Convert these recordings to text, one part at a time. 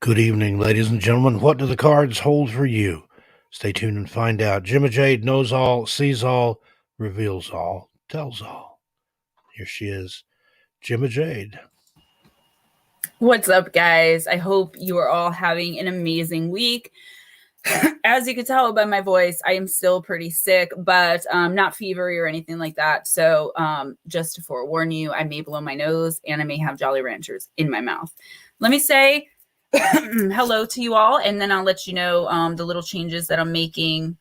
Good evening, ladies and gentlemen. What do the cards hold for you? Stay tuned and find out. Gemma Jade knows all, sees all, reveals all, tells all. Here she is, Gemma Jade. What's up, guys? I hope you are all having an amazing week. As you can tell by my voice, I am still pretty sick, but not fevery or anything like that. So just to forewarn you, I may blow my nose and I may have Jolly Ranchers in my mouth. Let me say hello to you all, and then I'll let you know the little changes that I'm making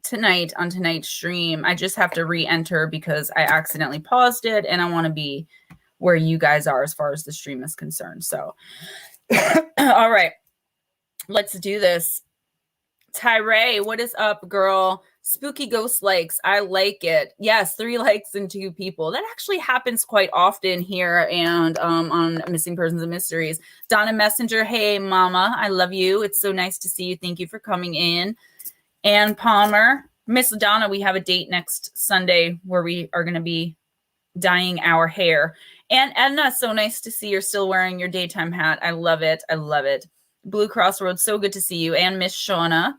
tonight on tonight's stream. I just have to re-enter because I accidentally paused it, and I want to be where you guys are as far as the stream is concerned. So, all right, let's do this. Tyree, what is up, girl? Spooky Ghost likes. I like it. Yes, 3 likes and 2 people. That actually happens quite often here and on Missing Persons and Mysteries. Donna Messenger, hey, mama. I love you. It's so nice to see you. Thank you for coming in. Ann Palmer. Miss Donna, we have a date next Sunday where we are going to be dyeing our hair. And Edna, so nice to see you're still wearing your daytime hat. I love it. I love it. Blue Crossroads, so good to see you. And Miss Shauna.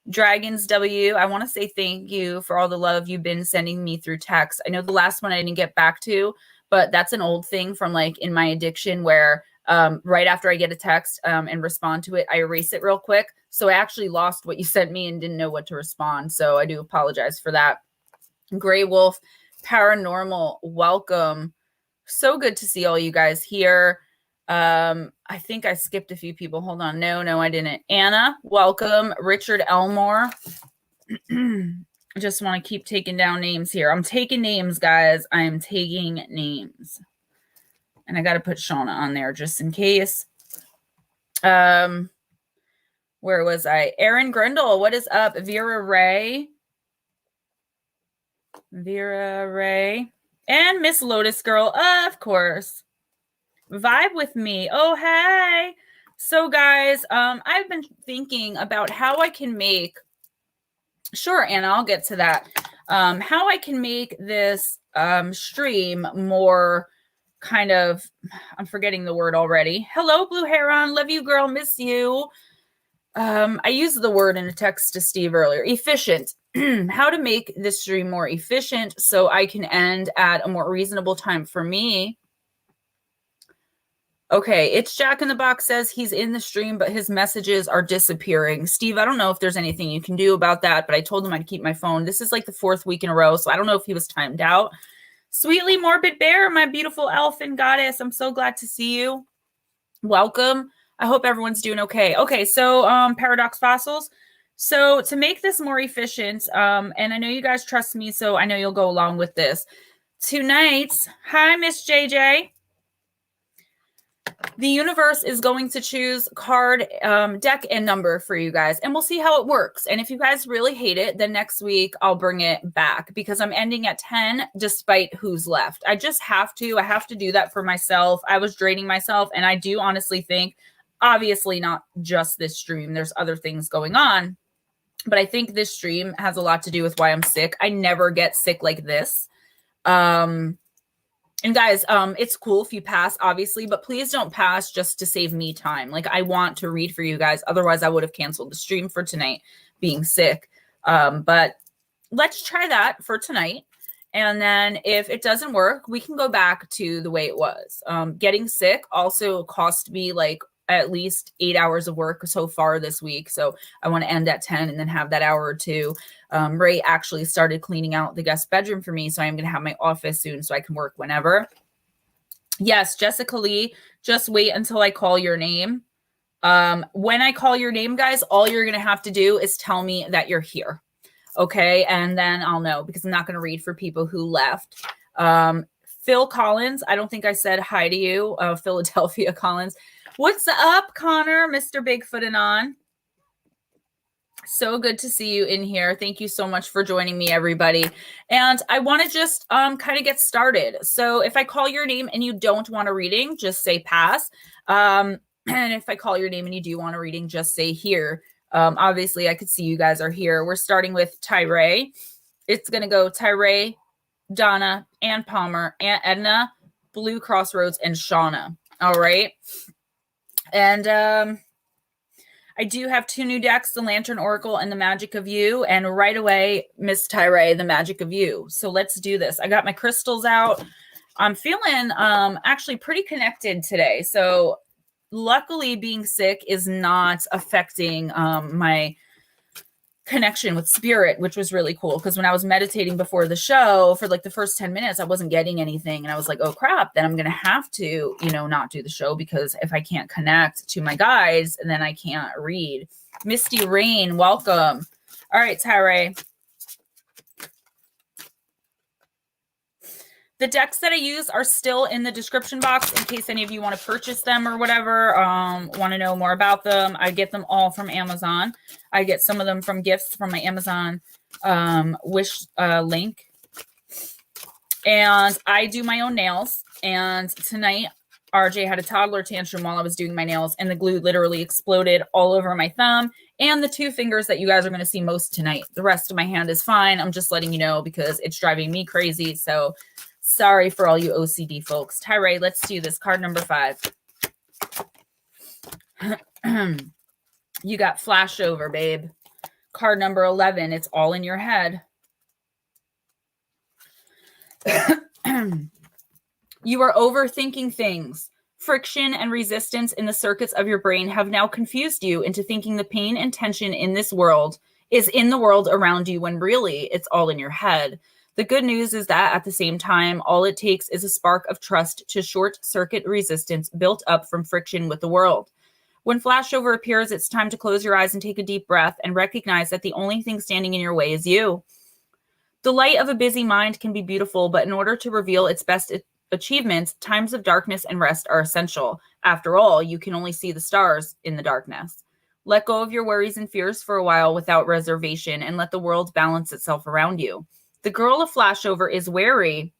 Dragons W, I want to say thank you for all the love you've been sending me through text. I know the last one I didn't get back to, but that's an old thing from like in my addiction where right after I get a text and respond to it, I erase it real quick. So I actually lost what you sent me and didn't know what to respond. So I do apologize for that. Gray Wolf, Paranormal, welcome. So good to see all you guys here. I think I skipped a few people. Hold on. No, I didn't. Anna, welcome. Richard Elmore. I just want to keep taking down names here. I'm taking names, guys. I am taking names. And I got to put Shauna on there just in case. Where was I? Aaron Grindle, what is up? Vera Ray. And Miss Lotus Girl, of course. Vibe with me. Oh, hey. So, guys, I've been thinking about how I can make, sure, Anna, I'll get to that, how I can make this stream more kind of, I'm forgetting the word already. Hello, Blue Heron. Love you, girl. Miss you. I used the word in a text to Steve earlier. Efficient. How to make this stream more efficient so I can end at a more reasonable time for me. Okay, it's Jack in the Box says he's in the stream, but his messages are disappearing. Steve, I don't know if there's anything you can do about that, but I told him I'd keep my phone. This is like the 4th week in a row, so I don't know if he was timed out. Sweetly Morbid Bear, my beautiful elfin goddess, I'm so glad to see you. Welcome. I hope everyone's doing okay. Okay, so Paradox Fossils. So to make this more efficient, and I know you guys trust me, so I know you'll go along with this. Tonight, hi, Miss JJ. The universe is going to choose card, deck, and number for you guys, and we'll see how it works. And if you guys really hate it, then next week I'll bring it back because I'm ending at 10 despite who's left. I just have to. I have to do that for myself. I was draining myself, and I do honestly think, obviously not just this stream, there's other things going on, but I think this stream has a lot to do with why I'm sick. I never get sick like this. And guys, it's cool if you pass, obviously, but please don't pass just to save me time. Like, I want to read for you guys. Otherwise, I would have canceled the stream for tonight being sick. But let's try that for tonight. And then if it doesn't work, we can go back to the way it was. Getting sick also cost me like at least 8 hours of work so far this week. So I want to end at 10 and then have that hour or two. Ray actually started cleaning out the guest bedroom for me. So I'm going to have my office soon so I can work whenever. Yes, Jessica Lee, just wait until I call your name. When I call your name, guys, all you're going to have to do is tell me that you're here. Okay. And then I'll know because I'm not going to read for people who left. Phil Collins, I don't think I said hi to you. Philadelphia Collins. What's up, Connor, Mr. Bigfoot and on? So good to see you in here. Thank you so much for joining me, everybody. And I want to just kind of get started. So if I call your name and you don't want a reading, just say pass. And if I call your name and you do want a reading, just say here. Obviously, I could see you guys are here. We're starting with Tyree. It's going to go Tyree, Donna, Ann Palmer, Aunt Edna, Blue Crossroads, and Shauna. All right. And I do have 2 new decks, the Lantern Oracle and the Magick of You. And right away, Miss Tyre, the Magick of You. So let's do this. I got my crystals out. I'm feeling actually pretty connected today. So luckily being sick is not affecting my connection with spirit, which was really cool, because when I was meditating before the show for like the first 10 minutes, I wasn't getting anything, and I was like, oh crap, then I'm gonna have to, you know, not do the show, because if I can't connect to my guides, then I can't read. Misty Rain, welcome. All right, Tyre. The decks that I use are still in the description box in case any of you want to purchase them or whatever, want to know more about them. I get them all from Amazon. I get some of them from gifts from my Amazon wish link. And I do my own nails. And tonight, RJ had a toddler tantrum while I was doing my nails, and the glue literally exploded all over my thumb and the 2 fingers that you guys are going to see most tonight. The rest of my hand is fine. I'm just letting you know because it's driving me crazy. So sorry for all you OCD folks. Tyre, let's do this. Card number 5. You got flashover, babe. Card number 11. It's all in your head. You are overthinking things. Friction and resistance in the circuits of your brain have now confused you into thinking the pain and tension in this world is in the world around you, when really it's all in your head. The good news is that at the same time, all it takes is a spark of trust to short circuit resistance built up from friction with the world. When flashover appears, it's time to close your eyes and take a deep breath and recognize that the only thing standing in your way is you. The light of a busy mind can be beautiful, but in order to reveal its best achievements, times of darkness and rest are essential. After all, you can only see the stars in the darkness. Let go of your worries and fears for a while without reservation, and let the world balance itself around you. The girl of flashover is wary,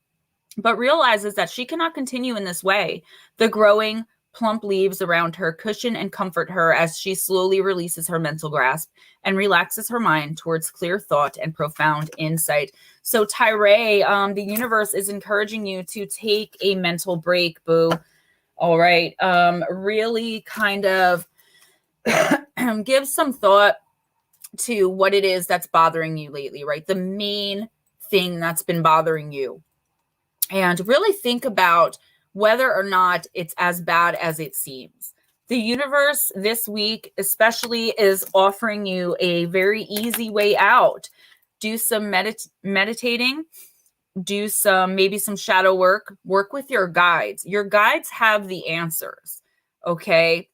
but realizes that she cannot continue in this way. The growing, plump leaves around her cushion and comfort her as she slowly releases her mental grasp and relaxes her mind towards clear thought and profound insight. So Tyre, the universe is encouraging you to take a mental break, boo. All right. Really kind of give some thought to what it is that's bothering you lately, right? The main thing that's been bothering you. And really think about whether or not it's as bad as it seems. The universe this week especially is offering you a very easy way out. Do some meditating, do maybe some shadow work with your guides. Your guides have the answers, okay?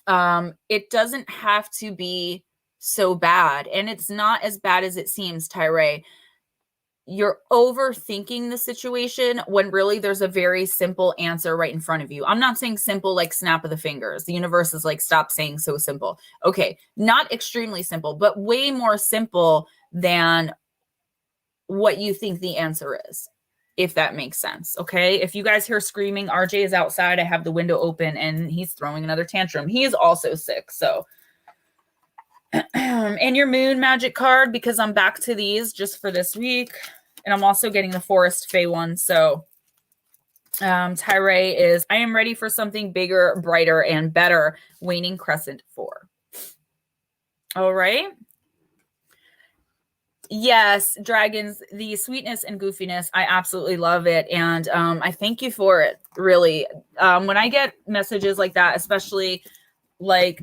It doesn't have to be so bad, and it's not as bad as it seems, Tyre. You're overthinking the situation when really there's a very simple answer right in front of you. I'm not saying simple like snap of the fingers. The universe is like, stop saying so simple. Okay, not extremely simple, but way more simple than what you think the answer is, if that makes sense. Okay, if you guys hear screaming, RJ is outside. I have the window open and he's throwing another tantrum. He is also sick, so... And your moon magic card, because I'm back to these just for this week. And I'm also getting the Forest Fae one. So Tyre is, I am ready for something bigger, brighter, and better. Waning Crescent 4. All right. Yes, dragons, the sweetness and goofiness, I absolutely love it. And I thank you for it, really. When I get messages like that, especially like,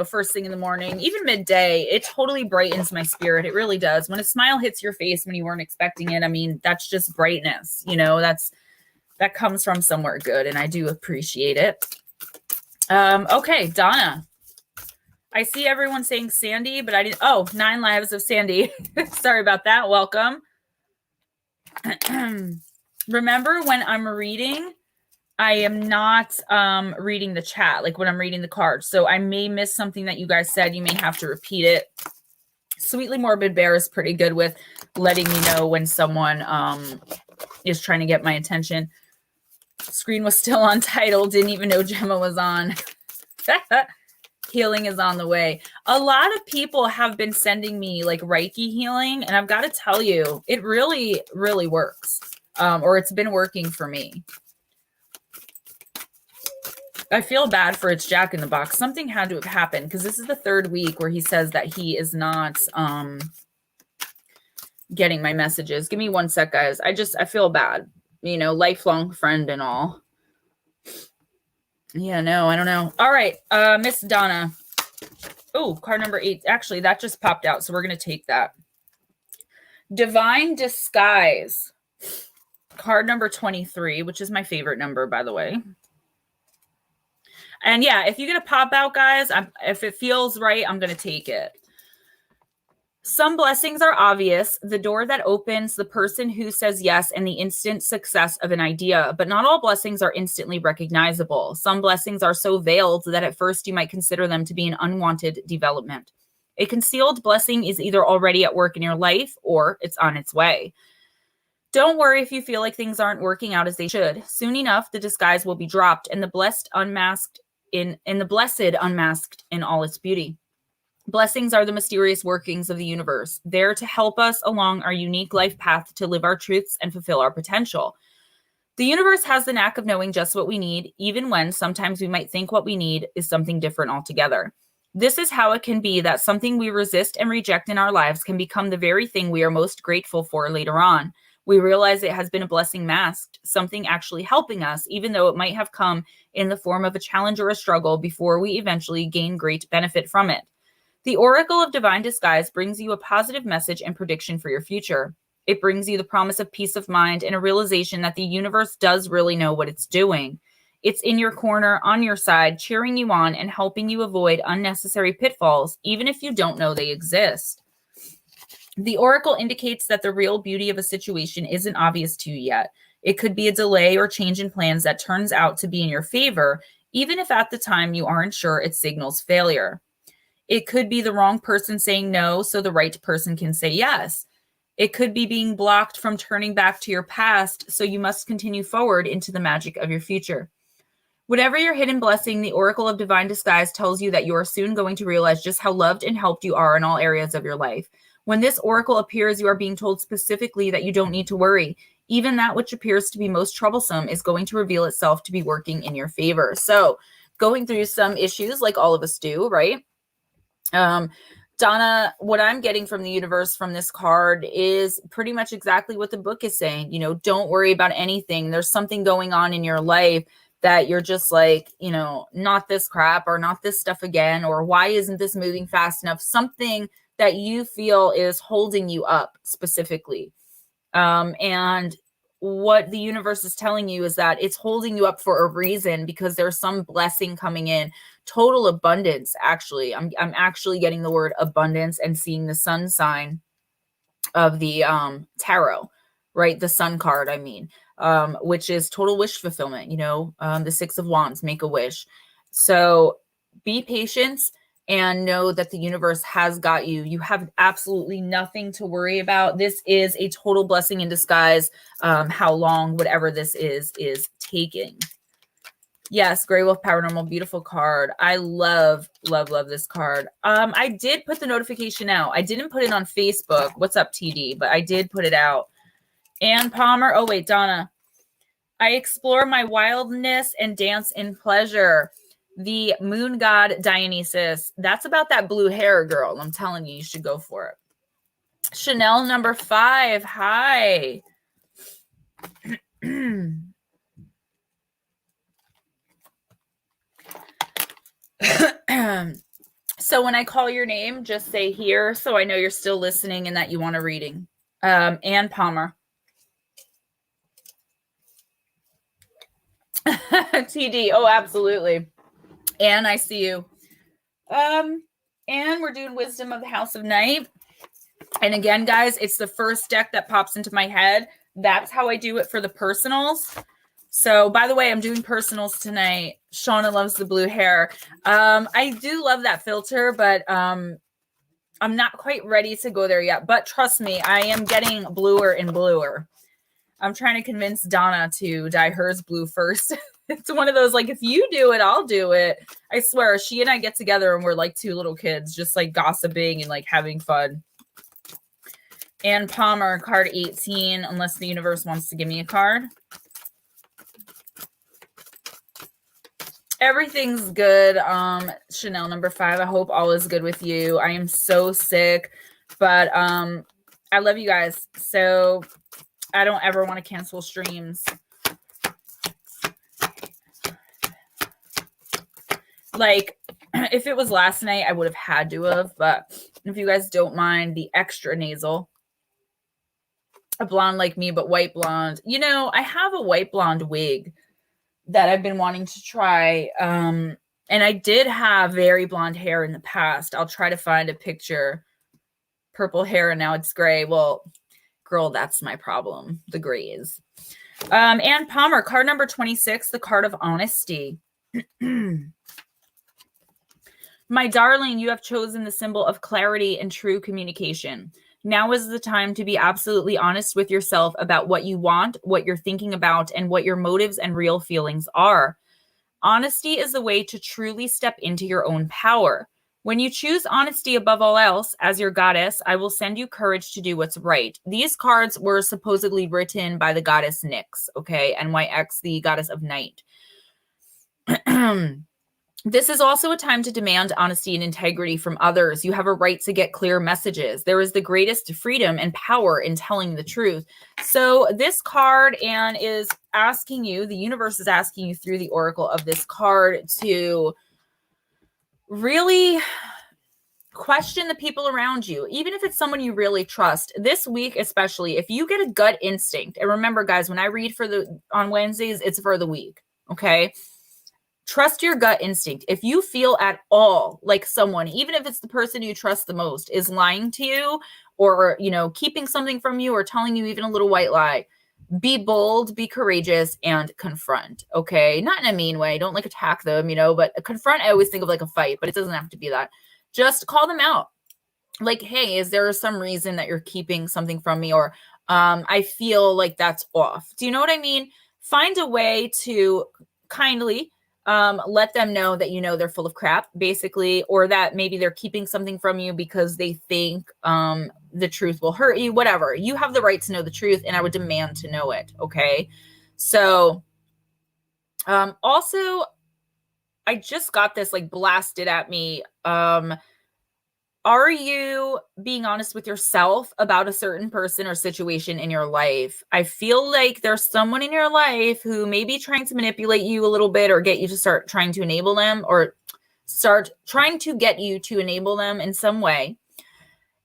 first thing in the morning, even midday, it totally brightens my spirit. It really does. When a smile hits your face when you weren't expecting it, I mean, that's just brightness, that comes from somewhere good, and I do appreciate it. Okay, Donna. I see everyone saying Sandy, but I didn't. Oh, 9 lives of Sandy. Sorry about that. Welcome. Remember, when I'm reading, I am not reading the chat, like when I'm reading the cards. So I may miss something that you guys said. You may have to repeat it. Sweetly Morbid Bear is pretty good with letting me know when someone is trying to get my attention. Screen was still on title. Didn't even know Gemma was on. Healing is on the way. A lot of people have been sending me like Reiki healing, and I've got to tell you, it really, really works. Or it's been working for me. I feel bad for It's Jack in the Box. Something had to have happened because this is the third week where he says that he is not getting my messages. Give me one sec, guys. I feel bad. You know, lifelong friend and all. Yeah, no, I don't know. All right, Miss Donna. Oh, card number 8. Actually, that just popped out, so we're going to take that. Divine Disguise. Card number 23, which is my favorite number, by the way. And yeah, if you get a pop out, guys, if it feels right, I'm going to take it. Some blessings are obvious, the door that opens, the person who says yes, and the instant success of an idea. But not all blessings are instantly recognizable. Some blessings are so veiled that at first you might consider them to be an unwanted development. A concealed blessing is either already at work in your life or it's on its way. Don't worry if you feel like things aren't working out as they should. Soon enough, the disguise will be dropped and the blessed unmasked the blessed unmasked in all its beauty. Blessings are the mysterious workings of the universe, there to help us along our unique life path to live our truths and fulfill our potential. The universe has the knack of knowing just what we need, even when sometimes we might think what we need is something different altogether. This is how it can be that something we resist and reject in our lives can become the very thing we are most grateful for later on. We realize it has been a blessing masked, something actually helping us, even though it might have come in the form of a challenge or a struggle before we eventually gain great benefit from it. The Oracle of Divine Disguise brings you a positive message and prediction for your future. It brings you the promise of peace of mind and a realization that the universe does really know what it's doing. It's in your corner, on your side, cheering you on and helping you avoid unnecessary pitfalls, even if you don't know they exist. The Oracle indicates that the real beauty of a situation isn't obvious to you yet. It could be a delay or change in plans that turns out to be in your favor, even if at the time you aren't sure it signals failure. It could be the wrong person saying no so the right person can say yes. It could be being blocked from turning back to your past, so you must continue forward into the magic of your future. Whatever your hidden blessing, the Oracle of Divine Disguise tells you that you are soon going to realize just how loved and helped you are in all areas of your life. When this oracle appears, you are being told specifically that you don't need to worry. Even that which appears to be most troublesome is going to reveal itself to be working in your favor. So, going through some issues like all of us do, right? Donna, what I'm getting from the universe from this card is pretty much exactly what the book is saying. You know, don't worry about anything. There's something going on in your life that you're just like, you know, not this crap or not this stuff again, or why isn't this moving fast enough? Something that you feel is holding you up specifically. And what the universe is telling you is that it's holding you up for a reason because there's some blessing coming in. Total abundance, actually. I'm actually getting the word abundance and seeing the sun sign of the tarot, right? The sun card, I mean, which is total wish fulfillment, you know, the 6 of Wands, make a wish. So be patient and know that the universe has got you. You have absolutely nothing to worry about. This is a total blessing in disguise. How long, whatever this is taking. Yes, Grey Wolf Paranormal, beautiful card. I love, love, love this card. I did put the notification out. I didn't put it on Facebook. What's up, TD? But I did put it out. Ann Palmer. Oh, wait, Donna. I explore my wildness and dance in pleasure. The moon god Dionysus. That's about that blue hair, girl. I'm telling you, you should go for it. Chanel number 5. Hi. So when I call your name, just say here so I know you're still listening and that you want a reading. Ann Palmer. TD. Oh, absolutely. Ann, I see you. Ann, we're doing Wisdom of the House of Night. And again, guys, it's the first deck that pops into my head. That's how I do it for the personals. So, by the way, I'm doing personals tonight. Shauna loves the blue hair. I do love that filter, but I'm not quite ready to go there yet. But trust me, I am getting bluer and bluer. I'm trying to convince Donna to dye hers blue first. It's one of those, like, if you do it, I'll do it. I swear, she and I get together and we're like 2 little kids, just like gossiping and like having fun. Ann Palmer, card 18, unless the universe wants to give me a card. Everything's good. Chanel number 5. I hope all is good with you. I am so sick, but I love you guys. So I don't ever want to cancel streams. Like, if it was last night, I would have had to have, but if you guys don't mind the extra nasal, a blonde like me, but white blonde. You know, I have a white blonde wig that I've been wanting to try. And I did have very blonde hair in the past. I'll try to find a picture. Purple hair, and now it's gray. Well, girl, that's my problem. The grays. Ann Palmer, card number 26, the card of honesty. My darling, you have chosen the symbol of clarity and true communication. Now is the time to be absolutely honest with yourself about what you want, what you're thinking about, and what your motives and real feelings are. Honesty is the way to truly step into your own power. When you choose honesty above all else, as your goddess, I will send you courage to do what's right. These cards were supposedly written by the goddess Nyx, okay? NYX, the goddess of night. This is also a time to demand honesty and integrity from others. You have a right to get clear messages. There is the greatest freedom and power in telling the truth. So this card, Anne, is asking you, the universe is asking you through the oracle of this card to really question the people around you, even if it's someone you really trust. This week, especially, if you get a gut instinct, and remember, guys, when I read on Wednesdays, it's for the week, okay? Trust your gut instinct. If you feel at all like someone, even if it's the person you trust the most, is lying to you or, you know, keeping something from you or telling you even a little white lie, be bold, be courageous, and confront, okay? Not in a mean way. Don't like attack them, you know, but confront, I always think of like a fight, but it doesn't have to be that. Just call them out. Like, hey, is there some reason that you're keeping something from me? Or I feel like that's off. Do you know what I mean? Find a way to kindly let them know that, you know, they're full of crap, basically, or that maybe they're keeping something from you because they think the truth will hurt you, whatever. You have the right to know the truth, and I would demand to know it, okay? So, also, I just got this, like, blasted at me. Are you being honest with yourself about a certain person or situation in your life? I feel like there's someone in your life who may be trying to manipulate you a little bit or get you to start trying to enable them or start trying to get you to enable them in some way.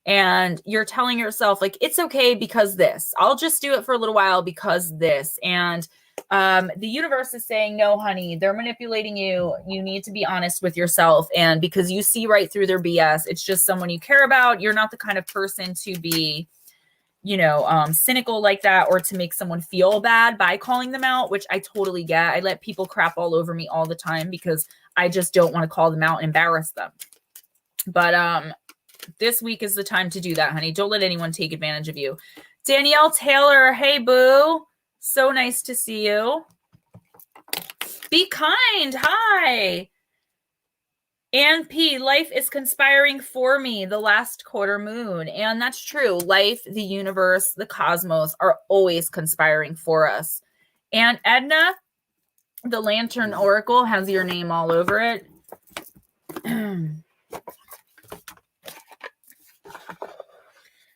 And you're telling yourself, like, it's okay because this. I'll just do it for a little while because this. And the universe is saying, no, honey, they're manipulating you. You need to be honest with yourself. And because you see right through their BS, it's just someone you care about. You're not the kind of person to be, you know, cynical like that or to make someone feel bad by calling them out, which I totally get. I let people crap all over me all the time because I just don't want to call them out and embarrass them. But this week is the time to do that, honey. Don't let anyone take advantage of you. Danielle Taylor, hey, boo. So nice to see you. Be kind. Hi. Ann P, life is conspiring for me, the last quarter moon. And that's true. Life, the universe, the cosmos are always conspiring for us. And Edna, the Lantern Oracle, has your name all over it.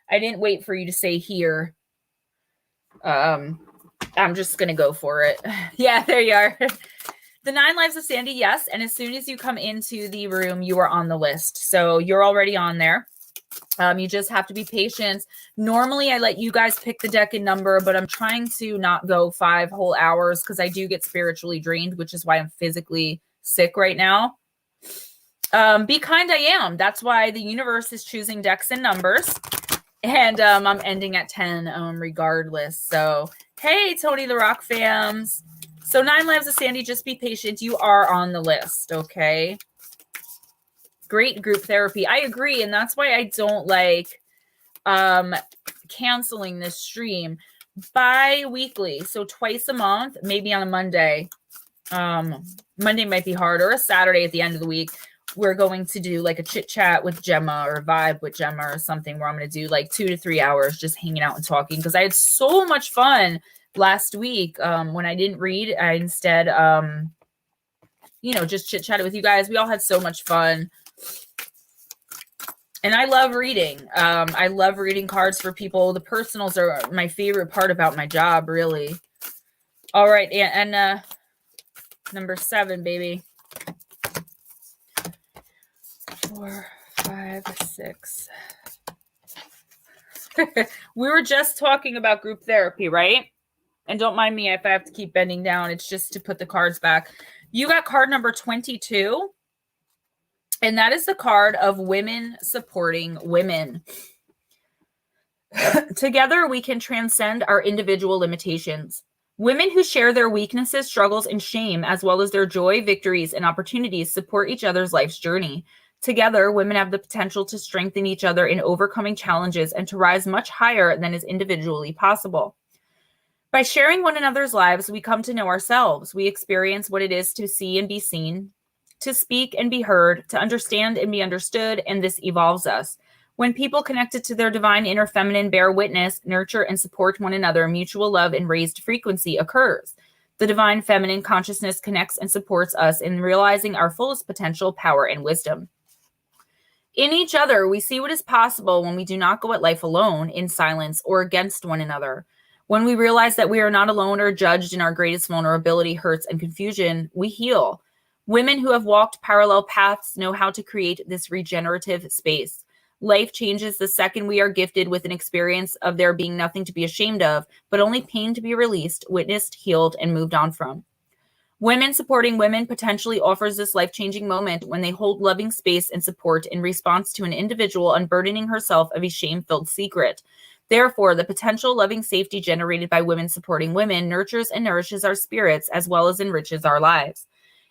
I didn't wait for you to say here. I'm just going to go for it. Yeah, there you are. The 9 Lives of Sandy, yes. And as soon as you come into the room, you are on the list. So you're already on there. You just have to be patient. Normally, I let you guys pick the deck and number, but I'm trying to not go 5 whole hours because I do get spiritually drained, which is why I'm physically sick right now. Be kind, I am. That's why the universe is choosing decks and numbers. And I'm ending at 10 regardless. So, hey, Tony the Rock fams. So 9 Lives of Sandy, just be patient. You are on the list, okay? Great group therapy. I agree, and that's why I don't like canceling this stream. Bi-weekly, so twice a month, maybe on a Monday. Monday might be hard, or a Saturday at the end of the week. We're going to do like a chit chat with Gemma or a vibe with Gemma or something where I'm going to do like 2 to 3 hours just hanging out and talking because I had so much fun last week when I didn't read. I instead, just chit-chatted with you guys. We all had so much fun. And I love reading. I love reading cards for people. The personals are my favorite part about my job, really. All right, and number 7, baby. 4, 5, 6. We were just talking about group therapy, right? And don't mind me if I have to keep bending down. It's just to put the cards back. You got card number 22. And that is the card of women supporting women. Together, we can transcend our individual limitations. Women who share their weaknesses, struggles, and shame, as well as their joy, victories, and opportunities, support each other's life's journey. Together, women have the potential to strengthen each other in overcoming challenges and to rise much higher than is individually possible. By sharing one another's lives, we come to know ourselves. We experience what it is to see and be seen, to speak and be heard, to understand and be understood, and this evolves us. When people connected to their divine inner feminine bear witness, nurture, and support one another, mutual love and raised frequency occurs. The divine feminine consciousness connects and supports us in realizing our fullest potential, power, and wisdom. In each other, we see what is possible when we do not go at life alone, in silence, or against one another. When we realize that we are not alone or judged in our greatest vulnerability, hurts, and confusion, we heal. Women who have walked parallel paths know how to create this regenerative space. Life changes the second we are gifted with an experience of there being nothing to be ashamed of, but only pain to be released, witnessed, healed, and moved on from. Women supporting women potentially offers this life-changing moment when they hold loving space and support in response to an individual unburdening herself of a shame-filled secret. Therefore, the potential loving safety generated by women supporting women nurtures and nourishes our spirits as well as enriches our lives.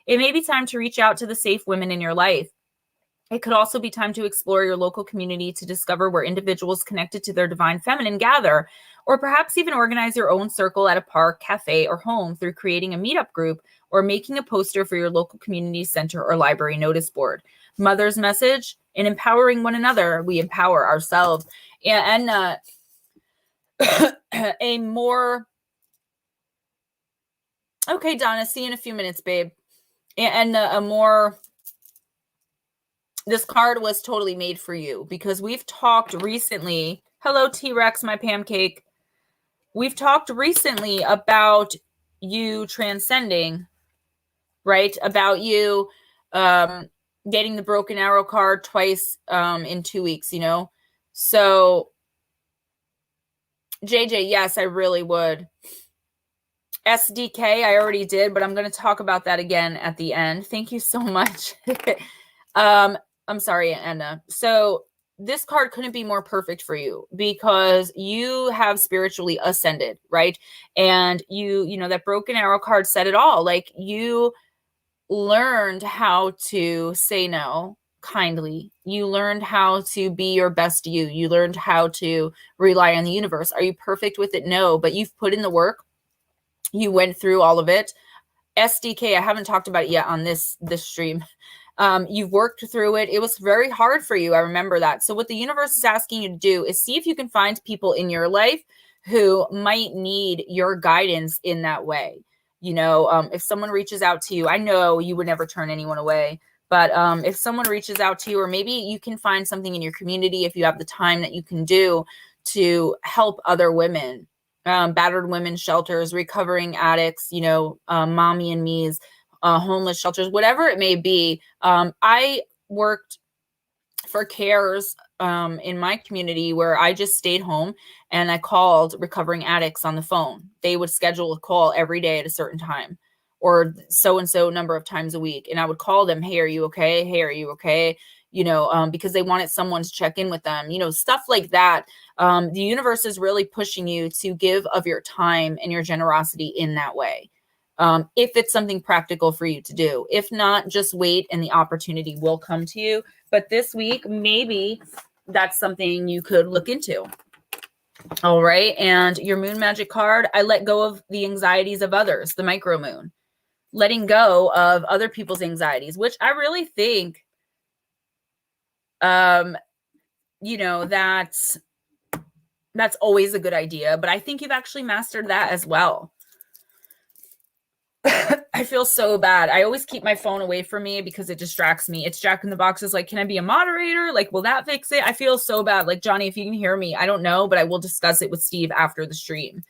It may be time to reach out to the safe women in your life. It could also be time to explore your local community to discover where individuals connected to their divine feminine gather, or perhaps even organize your own circle at a park, cafe, or home through creating a meetup group or making a poster for your local community center or library notice board. Mother's message: in empowering one another, we empower ourselves. And a more... Okay, Donna, see you in a few minutes, babe. And a more... This card was totally made for you because we've talked recently. Hello, T-Rex, my pancake. We've talked recently about you transcending, right? About you getting the Broken Arrow card twice in 2 weeks, So, JJ, yes, I really would. SDK, I already did, but I'm going to talk about that again at the end. Thank you so much. I'm sorry, Anna. So this card couldn't be more perfect for you because you have spiritually ascended, right? And that Broken Arrow card said it all. Like, you learned how to say no kindly. You learned how to be your best you. You learned how to rely on the universe. Are you perfect with it? No, but you've put in the work. You went through all of it. SDK, I haven't talked about it yet on this stream. You've worked through it. It was very hard for you. I remember that. So what the universe is asking you to do is see if you can find people in your life who might need your guidance in that way. If someone reaches out to you, I know you would never turn anyone away, but if someone reaches out to you, or maybe you can find something in your community, if you have the time that you can do to help other women, battered women shelters, recovering addicts, mommy and me's, homeless shelters, whatever it may be. I worked for CARES in my community where I just stayed home and I called recovering addicts on the phone. They would schedule a call every day at a certain time, or so-and-so number of times a week. And I would call them, hey, are you okay? Hey, are you okay? Because they wanted someone to check in with them, stuff like that. The universe is really pushing you to give of your time and your generosity in that way. If it's something practical for you to do. If not, just wait and the opportunity will come to you. But this week, maybe that's something you could look into. All right. And your moon magic card, I let go of the anxieties of others, the micro moon. Letting go of other people's anxieties, which I really think, that's always a good idea. But I think you've actually mastered that as well. I feel so bad. I always keep my phone away from me because it distracts me. It's Jack in the Box is like, can I be a moderator? Like, will that fix it? I feel so bad. Like, Johnny, if you can hear me, I don't know, but I will discuss it with Steve after the stream.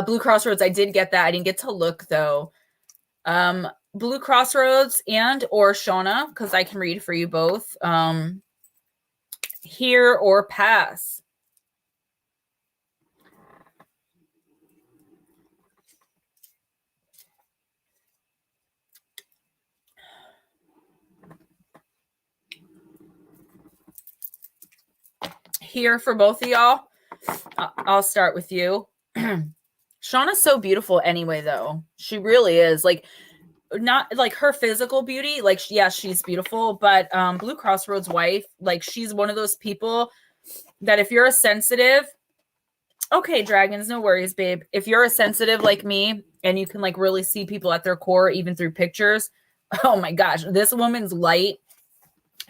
Blue Crossroads, I did get that. I didn't get to look though. Blue Crossroads and or Shauna, because I can read for you both. Hear or pass. Here for both of y'all. I'll start with you. Shauna's so beautiful anyway, though. She really is. Like, not like her physical beauty. Like, yeah, she's beautiful. But Blue Crossroads' wife, like, she's one of those people that if you're a sensitive, okay, dragons, no worries, babe. If you're a sensitive like me and you can like really see people at their core, even through pictures, oh my gosh, this woman's light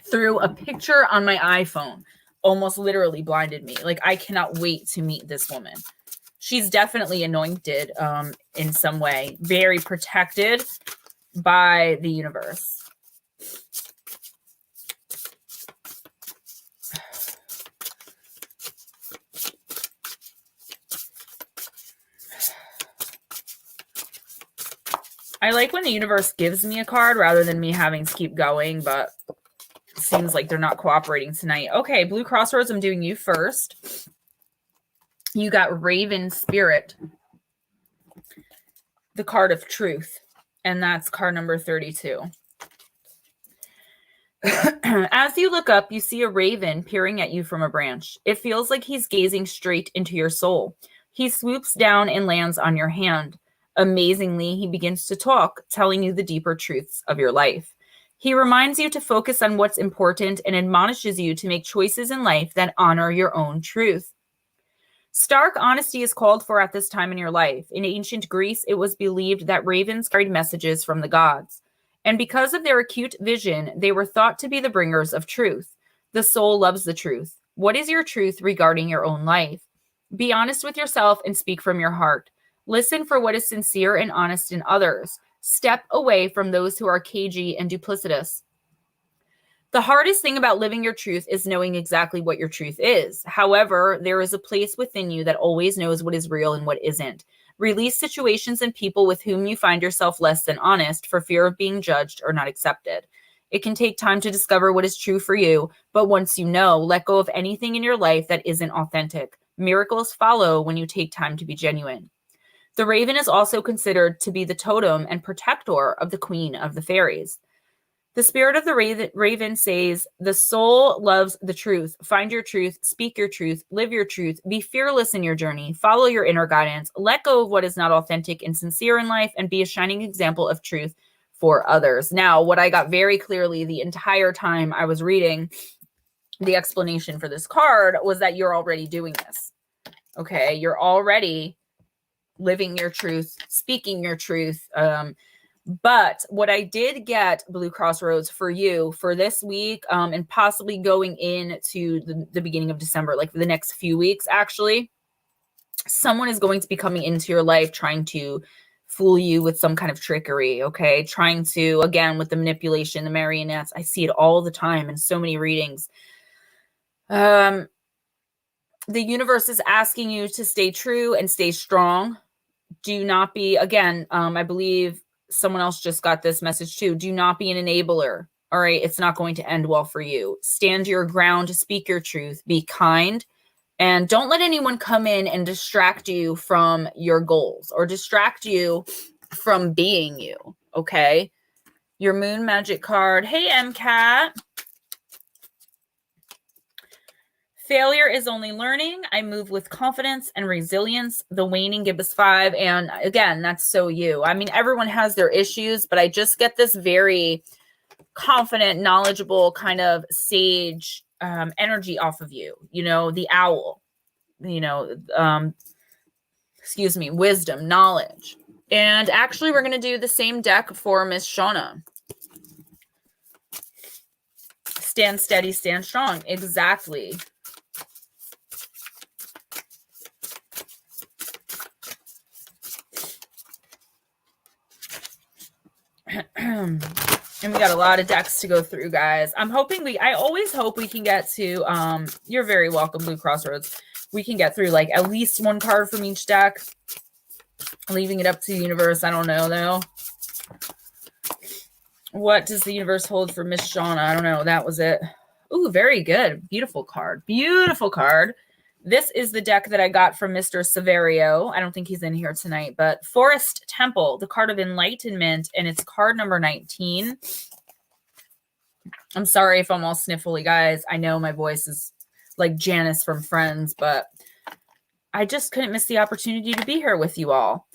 through a picture on my iPhone almost literally blinded me. Like, I cannot wait to meet this woman. She's definitely anointed in some way, very protected by the universe. I like when the universe gives me a card rather than me having to keep going, but it seems like they're not cooperating tonight. Okay, Blue Crossroads, I'm doing you first. You got Raven Spirit, the card of truth, and that's card number 32. As you look up, you see a raven peering at you from a branch. It feels like he's gazing straight into your soul. He swoops down and lands on your hand. Amazingly, he begins to talk, telling you the deeper truths of your life. He reminds you to focus on what's important and admonishes you to make choices in life that honor your own truth. Stark honesty is called for at this time in your life. In ancient Greece, it was believed that ravens carried messages from the gods. And because of their acute vision, they were thought to be the bringers of truth. The soul loves the truth. What is your truth regarding your own life? Be honest with yourself and speak from your heart. Listen for what is sincere and honest in others. Step away from those who are cagey and duplicitous. The hardest thing about living your truth is knowing exactly what your truth is. However, there is a place within you that always knows what is real and what isn't. Release situations and people with whom you find yourself less than honest for fear of being judged or not accepted. It can take time to discover what is true for you, but once you know, let go of anything in your life that isn't authentic. Miracles follow when you take time to be genuine. The raven is also considered to be the totem and protector of the queen of the fairies. The spirit of the raven says, the soul loves the truth. Find your truth, speak your truth, live your truth, be fearless in your journey, follow your inner guidance, let go of what is not authentic and sincere in life, and be a shining example of truth for others. Now, what I got very clearly the entire time I was reading the explanation for this card was that you're already doing this. Okay, you're already living your truth, speaking your truth, but what I did get, Blue Crossroads, for you for this week and possibly going into the beginning of December, like the next few weeks, actually, someone is going to be coming into your life trying to fool you with some kind of trickery, okay? Trying to, again, with the manipulation, the marionettes. I see it all the time in so many readings. The universe is asking you to stay true and stay strong. Do not be, again, I believe someone else just got this message too. Do not be an enabler. All right. It's not going to end well for you. Stand your ground, speak your truth, be kind, and don't let anyone come in and distract you from your goals or distract you from being you. Okay. Your moon magic card. Hey, MCAT. Failure is only learning. I move with confidence and resilience. The waning gibbous 5. And again, that's so you. I mean, everyone has their issues, but I just get this very confident, knowledgeable kind of sage energy off of you. You know, the owl, you know, wisdom, knowledge. And actually, we're going to do the same deck for Miss Shauna. Stand steady, stand strong. Exactly. And we got a lot of decks to go through, guys. I always hope we can get to, you're very welcome, Blue Crossroads. We can get through like at least one card from each deck. Leaving it up to the universe. I don't know, though. What does the universe hold for Miss Shauna? I don't know. That was it. Ooh, very good. Beautiful card. Beautiful card. This is the deck that I got from Mr. Severio. I don't think he's in here tonight, but Forest Temple, the card of enlightenment, and it's card number 19. I'm sorry if I'm all sniffly, guys. I know my voice is like Janice from Friends, but I just couldn't miss the opportunity to be here with you all.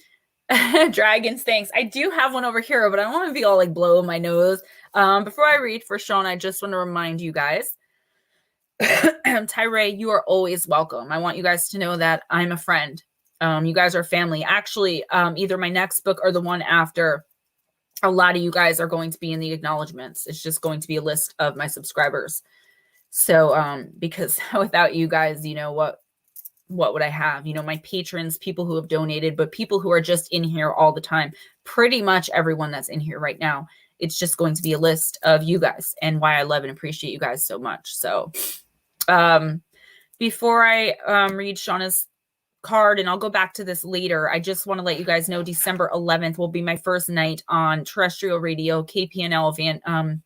Dragons, thanks. I do have one over here, but I don't want to be all like blowing my nose. Before I read for Sean, I just want to remind you guys, Tyree, you are always welcome. I want you guys to know that I'm a friend. You guys are family. Actually, either my next book or the one after, a lot of you guys are going to be in the acknowledgments. It's just going to be a list of my subscribers. So, because without you guys, you know what would I have? You know, my patrons, people who have donated, but people who are just in here all the time. Pretty much everyone that's in here right now. It's just going to be a list of you guys and why I love and appreciate you guys so much. So, before I read Shauna's card, and I'll go back to this later, I just want to let you guys know December 11th will be my first night on terrestrial radio, KPNL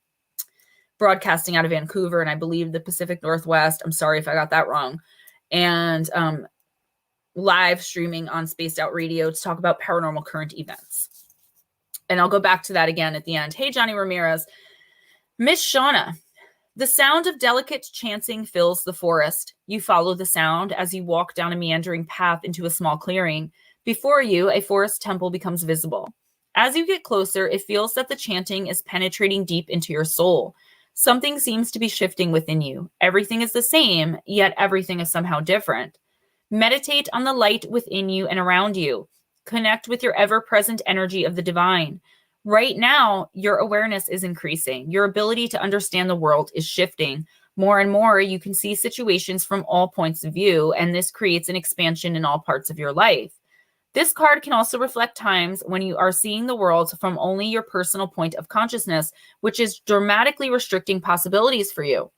broadcasting out of Vancouver, and I believe the Pacific Northwest. I'm sorry if I got that wrong. And live streaming on Spaced Out Radio to talk about paranormal current events. And I'll go back to that again at the end. Hey, Johnny Ramirez. Miss Shauna, the sound of delicate chanting fills the forest. You follow the sound as you walk down a meandering path into a small clearing. Before you, a forest temple becomes visible. As you get closer, it feels that the chanting is penetrating deep into your soul. Something seems to be shifting within you. Everything is the same, yet everything is somehow different. Meditate on the light within you and around you. Connect with your ever-present energy of the divine. Right now, your awareness is increasing. Your ability to understand the world is shifting. More and more, you can see situations from all points of view, and this creates an expansion in all parts of your life. This card can also reflect times when you are seeing the world from only your personal point of consciousness, which is dramatically restricting possibilities for you.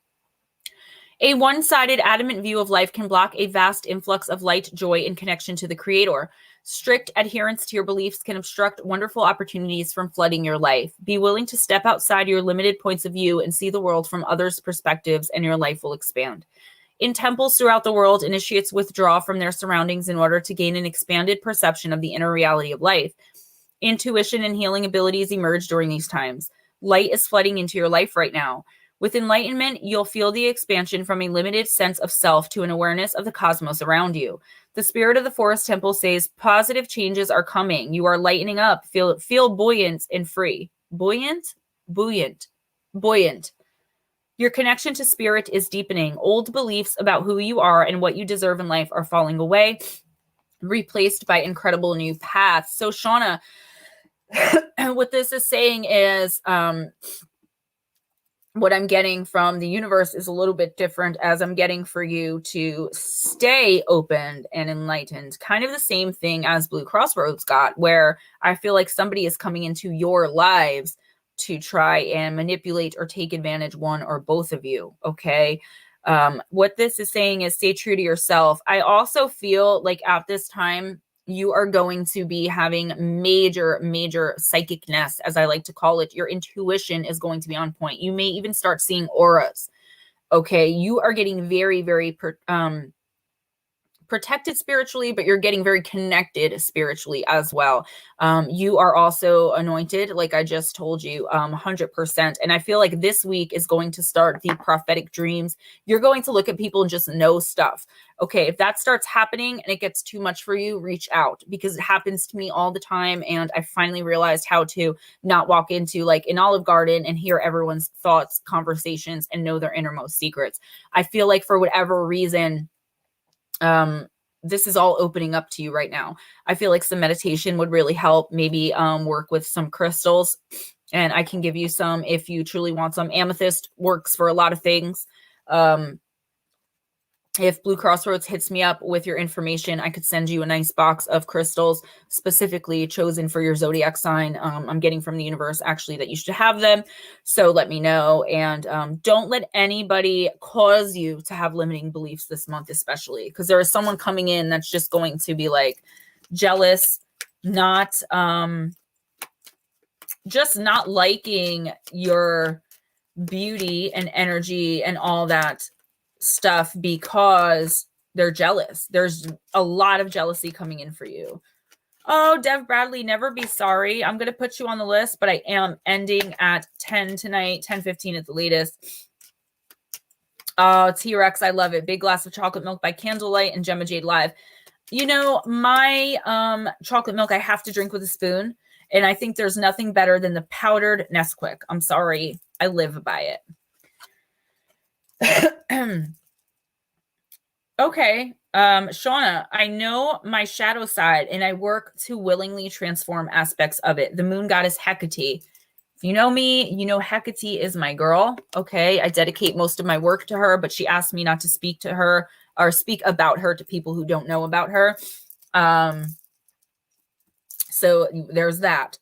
A one-sided, adamant view of life can block a vast influx of light, joy, and connection to the Creator. Strict adherence to your beliefs can obstruct wonderful opportunities from flooding your life. Be willing to step outside your limited points of view and see the world from others' perspectives, and your life will expand. In temples throughout the world, initiates withdraw from their surroundings in order to gain an expanded perception of the inner reality of life. Intuition and healing abilities emerge during these times. Light is flooding into your life right now. With enlightenment, you'll feel the expansion from a limited sense of self to an awareness of the cosmos around you. The spirit of the forest temple says positive changes are coming. You are lightening up. Feel buoyant and free. Buoyant. Your connection to spirit is deepening. Old beliefs about who you are and what you deserve in life are falling away, replaced by incredible new paths. So, Shauna, what this is saying is what I'm getting from the universe is a little bit different, as I'm getting for you to stay open and enlightened. Kind of the same thing as Blue Crossroads got, where I feel like somebody is coming into your lives to try and manipulate or take advantage, one or both of you. Okay. What this is saying is stay true to yourself. I also feel like at this time, you are going to be having major psychicness, as I like to call it. Your intuition is going to be on point. You may even start seeing auras. Okay. You are getting very protected spiritually, but you're getting very connected spiritually as well. You are also anointed, like I just told you, 100%. And I feel like this week is going to start the prophetic dreams. You're going to look at people and just know stuff. Okay, if that starts happening and it gets too much for you, reach out, because it happens to me all the time. And I finally realized how to not walk into like an Olive Garden and hear everyone's thoughts, conversations, and know their innermost secrets. I feel like for whatever reason, this is all opening up to you right now. I feel like some meditation would really help. Maybe work with some crystals, and I can give you some if you truly want some. Amethyst works for a lot of things. If Blue Crossroads hits me up with your information, I could send you a nice box of crystals specifically chosen for your zodiac sign. I'm getting from the universe actually that you should have them. So let me know. And don't let anybody cause you to have limiting beliefs this month, especially because there is someone coming in that's just going to be like jealous, not just not liking your beauty and energy and all that stuff because they're jealous. There's a lot of jealousy coming in for you. Oh, Dev Bradley, never be sorry. I'm going to put you on the list, but I am ending at 10 tonight, 10:15 at the latest. Oh, T-Rex, I love it. Big glass of chocolate milk by candlelight and Gemma Jade Live. You know, my chocolate milk I have to drink with a spoon, and I think there's nothing better than the powdered Nesquik. I'm sorry. I live by it. Okay. Shauna, I know my shadow side and I work to willingly transform aspects of it. The moon goddess Hecate. If you know me, you know Hecate is my girl. Okay. I dedicate most of my work to her, but she asked me not to speak to her or speak about her to people who don't know about her. So there's that.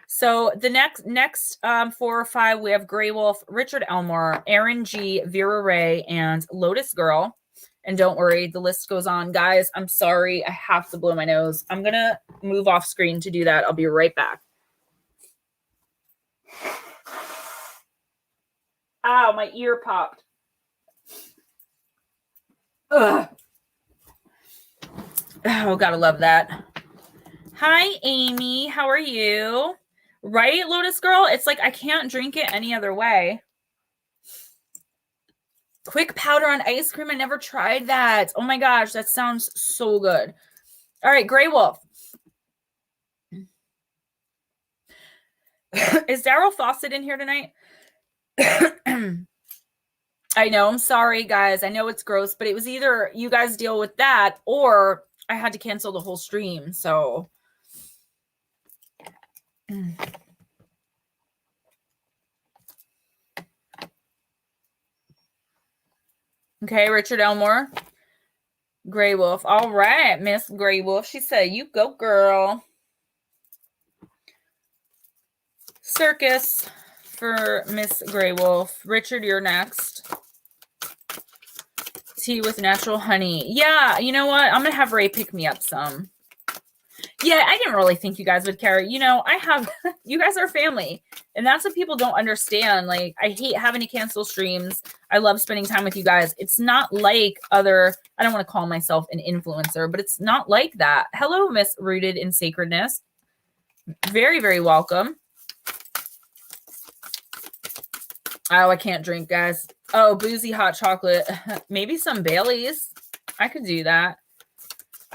So the next 4 or 5, we have Grey Wolf, Richard Elmore, Aaron G, Vera Ray, and Lotus Girl. And don't worry, the list goes on. Guys, I'm sorry. I have to blow my nose. I'm going to move off screen to do that. I'll be right back. Ow, my ear popped. Ugh. Oh, gotta love that. Hi, Amy. How are you? Right, Lotus Girl? It's like I can't drink it any other way. Quick powder on ice cream. I never tried that. Oh my gosh, that sounds so good. All right, Grey Wolf. Is Daryl Fawcett in here tonight? I know. I'm sorry, guys. I know it's gross, but it was either you guys deal with that or I had to cancel the whole stream. So. Okay, Richard Elmore. Grey Wolf. All right, Miss Grey Wolf. She said, you go, girl. Circus for Miss Grey Wolf. Richard, you're next. Tea with natural honey. Yeah, you know what? I'm going to have Ray pick me up some. Yeah, I didn't really think you guys would care. You know, I have, you guys are family. And that's what people don't understand. Like, I hate having to cancel streams. I love spending time with you guys. It's not like other, I don't want to call myself an influencer, but it's not like that. Hello, Miss Rooted in Sacredness. Very, very welcome. Oh, I can't drink, guys. Oh, boozy hot chocolate. Maybe some Baileys. I could do that.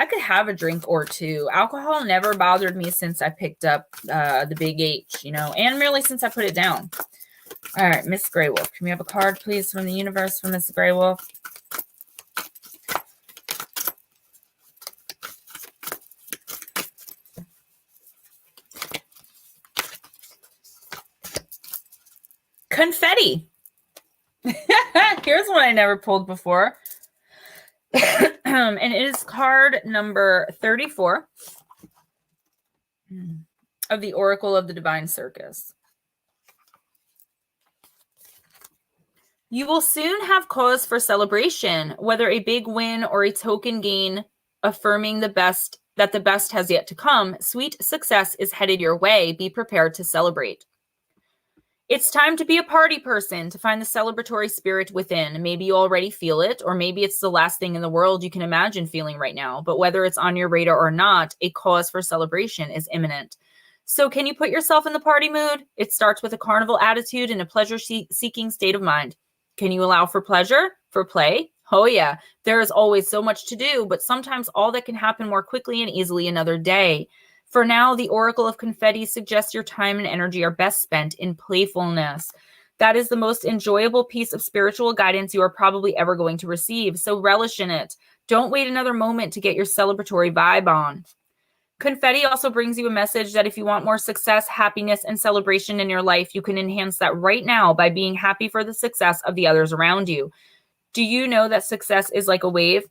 I could have a drink or two. Alcohol never bothered me since I picked up the Big H, you know, and merely since I put it down. All right, Miss Grey Wolf. Can we have a card, please, from the universe for Miss Grey Wolf? Confetti. Here's one I never pulled before. And it is card number 34 of the Oracle of the Divine Circus. You will soon have cause for celebration, whether a big win or a token gain, affirming the best has yet to come. Sweet success is headed your way. Be prepared to celebrate. It's time to be a party person, to find the celebratory spirit within. Maybe you already feel it, or maybe it's the last thing in the world you can imagine feeling right now. But whether it's on your radar or not, a cause for celebration is imminent. So can you put yourself in the party mood? It starts with a carnival attitude and a pleasure-seeking state of mind. Can you allow for pleasure, for play? Oh yeah, there is always so much to do, but sometimes all that can happen more quickly and easily another day. For now, the Oracle of Confetti suggests your time and energy are best spent in playfulness. That is the most enjoyable piece of spiritual guidance you are probably ever going to receive, so relish in it. Don't wait another moment to get your celebratory vibe on. Confetti also brings you a message that if you want more success, happiness, and celebration in your life, you can enhance that right now by being happy for the success of the others around you. Do you know that success is like a wave?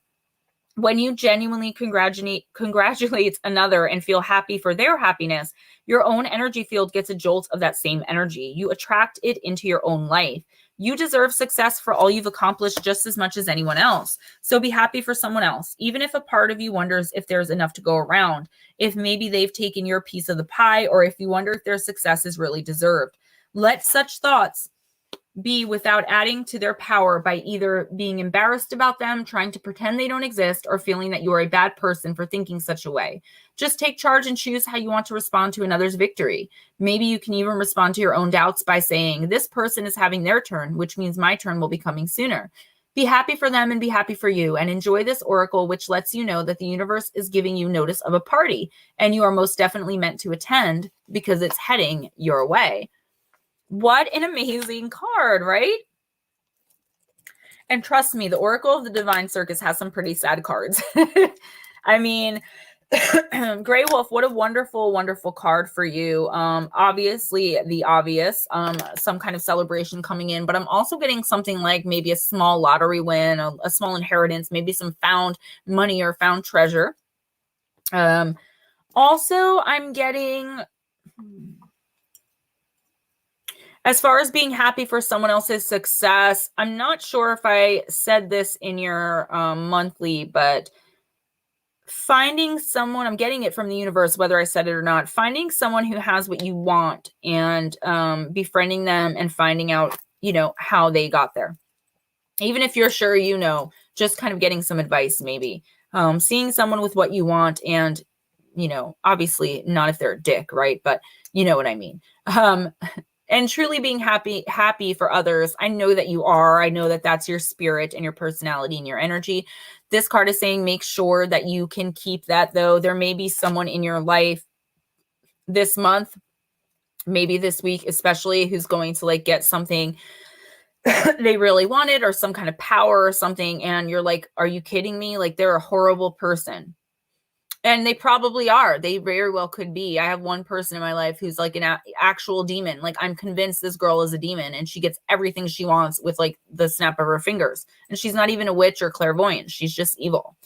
When you genuinely congratulate another and feel happy for their happiness, your own energy field gets a jolt of that same energy. You attract it into your own life. You deserve success for all you've accomplished just as much as anyone else. So be happy for someone else, even if a part of you wonders if there's enough to go around, if maybe they've taken your piece of the pie, or if you wonder if their success is really deserved. Let such thoughts be without adding to their power by either being embarrassed about them, trying to pretend they don't exist, or feeling that you are a bad person for thinking such a way. Just take charge and choose how you want to respond to another's victory. Maybe you can even respond to your own doubts by saying, this person is having their turn, which means my turn will be coming sooner. Be happy for them and be happy for you, and enjoy this oracle, which lets you know that the universe is giving you notice of a party, and you are most definitely meant to attend because it's heading your way. What an amazing card, right? And trust me, the Oracle of the Divine Circus has some pretty sad cards. I mean, Grey Wolf, what a wonderful, wonderful card for you. Obviously, the obvious, some kind of celebration coming in, but I'm also getting something like maybe a small lottery win, a small inheritance, maybe some found money or found treasure. Also, I'm getting... As far as being happy for someone else's success, I'm not sure if I said this in your monthly, but finding someone, I'm getting it from the universe, whether I said it or not, finding someone who has what you want and befriending them and finding out, you know, how they got there. Even if you're sure, you know, just kind of getting some advice, maybe. Seeing someone with what you want and, you know, obviously not if they're a dick, right? But you know what I mean. And truly being happy for others. I know that you are. I know that that's your spirit and your personality and your energy. This card is saying make sure that you can keep that, though. There may be someone in your life this month, maybe this week especially, who's going to like get something they really wanted or some kind of power or something. And you're like, are you kidding me? Like, they're a horrible person. And they probably are. They very well could be. I have one person in my life who's like an actual demon. Like, I'm convinced this girl is a demon and she gets everything she wants with like the snap of her fingers. And she's not even a witch or clairvoyant. She's just evil.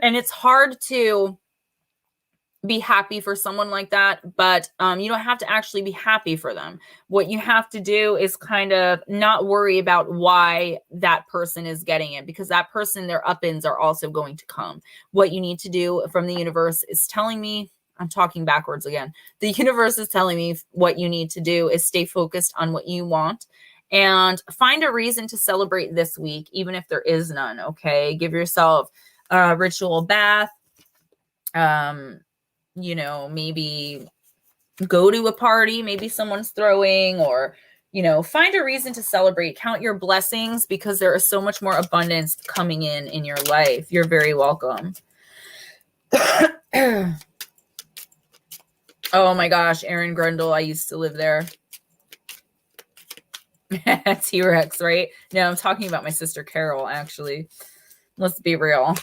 And it's hard to be happy for someone like that, but you don't have to actually be happy for them. What you have to do is kind of not worry about why that person is getting it, because that person, their up-ins are also going to come. What you need to do from the universe is telling me, I'm talking backwards again. The universe is telling me what you need to do is stay focused on what you want and find a reason to celebrate this week, even if there is none, okay? Give yourself a ritual bath, you know, maybe go to a party, maybe someone's throwing, or, you know, find a reason to celebrate. Count your blessings because there is so much more abundance coming in your life. You're very welcome. Oh my gosh, Aaron Grundle, I used to live there. T-Rex, right? No, I'm talking about my sister Carol, actually. Let's be real.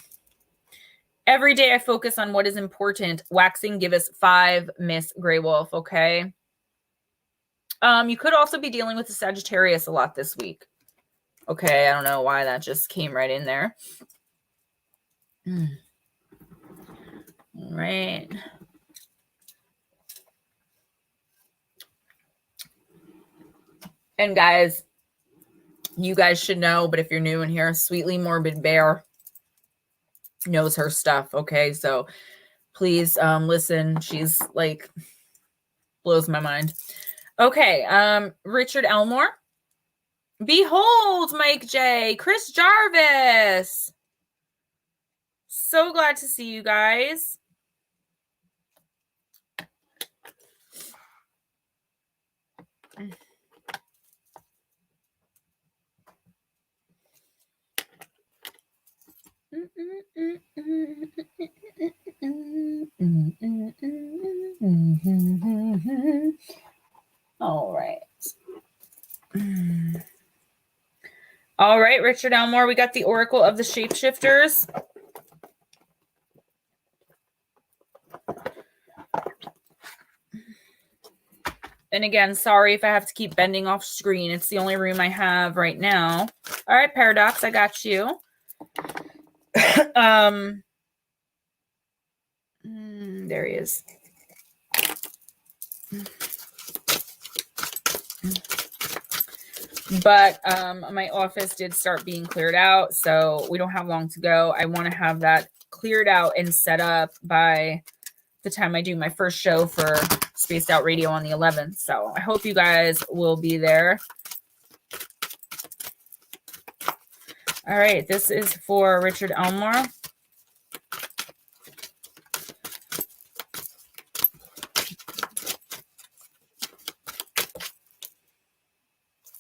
Every day I focus on what is important. Waxing give us 5, Miss Grey Wolf, okay? You could also be dealing with the Sagittarius a lot this week. Okay, I don't know why that just came right in there. All right. And guys, you guys should know, but if you're new in here, Sweetly Morbid Bear knows her stuff, okay? So please listen. She's like, blows my mind. Okay, Richard Elmore. Behold, Mike J. Chris Jarvis. So glad to see you guys. All right. All right, Richard Elmore, we got the Oracle of the Shapeshifters. And again, sorry if I have to keep bending off screen. It's the only room I have right now. All right, Paradox, I got you. There he is. But my office did start being cleared out, so we don't have long to go. I want to have that cleared out and set up by the time I do my first show for Spaced Out Radio on the 11th. So I hope you guys will be there. All right, this is for Richard Elmore.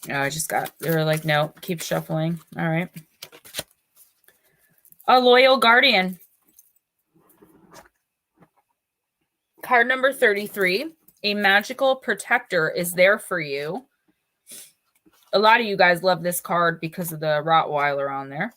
They were like, no, keep shuffling. All right. A Loyal Guardian. Card number 33. A magical protector is there for you. A lot of you guys love this card because of the Rottweiler on there.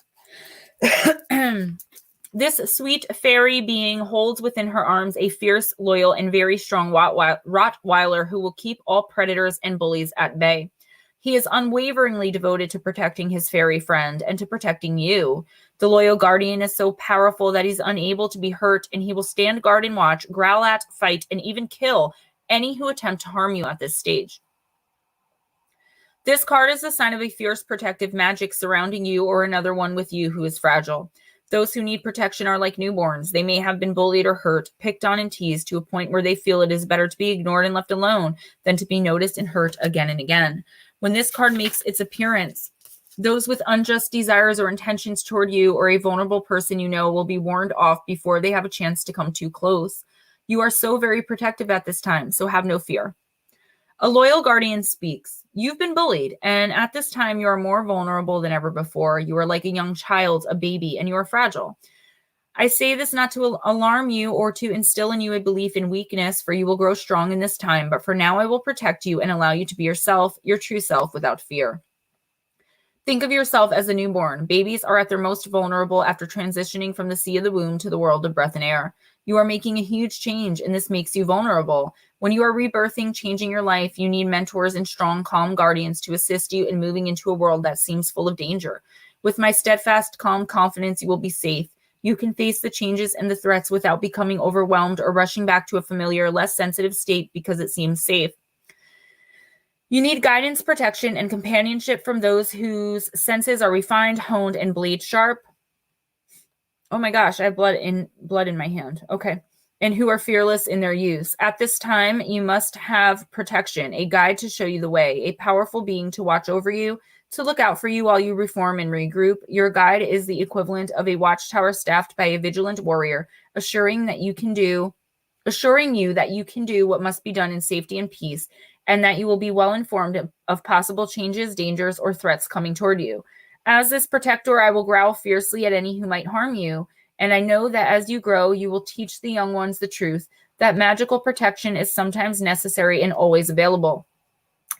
This sweet fairy being holds within her arms a fierce, loyal, and very strong Rottweiler who will keep all predators and bullies at bay. He is unwaveringly devoted to protecting his fairy friend and to protecting you. The loyal guardian is so powerful that he's unable to be hurt, and he will stand guard and watch, growl at, fight, and even kill any who attempt to harm you at this stage. This card is a sign of a fierce protective magic surrounding you or another one with you who is fragile. Those who need protection are like newborns. They may have been bullied or hurt, picked on and teased to a point where they feel it is better to be ignored and left alone than to be noticed and hurt again and again. When this card makes its appearance, those with unjust desires or intentions toward you or a vulnerable person you know will be warned off before they have a chance to come too close. You are so very protective at this time, so have no fear. A loyal guardian speaks. You've been bullied, and at this time you are more vulnerable than ever before. You are like a young child, a baby, and you are fragile. I say this not to alarm you or to instill in you a belief in weakness, for you will grow strong in this time, but for now I will protect you and allow you to be yourself, your true self, without fear. Think of yourself as a newborn. Babies are at their most vulnerable after transitioning from the sea of the womb to the world of breath and air. You are making a huge change, and this makes you vulnerable. When you are rebirthing, changing your life, you need mentors and strong, calm guardians to assist you in moving into a world that seems full of danger. With my steadfast, calm confidence, you will be safe. You can face the changes and the threats without becoming overwhelmed or rushing back to a familiar, less sensitive state because it seems safe. You need guidance, protection, and companionship from those whose senses are refined, honed, and blade sharp. Oh my gosh, I have blood in my hand. Okay. And who are fearless in their use. At this time, you must have protection, a guide to show you the way, a powerful being to watch over you, to look out for you while you reform and regroup. Your guide is the equivalent of a watchtower staffed by a vigilant warrior, assuring you that you can do what must be done in safety and peace, and that you will be well informed of possible changes, dangers, or threats coming toward you. As this protector, I will growl fiercely at any who might harm you, and I know that as you grow, you will teach the young ones the truth, that magical protection is sometimes necessary and always available.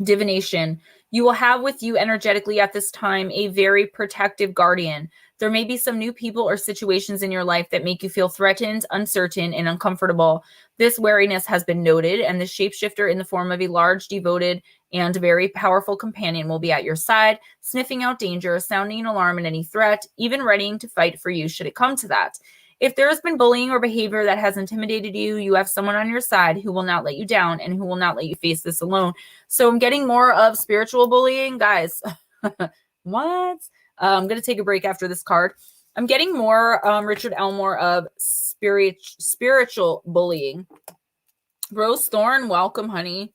Divination. You will have with you energetically at this time a very protective guardian. There may be some new people or situations in your life that make you feel threatened, uncertain, and uncomfortable. This wariness has been noted, and the shapeshifter in the form of a large, devoted, and very powerful companion will be at your side, sniffing out danger, sounding an alarm at any threat, even readying to fight for you should it come to that. If there has been bullying or behavior that has intimidated you, you have someone on your side who will not let you down and who will not let you face this alone. So I'm getting more of spiritual bullying. Guys, what? I'm going to take a break after this card. I'm getting more Richard Elmore of spiritual bullying. Rose Thorn, welcome, honey.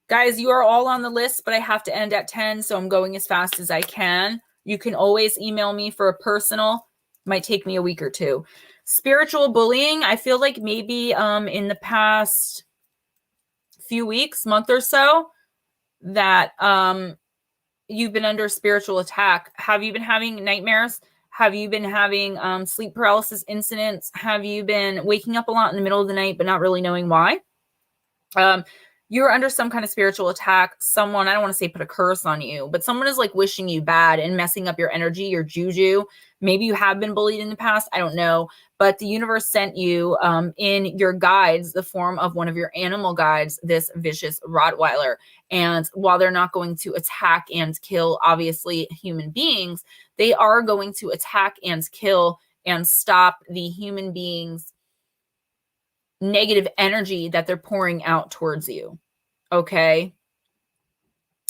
Guys, you are all on the list, but I have to end at 10, so I'm going as fast as I can. You can always email me for a personal. Might take me a week or two. Spiritual bullying, I feel like maybe in the past few weeks, month or so, that you've been under spiritual attack. Have you been having nightmares? Have you been having sleep paralysis incidents? Have you been waking up a lot in the middle of the night but not really knowing why? you're under some kind of spiritual attack. Someone, I don't want to say put a curse on you, but someone is like wishing you bad and messing up your energy, your juju. Maybe you have been bullied in the past. I don't know. But the universe sent you in your guides, the form of one of your animal guides, this vicious Rottweiler. And while they're not going to attack and kill, obviously, human beings, they are going to attack and kill and stop the human beings' negative energy that they're pouring out towards you. Okay.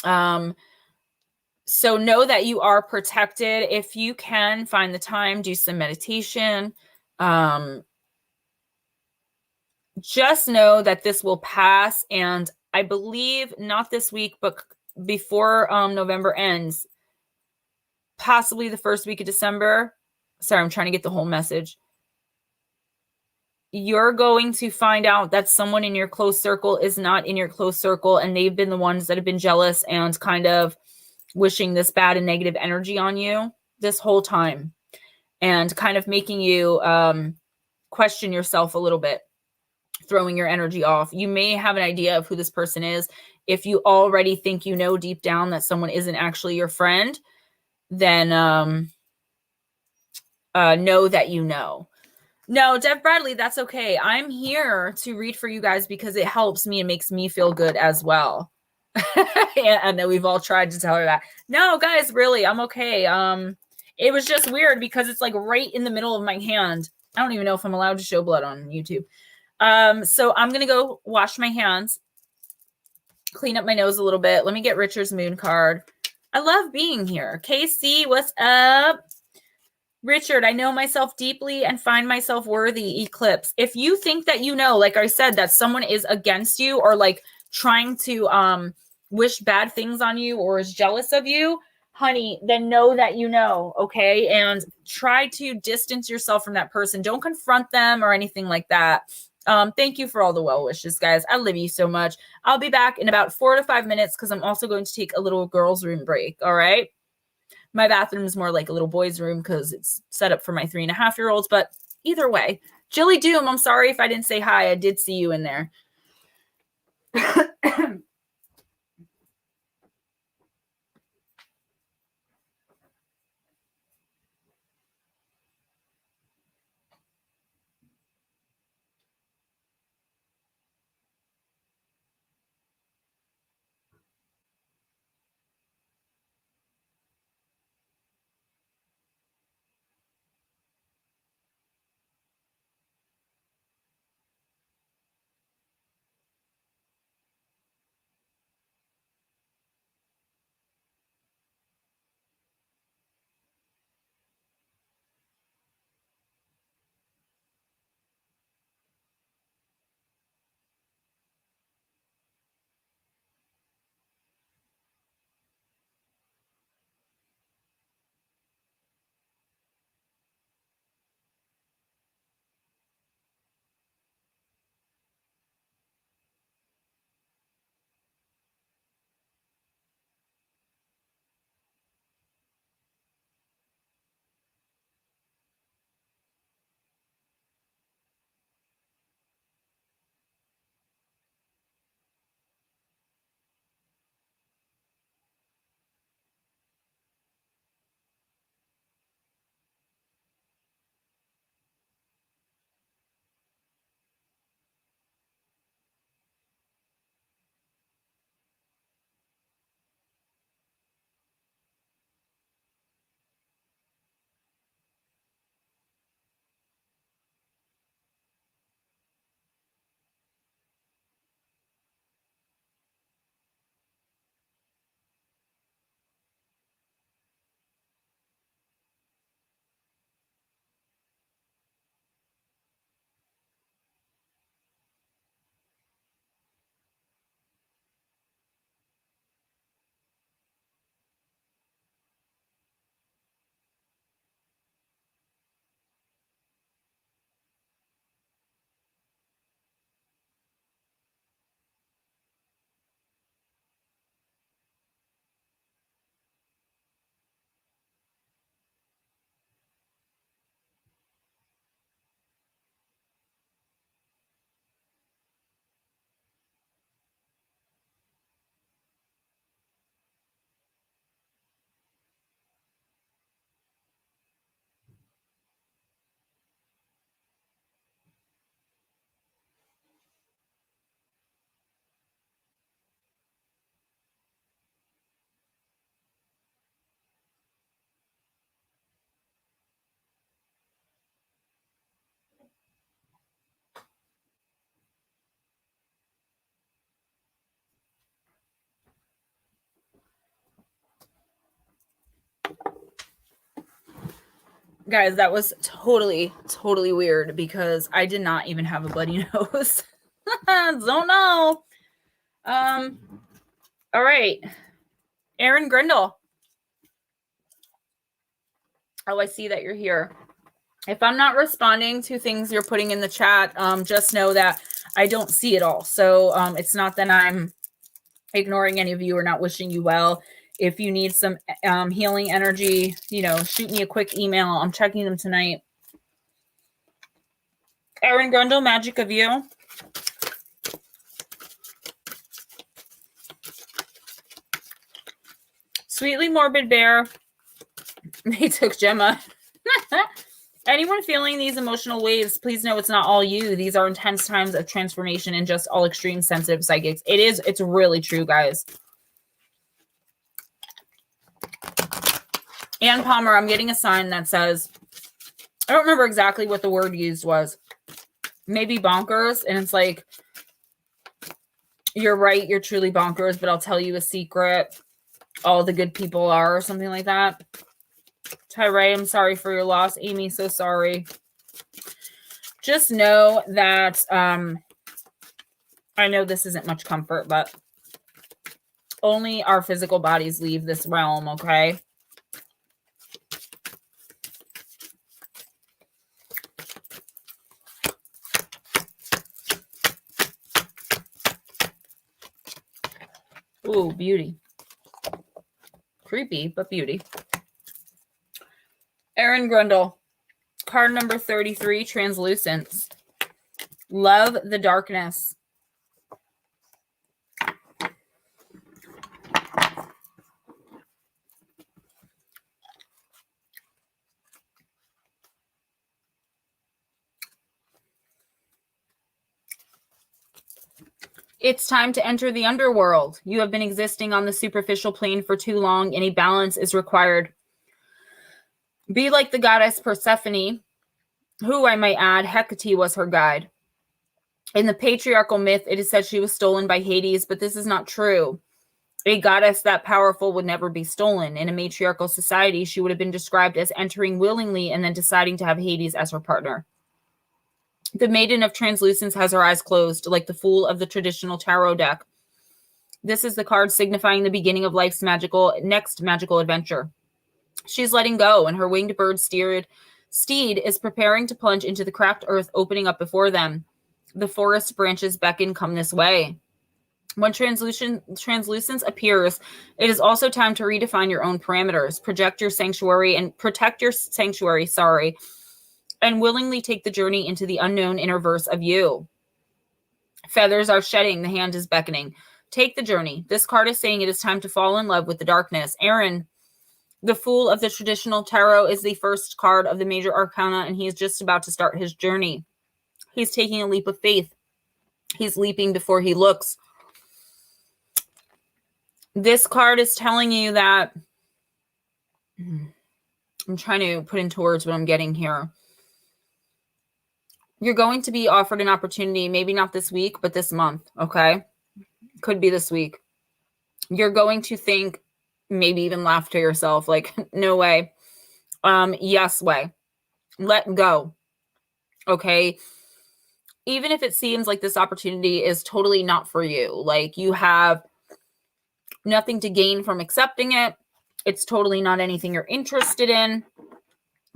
So know that you are protected. If you can find the time, do some meditation. Just know that this will pass. And I believe not this week, but before November ends, possibly the first week of December. Sorry, I'm trying to get the whole message. You're going to find out that someone in your close circle is not in your close circle, and they've been the ones that have been jealous and kind of wishing this bad and negative energy on you this whole time, and kind of making you question yourself a little bit, throwing your energy off. You may have an idea of who this person is. If you already think you know deep down that someone isn't actually your friend, then know that you know. No, Dev Bradley, that's okay. I'm here to read for you guys because it helps me and makes me feel good as well. And then we've all tried to tell her that. No, guys, really, I'm okay. It was just weird because it's like right in the middle of my hand. I don't even know if I'm allowed to show blood on YouTube. So I'm gonna go wash my hands, clean up my nose a little bit. Let me get Richard's moon card. I love being here. KC, what's up? Richard, I know myself deeply and find myself worthy. Eclipse. If you think that you know, like I said, that someone is against you or like trying to wish bad things on you or is jealous of you, honey, then know that you know, okay? And try to distance yourself from that person. Don't confront them or anything like that. Thank you for all the well wishes, guys. I love you so much. I'll be back in about 4 to 5 minutes because I'm also going to take a little girls' room break, all right? My bathroom is more like a little boy's room because it's set up for my 3.5-year-olds. But either way, Jilly Doom, I'm sorry if I didn't say hi. I did see you in there. Guys, that was totally weird because I did not even have a bloody nose. Don't know. All right. Aaron Grindle. Oh, I see that you're here. If I'm not responding to things you're putting in the chat, just know that I don't see it all. So it's not that I'm ignoring any of you or not wishing you well. If you need some healing energy, you know, shoot me a quick email. I'm checking them tonight. Aaron Grundle, Magick of You. Sweetly Morbid Bear. They took Gemma. Anyone feeling these emotional waves, please know it's not all you. These are intense times of transformation and just all extreme sensitive psychics. It's really true, guys. Ann Palmer, I'm getting a sign that says, I don't remember exactly what the word used was. Maybe bonkers. And it's like, you're right, you're truly bonkers, but I'll tell you a secret. All the good people are, or something like that. Tyray, I'm sorry for your loss. Amy, so sorry. Just know that I know this isn't much comfort, but only our physical bodies leave this realm, okay? Ooh, beauty. Creepy, but beauty. Aaron Grundle. Card number 33, Translucence. Love the darkness. It's time to enter the underworld. You have been existing on the superficial plane for too long, and a balance is required. Be like the goddess Persephone, who, I might add, Hecate was her guide. In the patriarchal myth, it is said she was stolen by Hades, but this is not true. A goddess that powerful would never be stolen. In a matriarchal society, she would have been described as entering willingly and then deciding to have Hades as her partner. The Maiden of Translucence has her eyes closed, like the Fool of the traditional tarot deck. This is the card signifying the beginning of life's next magical adventure. She's letting go, and her winged bird steed is preparing to plunge into the cracked earth opening up before them. The forest branches beckon, come this way. When translucence appears, it is also time to redefine your own parameters, protect your sanctuary, and willingly take the journey into the unknown inner verse of you. Feathers are shedding, the hand is beckoning. Take the journey. This card is saying it is time to fall in love with the darkness. Aaron, the Fool of the traditional tarot, is the first card of the major arcana, and he is just about to start his journey. He's taking a leap of faith. He's leaping before he looks. This card is telling you that, I'm trying to put into words what I'm getting here. You're going to be offered an opportunity, maybe not this week, but this month, okay? Could be this week. You're going to think, maybe even laugh to yourself, like, no way. Yes way. Let go, okay? Even if it seems like this opportunity is totally not for you, like you have nothing to gain from accepting it, it's totally not anything you're interested in,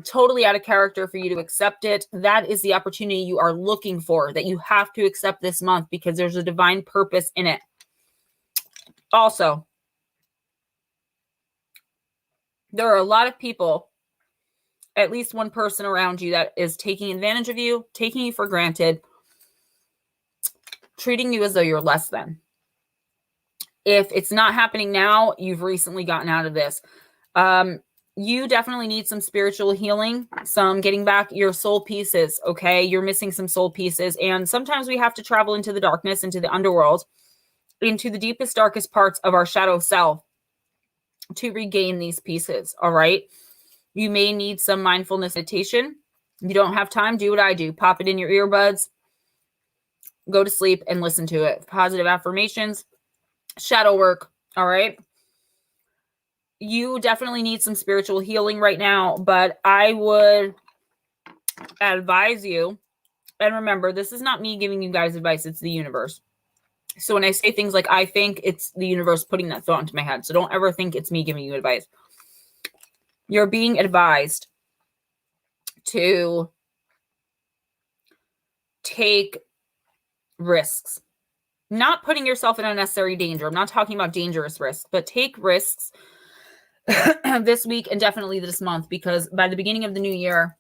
totally out of character for you to accept it, that is the opportunity you are looking for, that you have to accept this month because there's a divine purpose in it. Also, there are a lot of people, at least one person around you that is taking advantage of you, taking you for granted, treating you as though you're less than. If it's not happening now, you've recently gotten out of this. You definitely need some spiritual healing, some getting back your soul pieces, okay? You're missing some soul pieces, and sometimes we have to travel into the darkness, into the underworld, into the deepest, darkest parts of our shadow self to regain these pieces, all right? You may need some mindfulness meditation. If you don't have time, do what I do. Pop it in your earbuds, go to sleep, and listen to it. Positive affirmations, shadow work, all right? you definitely need some spiritual healing right now, but I would advise you, and remember, this is not me giving you guys advice, it's the universe. So when I say things like I think, it's the universe putting that thought into my head. So don't ever think it's me giving you advice. You're being advised to take risks. Not putting yourself in unnecessary danger. I'm not talking about dangerous risks, but take risks this week and definitely this month, because by the beginning of the new year,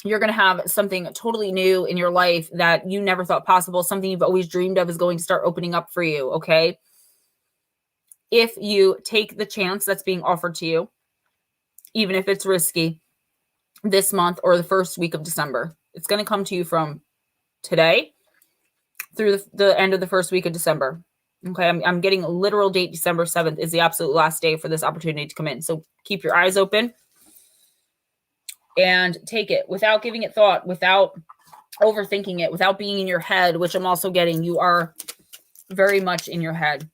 you're going to have something totally new in your life that you never thought possible. Something you've always dreamed of is going to start opening up for you, okay? If you take the chance that's being offered to you, even if it's risky, this month or the first week of December, it's going to come to you from today through the end of the first week of December. Okay, I'm getting a literal date. December 7th is the absolute last day for this opportunity to come in. So keep your eyes open and take it without giving it thought, without overthinking it, without being in your head, which I'm also getting. You are very much in your head.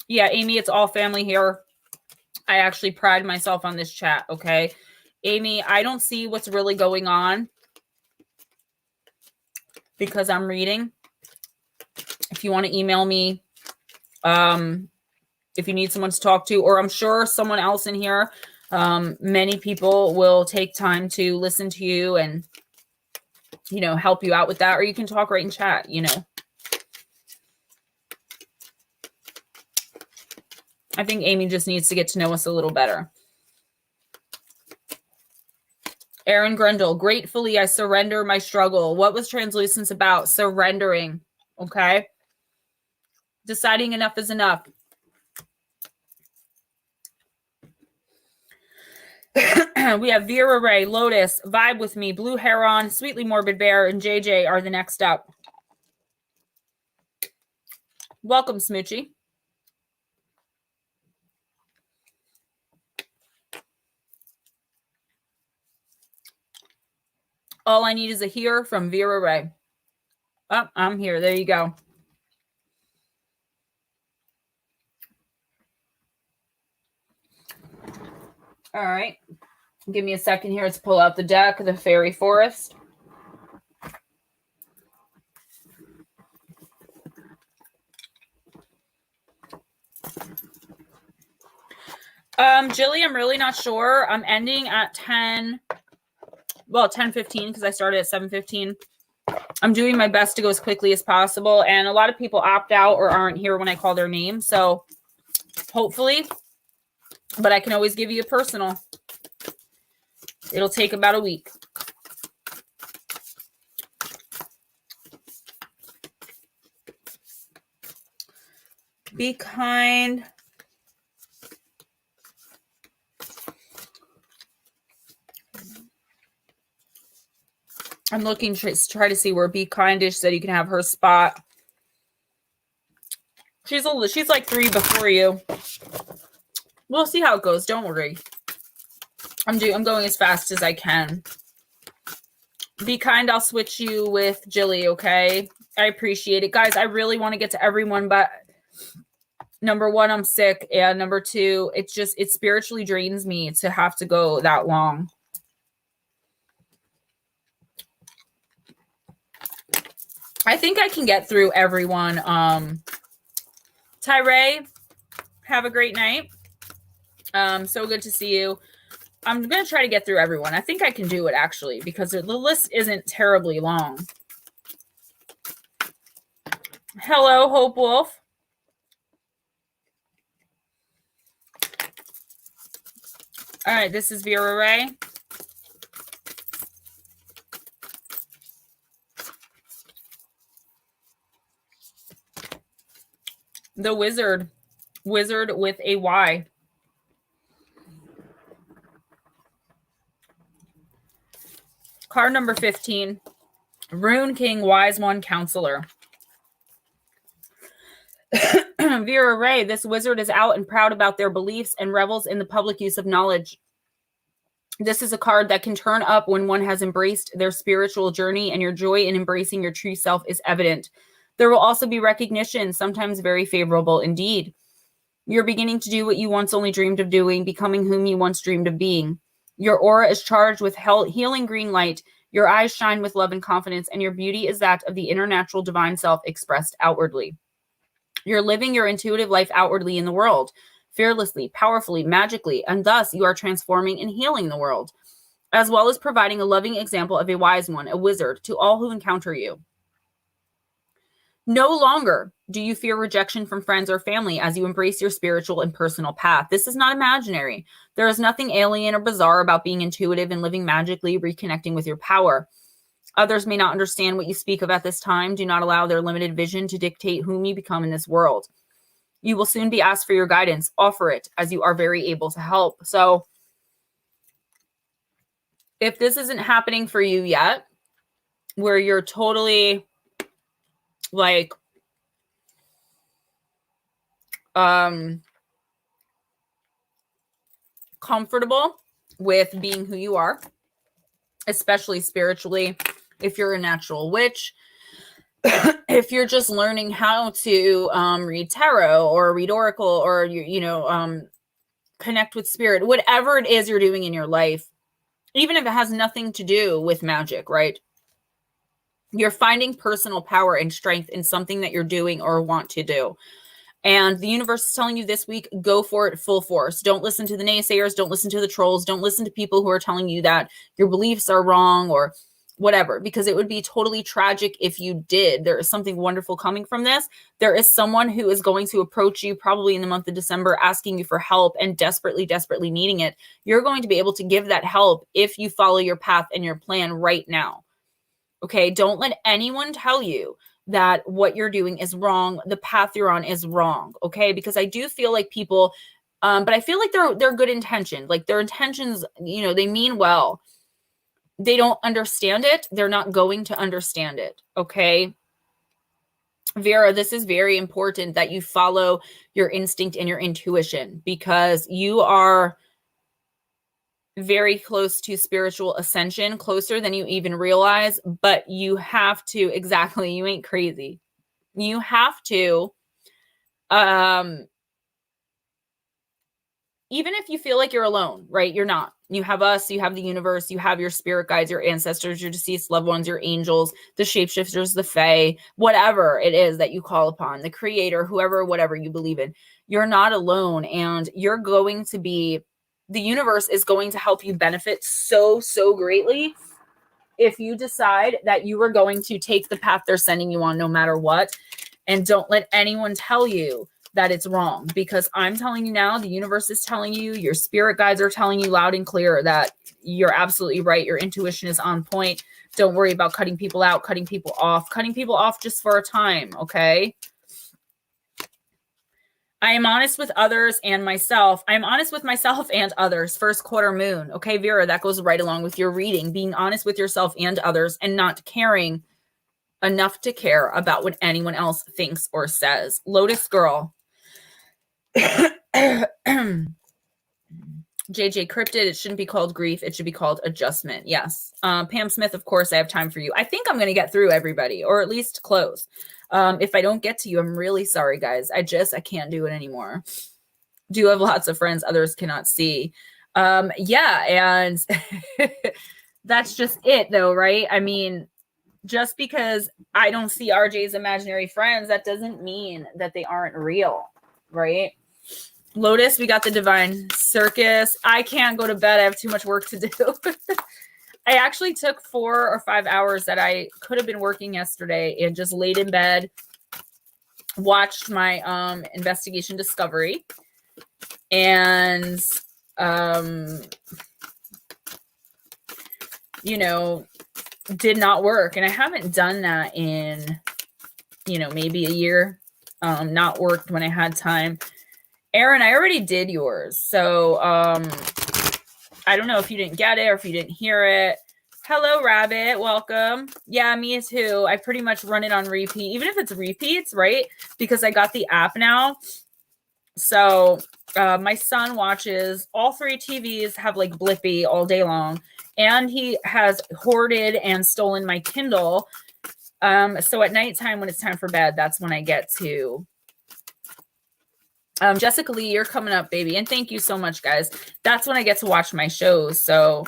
Yeah, Amy, it's all family here. I actually pride myself on this chat, okay? Amy, I don't see what's really going on because I'm reading. If you want to email me, if you need someone to talk to, or I'm sure someone else in here, many people will take time to listen to you and, you know, help you out with that, or you can talk right in chat, you know. I think Amy just needs to get to know us a little better. Aaron Grendel, gratefully I surrender my struggle. What was translucence about? Surrendering, okay? Deciding enough is enough. We have Vera Ray, Lotus, Vibe With Me, Blue Heron, Sweetly Morbid Bear, and JJ are the next up. Welcome, Smoochie. All I need is a here from Vera Ray. Oh, I'm here. There you go. All right. Give me a second here to pull out the deck of the Faery Forest. Jilly, I'm really not sure. I'm ending at 10:15 because I started at 7:15. I'm doing my best to go as quickly as possible, and a lot of people opt out or aren't here when I call their name, so hopefully, but I can always give you a personal. It'll take about a week. Be kind. I'm looking to try to see where Be Kindish said you can have her spot. She's like 3 before you. We'll see how it goes. Don't worry. I'm going as fast as I can. Be kind. I'll switch you with Jilly, okay? I appreciate it. Guys, I really want to get to everyone, but number 1, I'm sick. And number 2, it spiritually drains me to have to go that long. I think I can get through everyone. Tyree, have a great night. So good to see you. I'm going to try to get through everyone. I think I can do it, actually, because the list isn't terribly long. Hello, Hope Wolf. All right, this is Vera Ray. The Wizard. Wizard with a Y. Card number 15. Rune King, Wise One, Counselor. Vera Ray, this wizard is out and proud about their beliefs and revels in the public use of knowledge. This is a card that can turn up when one has embraced their spiritual journey, and your joy in embracing your true self is evident. There will also be recognition, sometimes very favorable indeed. You're beginning to do what you once only dreamed of doing, becoming whom you once dreamed of being. Your aura is charged with healing green light. Your eyes shine with love and confidence, and your beauty is that of the inner natural divine self expressed outwardly. You're living your intuitive life outwardly in the world, fearlessly, powerfully, magically, and thus you are transforming and healing the world, as well as providing a loving example of a wise one, a wizard, to all who encounter you. No longer do you fear rejection from friends or family as you embrace your spiritual and personal path. This is not imaginary. There is nothing alien or bizarre about being intuitive and living magically, reconnecting with your power. Others may not understand what you speak of at this time. Do not allow their limited vision to dictate whom you become in this world. You will soon be asked for your guidance. Offer it, as you are very able to help. So if this isn't happening for you yet, where you're totally like comfortable with being who you are, especially spiritually, if you're a natural witch, if you're just learning how to read tarot or read oracle, or connect with spirit, whatever it is you're doing in your life, even if it has nothing to do with magic, right? You're finding personal power and strength in something that you're doing or want to do. And the universe is telling you this week, go for it full force. Don't listen to the naysayers. Don't listen to the trolls. Don't listen to people who are telling you that your beliefs are wrong or whatever, because it would be totally tragic if you did. There is something wonderful coming from this. There is someone who is going to approach you probably in the month of December, asking you for help and desperately, desperately needing it. You're going to be able to give that help if you follow your path and your plan right now. Okay, don't let anyone tell you that what you're doing is wrong, the path you're on is wrong, okay? Because I do feel like people, but I feel like they're good intentioned. Like their intentions, they mean well. They don't understand it. They're not going to understand it, okay? Vera, this is very important that you follow your instinct and your intuition, because you are very close to spiritual ascension, closer than you even realize, but you have to, exactly, you ain't crazy. You have to, even if you feel like you're alone, right? You're not. You have us, you have the universe, you have your spirit guides, your ancestors, your deceased loved ones, your angels, the shapeshifters, the fae, whatever it is that you call upon, the creator, whoever, whatever you believe in. You're not alone, and you're going to be, the universe is going to help you benefit so, so greatly if you decide that you are going to take the path they're sending you on no matter what. And don't let anyone tell you that it's wrong, because I'm telling you now, the universe is telling you, your spirit guides are telling you loud and clear that you're absolutely right. Your intuition is on point. Don't worry about cutting people out, cutting people off just for a time, okay? I am honest with others and myself. I am honest with myself and others. First quarter moon. Okay, Vera, that goes right along with your reading. Being honest with yourself and others, and not caring enough to care about what anyone else thinks or says. Lotus Girl. JJ Cryptid, it shouldn't be called grief. It should be called adjustment. Yes. Pam Smith, of course, I have time for you. I think I'm going to get through everybody, or at least close. If I don't get to you, I'm really sorry, guys. I can't do it anymore. Do have lots of friends others cannot see. Yeah, and that's just it, though, right? I mean, just because I don't see RJ's imaginary friends, that doesn't mean that they aren't real, right? Lotus, we got the divine circus. I can't go to bed. I have too much work to do. I actually took 4 or 5 hours that I could have been working yesterday and just laid in bed, watched my investigation discovery, and did not work. And I haven't done that in maybe a year. Not worked when I had time. Aaron, I already did yours. So I don't know if you didn't get it or if you didn't hear it. Hello, Rabbit. Welcome. Yeah, me too. I pretty much run it on repeat, even if it's repeats, right? Because I got the app now. So my son watches all 3 TVs, have like Blippy all day long. And he has hoarded and stolen my Kindle. So at nighttime, when it's time for bed, that's when I get to Jessica Lee, you're coming up, baby. And thank you so much, guys. That's when I get to watch my shows. So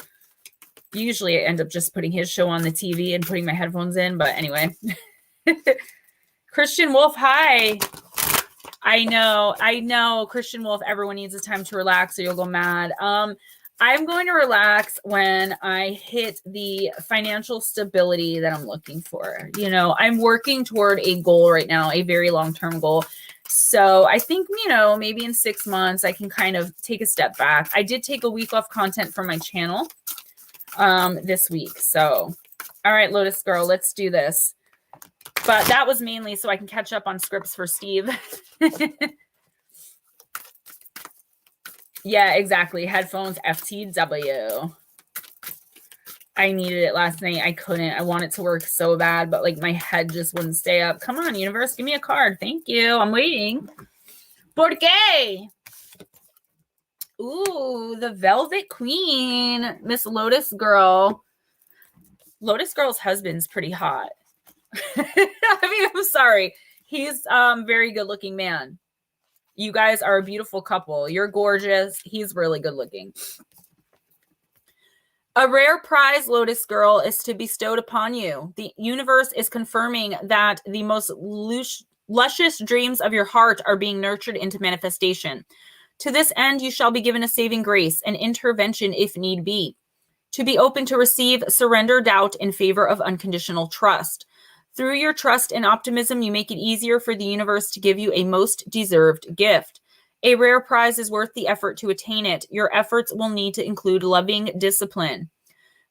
usually I end up just putting his show on the TV and putting my headphones in. But anyway, Christian Wolf, hi. I know, Christian Wolf, everyone needs a time to relax or you'll go mad. I'm going to relax when I hit the financial stability that I'm looking for. You know, I'm working toward a goal right now, a very long-term goal. So I think, you know, maybe in 6 months, I can kind of take a step back. I did take a week off content from my channel this week. So, all right, Lotus Girl, let's do this. But that was mainly so I can catch up on scripts for Steve. Yeah, exactly. Headphones, FTW. I needed it last night. I couldn't. I wanted to work so bad, but like my head just wouldn't stay up. Come on, universe, give me a card. Thank you. I'm waiting. ¿Por qué? Ooh, the Velvet Queen, Miss Lotus Girl. Lotus Girl's husband's pretty hot. I mean, I'm sorry. He's very good looking man. You guys are a beautiful couple. You're gorgeous. He's really good looking. A rare prize, Lotus Girl, is to be bestowed upon you. The universe is confirming that the most luscious dreams of your heart are being nurtured into manifestation. To this end, you shall be given a saving grace, an intervention if need be. To be open to receive, surrender doubt in favor of unconditional trust. Through your trust and optimism, you make it easier for the universe to give you a most deserved gift. A rare prize is worth the effort to attain it. Your efforts will need to include loving discipline.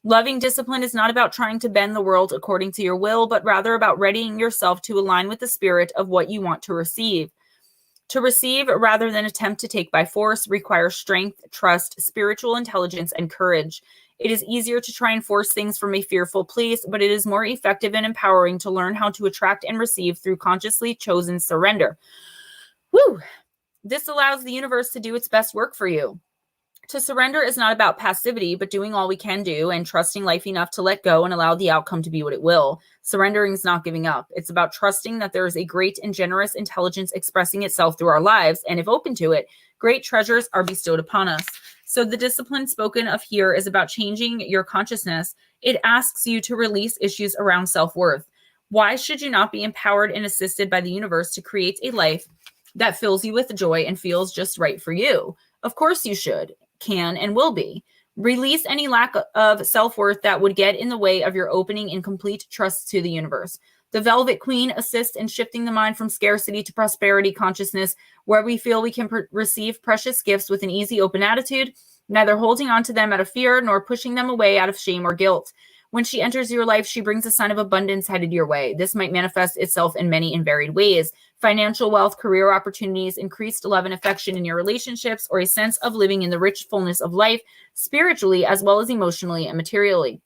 Loving discipline is not about trying to bend the world according to your will, but rather about readying yourself to align with the spirit of what you want to receive. To receive, rather than attempt to take by force, requires strength, trust, spiritual intelligence, and courage. It is easier to try and force things from a fearful place, but it is more effective and empowering to learn how to attract and receive through consciously chosen surrender. Woo! This allows the universe to do its best work for you. To surrender is not about passivity, but doing all we can do and trusting life enough to let go and allow the outcome to be what it will. Surrendering is not giving up. It's about trusting that there is a great and generous intelligence expressing itself through our lives, and if open to it, great treasures are bestowed upon us. So the discipline spoken of here is about changing your consciousness. It asks you to release issues around self-worth. Why should you not be empowered and assisted by the universe to create a life that fills you with joy and feels just right for you? Of course you should, can, and will be. Release any lack of self-worth that would get in the way of your opening and complete trust to the universe. The Velvet Queen assists in shifting the mind from scarcity to prosperity consciousness, where we feel we can receive precious gifts with an easy, open attitude, neither holding on to them out of fear nor pushing them away out of shame or guilt. When she enters your life, she brings a sign of abundance headed your way. This might manifest itself in many and varied ways: financial wealth, career opportunities, increased love and affection in your relationships, or a sense of living in the rich fullness of life, spiritually as well as emotionally and materially.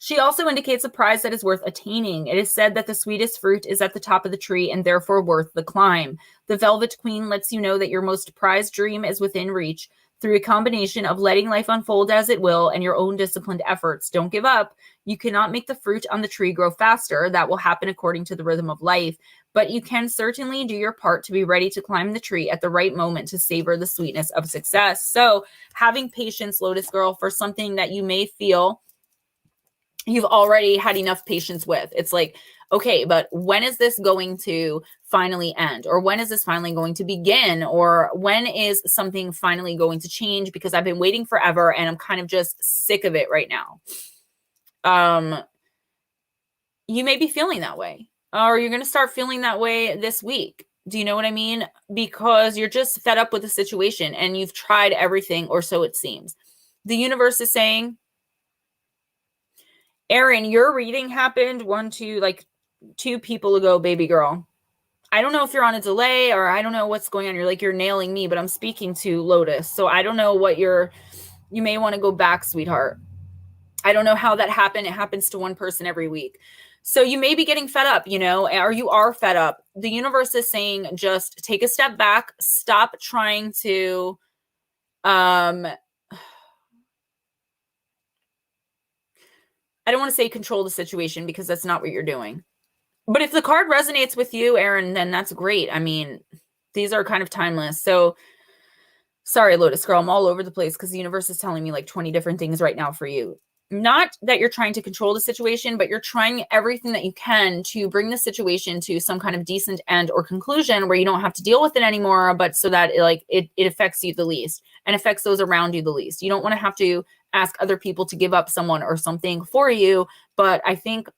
She also indicates a prize that is worth attaining. It is said that the sweetest fruit is at the top of the tree and therefore worth the climb. The Velvet Queen lets you know that your most prized dream is within reach. Through a combination of letting life unfold as it will and your own disciplined efforts. Don't give up. You cannot make the fruit on the tree grow faster. That will happen according to the rhythm of life. But you can certainly do your part to be ready to climb the tree at the right moment to savor the sweetness of success. So having patience, Lotus Girl, for something that you may feel you've already had enough patience with. It's like, okay, but when is this going to finally end? Or when is this finally going to begin? Or when is something finally going to change? Because I've been waiting forever and I'm kind of just sick of it right now. You may be feeling that way, or you're going to start feeling that way this week. Do you know what I mean? Because you're just fed up with the situation and you've tried everything, or so it seems. The universe is saying, Erin, your reading happened 2 people ago, baby girl. I don't know if you're on a delay or I don't know what's going on. You're nailing me, but I'm speaking to Lotus. So I don't know what you may want to go back, sweetheart. I don't know how that happened. It happens to one person every week. So you may be getting fed up, or you are fed up. The universe is saying, just take a step back. Stop trying to, I don't want to say control the situation because that's not what you're doing. But if the card resonates with you, Aaron, then that's great. I mean, these are kind of timeless. So sorry, Lotus Girl, I'm all over the place because the universe is telling me like 20 different things right now for you. Not that you're trying to control the situation, but you're trying everything that you can to bring the situation to some kind of decent end or conclusion where you don't have to deal with it anymore, but so that it affects you the least and affects those around you the least. You don't want to have to ask other people to give up someone or something for you, but I think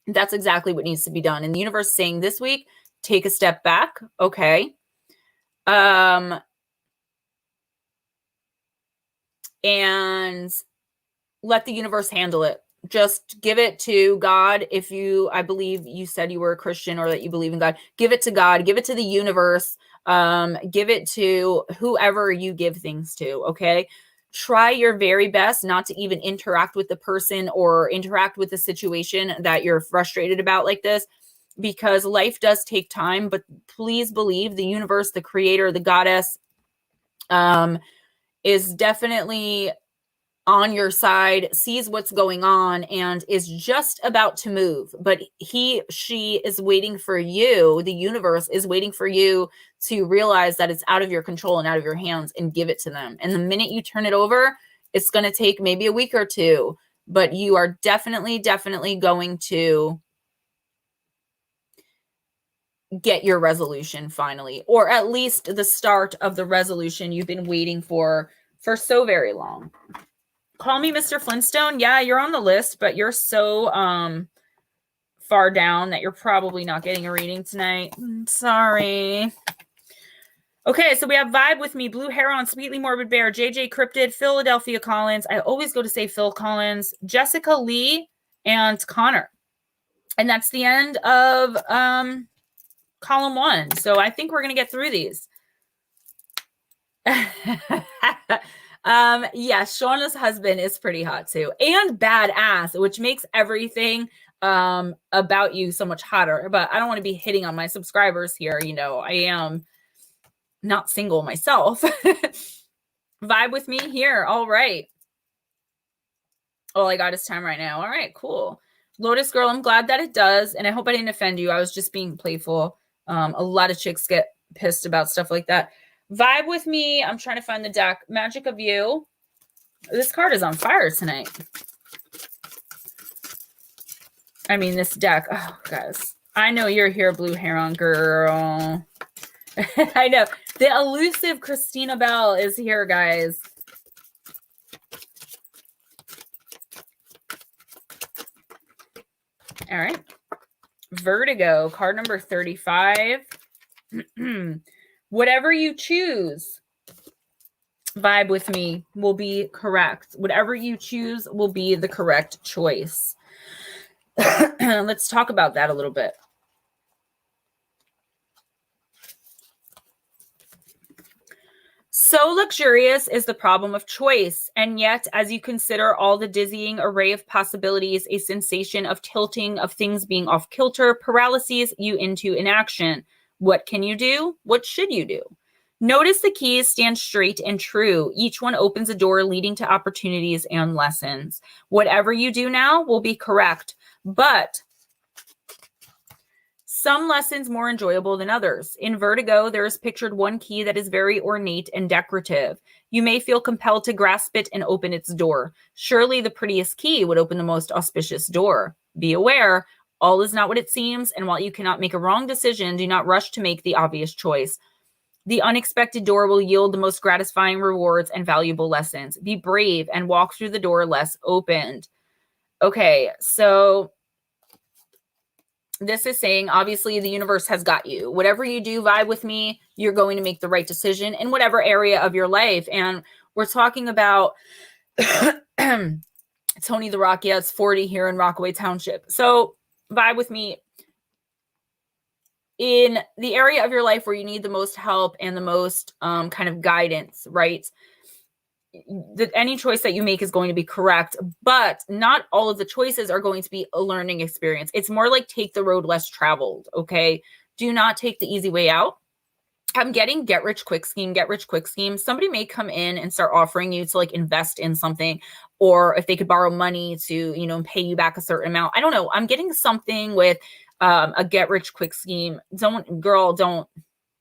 that's exactly what needs to be done. And the universe is saying this week, take a step back. Okay. And let the universe handle it. Just give it to God. I believe you said you were a Christian or that you believe in God, give it to God, give it to the universe, give it to whoever you give things to. Okay. Try your very best not to even interact with the person or interact with the situation that you're frustrated about like this, because life does take time, but please believe the universe, the creator, the goddess, is definitely on your side, sees what's going on, and is just about to move. But she is waiting for you. The universe is waiting for you to realize that it's out of your control and out of your hands and give it to them. And the minute you turn it over, it's going to take maybe a week or two, but you are definitely going to get your resolution finally, or at least the start of the resolution you've been waiting for so very long. Call me Mr. Flintstone. Yeah, you're on the list, but you're so far down that you're probably not getting a reading tonight. Sorry. Okay, so we have Vibe with Me, Blue Heron, Sweetly Morbid Bear, JJ Cryptid, Philadelphia Collins. I always go to say Phil Collins, Jessica Lee, and Connor. And that's the end of column 1. So I think we're going to get through these. Yes, Shauna's husband is pretty hot too, and badass, which makes everything about you so much hotter. But I don't want to be hitting on my subscribers here. You know, I am not single myself. Vibe with me here. All right. All I got is time right now. All right, cool. Lotus Girl, I'm glad that it does, and I hope I didn't offend you. I was just being playful. A lot of chicks get pissed about stuff like that. Vibe with Me. I'm trying to find the deck. Magick of You. This card is on fire tonight. I mean, this deck. Oh, guys. I know you're here, Blue Heron girl. I know. The elusive Christina Bell is here, guys. All right. Vertigo, card number 35. Whatever you choose, Vibe with Me, will be correct. Whatever you choose will be the correct choice. Let's talk about that a little bit. So luxurious is the problem of choice, and yet as you consider all the dizzying array of possibilities, a sensation of tilting, of things being off kilter, paralyses you into inaction. What can you do? What should you do? Notice the keys stand straight and true. Each one opens a door leading to opportunities and lessons. Whatever you do now will be correct, but some lessons more enjoyable than others. In Vertigo, there is pictured one key that is very ornate and decorative. You may feel compelled to grasp it and open its door. Surely the prettiest key would open the most auspicious door. Be aware, all is not what it seems, and while you cannot make a wrong decision, do not rush to make the obvious choice. The unexpected door will yield the most gratifying rewards and valuable lessons. Be brave and walk through the door less opened. Okay, so this is saying, obviously, the universe has got you. Whatever you do, Vibe with Me, you're going to make the right decision in whatever area of your life. And we're talking about Tony the Rock. Yeah, it's 40 here in Rockaway Township. So Vibe with Me, in the area of your life where you need the most help and the most kind of guidance, right? Any choice that you make is going to be correct, but not all of the choices are going to be a learning experience. It's more like take the road less traveled, okay? Do not take the easy way out. I'm getting get rich quick scheme, get rich quick scheme. Somebody may come in and start offering you to like invest in something, or if they could borrow money to, you know, pay you back a certain amount. I don't know. I'm getting something with a get rich quick scheme. Don't,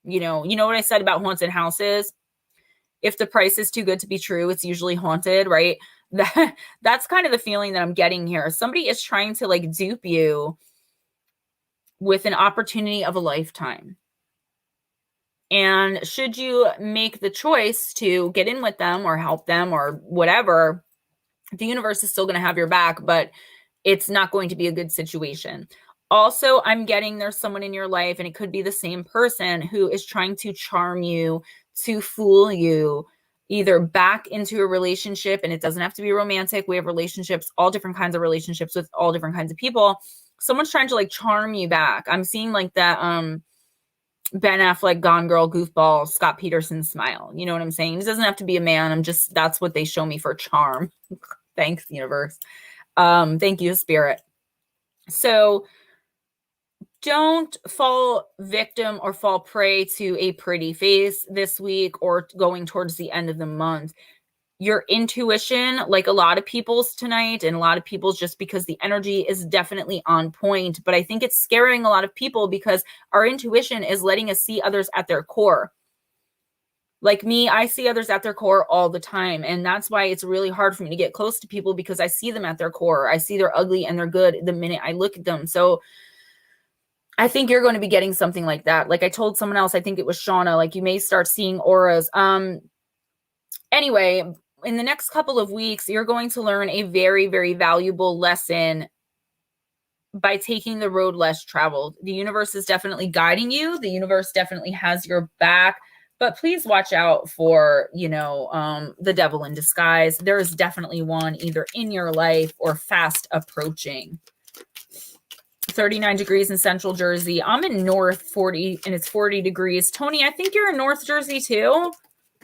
you know what I said about haunted houses? If the price is too good to be true, it's usually haunted, right? That's kind of the feeling that I'm getting here. Somebody is trying to like dupe you with an opportunity of a lifetime. And should you make the choice to get in with them or help them or whatever, the universe is still going to have your back, but it's not going to be a good situation. Also, I'm getting there's someone in your life, and it could be the same person, who is trying to charm you, to fool you, either back into a relationship, and it doesn't have to be romantic. We have relationships, all different kinds of relationships with all different kinds of people. Someone's trying to like charm you back. I'm seeing like that Ben Affleck, Gone Girl, goofball, Scott Peterson smile. You know what I'm saying? It doesn't have to be a man. That's what they show me for charm. Thanks, universe. Thank you, spirit. So don't fall victim or fall prey to a pretty face this week or going towards the end of the month. Your intuition, like a lot of people's tonight, and a lot of people's, just because the energy is definitely on point, but I think it's scaring a lot of people because our intuition is letting us see others at their core. Like me, I see others at their core all the time, and that's why it's really hard for me to get close to people, because I see them at their core. I see they're ugly and they're good the minute I look at them. So I think you're going to be getting something like that. Like I told someone else, I think it was Shauna, like you may start seeing auras. Anyway, in the next couple of weeks, you're going to learn a very, very valuable lesson by taking the road less traveled. The universe is definitely guiding you. The universe definitely has your back, but please watch out for, the devil in disguise. There is definitely one either in your life or fast approaching. 39 degrees in Central Jersey. I'm in North 40 and it's 40 degrees. Tony, I think you're in North Jersey too.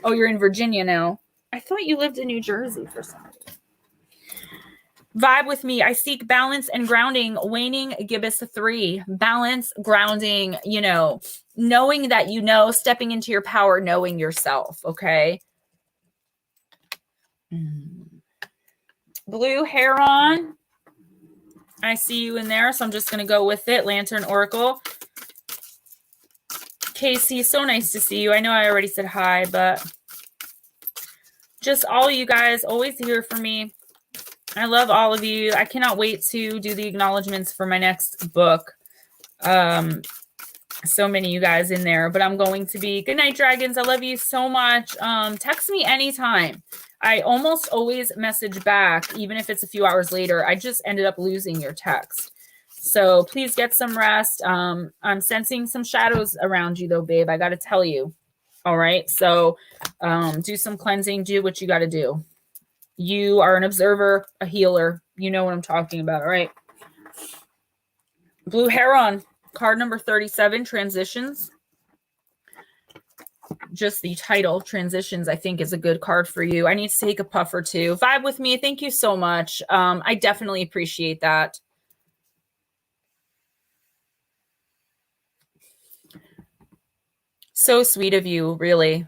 Oh, you're in Virginia now. I thought you lived in New Jersey for some reason. Vibe with me. I seek balance and grounding. Waning Gibbous 3. Balance, grounding, knowing that stepping into your power, knowing yourself, okay? Blue Heron. I see you in there, so I'm just going to go with it. Lantern Oracle. Casey, so nice to see you. I know I already said hi, but just all you guys always here for me. I love all of you. I cannot wait to do the acknowledgments for my next book. So many of you guys in there, but I'm going to be. Good night, dragons. I love you so much. Text me anytime. I almost always message back, even if it's a few hours later. I just ended up losing your text. So please get some rest. I'm sensing some shadows around you though, babe. I got to tell you. All right. So do some cleansing. Do what you got to do. You are an observer, a healer. You know what I'm talking about. All right. Blue Heron, card number 37, Transitions. Just the title, Transitions, I think is a good card for you. I need to take a puff or two. Vibe with me. Thank you so much. I definitely appreciate that. So sweet of you, really.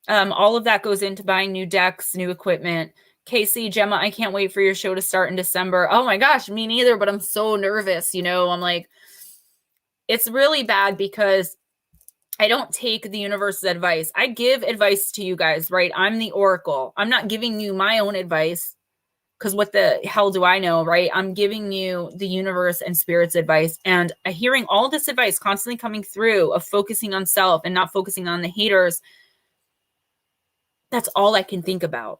All of that goes into buying new decks, new equipment. Casey, Gemma, I can't wait for your show to start in December. Oh my gosh, me neither, but I'm so nervous. I'm like, it's really bad because I don't take the universe's advice. I give advice to you guys, right? I'm the oracle. I'm not giving you my own advice because what the hell do I know, right? I'm giving you the universe and spirit's advice, and hearing all this advice constantly coming through of focusing on self and not focusing on the haters. That's all I can think about.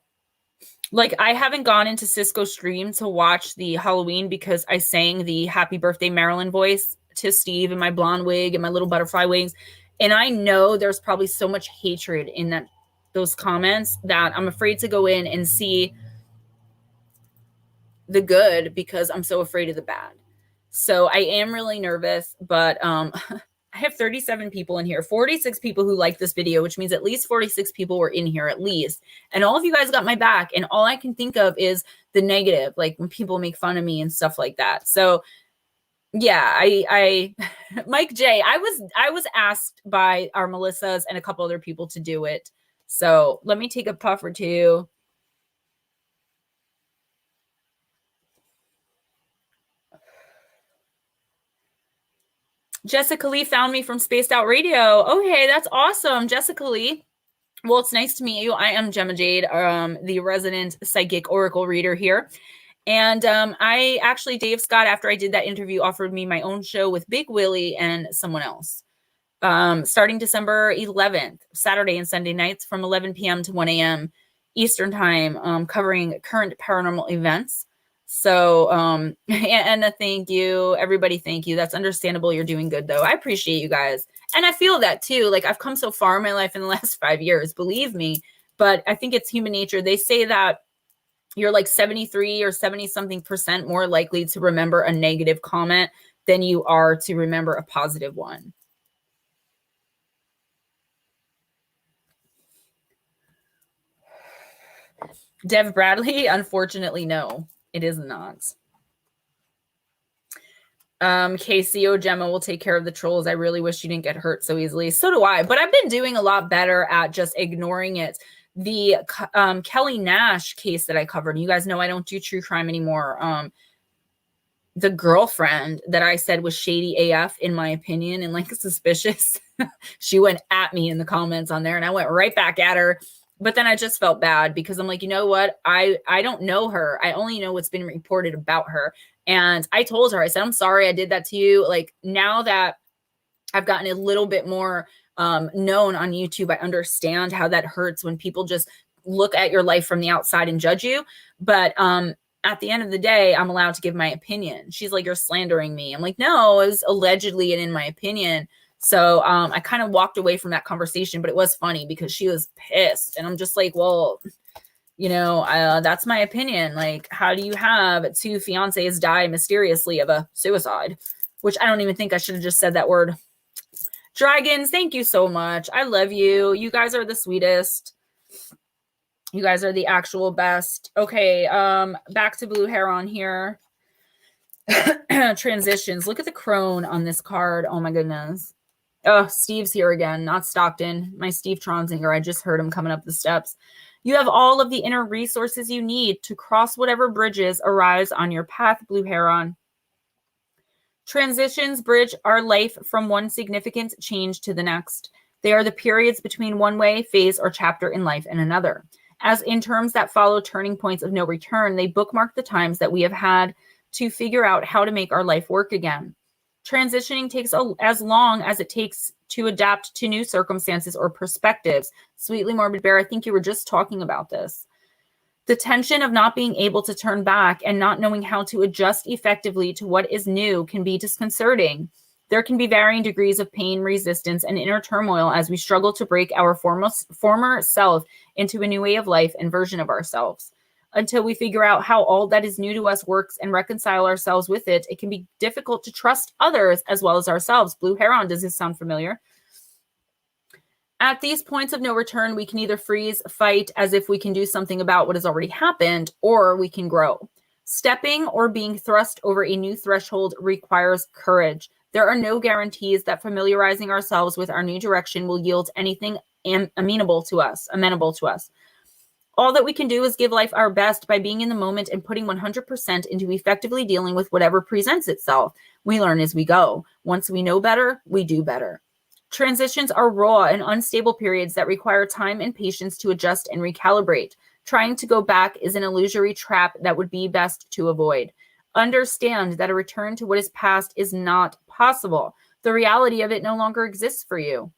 Like, I haven't gone into Cisco's stream to watch the Halloween because I sang the Happy Birthday Marilyn voice to Steve in my blonde wig and my little butterfly wings. And I know there's probably so much hatred in those comments that I'm afraid to go in and see the good because I'm so afraid of the bad. So I am really nervous, but I have 37 people in here, 46 people who like this video, which means at least 46 people were in here at least. And all of you guys got my back. And all I can think of is the negative, like when people make fun of me and stuff like that. So Yeah, I Mike J, I was asked by our Melissas and a couple other people to do it. So let me take a puff or two. Jessica Lee found me from Spaced Out Radio. Okay, that's awesome. Jessica Lee. Well, it's nice to meet you. I am Gemma Jade, the resident psychic oracle reader here. And I actually, Dave Scott, after I did that interview, offered me my own show with Big Willie and someone else. Starting December 11th, Saturday and Sunday nights from 11 p.m. to 1 a.m. Eastern time, covering current paranormal events. So, and a thank you, everybody. Thank you. That's understandable. You're doing good though. I appreciate you guys. And I feel that too. Like I've come so far in my life in the last 5 years, believe me, but I think it's human nature. They say that you're like 73 or 70 something percent more likely to remember a negative comment than you are to remember a positive one. Dev Bradley, unfortunately, no, it is not. KCO Gemma will take care of the trolls. I really wish you didn't get hurt so easily. So do I, but I've been doing a lot better at just ignoring it. The Kelly Nash case that I covered, you guys know I don't do true crime anymore. The girlfriend that I said was shady AF, in my opinion, and like suspicious, she went at me in the comments on there, and I went right back at her. But then I just felt bad because I'm like, you know what? I don't know her. I only know what's been reported about her. And I told her, I said, I'm sorry I did that to you. Like now that I've gotten a little bit more known on YouTube, I understand how that hurts when people just look at your life from the outside and judge you. But at the end of the day, I'm allowed to give my opinion. She's like, you're slandering me. I'm like, no, it was allegedly and in my opinion. So I kind of walked away from that conversation, but it was funny because she was pissed. And I'm just like, well, you know, that's my opinion. Like, how do you have 2 fiancés die mysteriously of a suicide? Which I don't even think I should have just said that word. Dragons, thank you so much. I love you. You guys are the sweetest. You guys are the actual best. Okay, back to Blue Heron here. Transitions. Look at the crone on this card. Oh my goodness. Oh, Steve's here again, not Stockton. My Steve Tronzinger. I just heard him coming up the steps. You have all of the inner resources you need to cross whatever bridges arise on your path, Blue Heron. Transitions bridge our life from one significant change to the next. They are the periods between one way, phase, or chapter in life and another. As in terms that follow turning points of no return, they bookmark the times that we have had to figure out how to make our life work again. Transitioning takes as long as it takes to adapt to new circumstances or perspectives. Sweetly Morbid Bear, I think you were just talking about this. The tension of not being able to turn back and not knowing how to adjust effectively to what is new can be disconcerting. There can be varying degrees of pain, resistance, and inner turmoil as we struggle to break our former self into a new way of life and version of ourselves. Until we figure out how all that is new to us works and reconcile ourselves with it, it can be difficult to trust others as well as ourselves. Blue Heron, does this sound familiar? At these points of no return, we can either freeze, fight as if we can do something about what has already happened, or we can grow. Stepping or being thrust over a new threshold requires courage. There are no guarantees that familiarizing ourselves with our new direction will yield anything amenable to us. All that we can do is give life our best by being in the moment and putting 100% into effectively dealing with whatever presents itself. We learn as we go. Once we know better, we do better. Transitions are raw and unstable periods that require time and patience to adjust and recalibrate. Trying to go back is an illusory trap that would be best to avoid. Understand that a return to what is past is not possible. The reality of it no longer exists for you.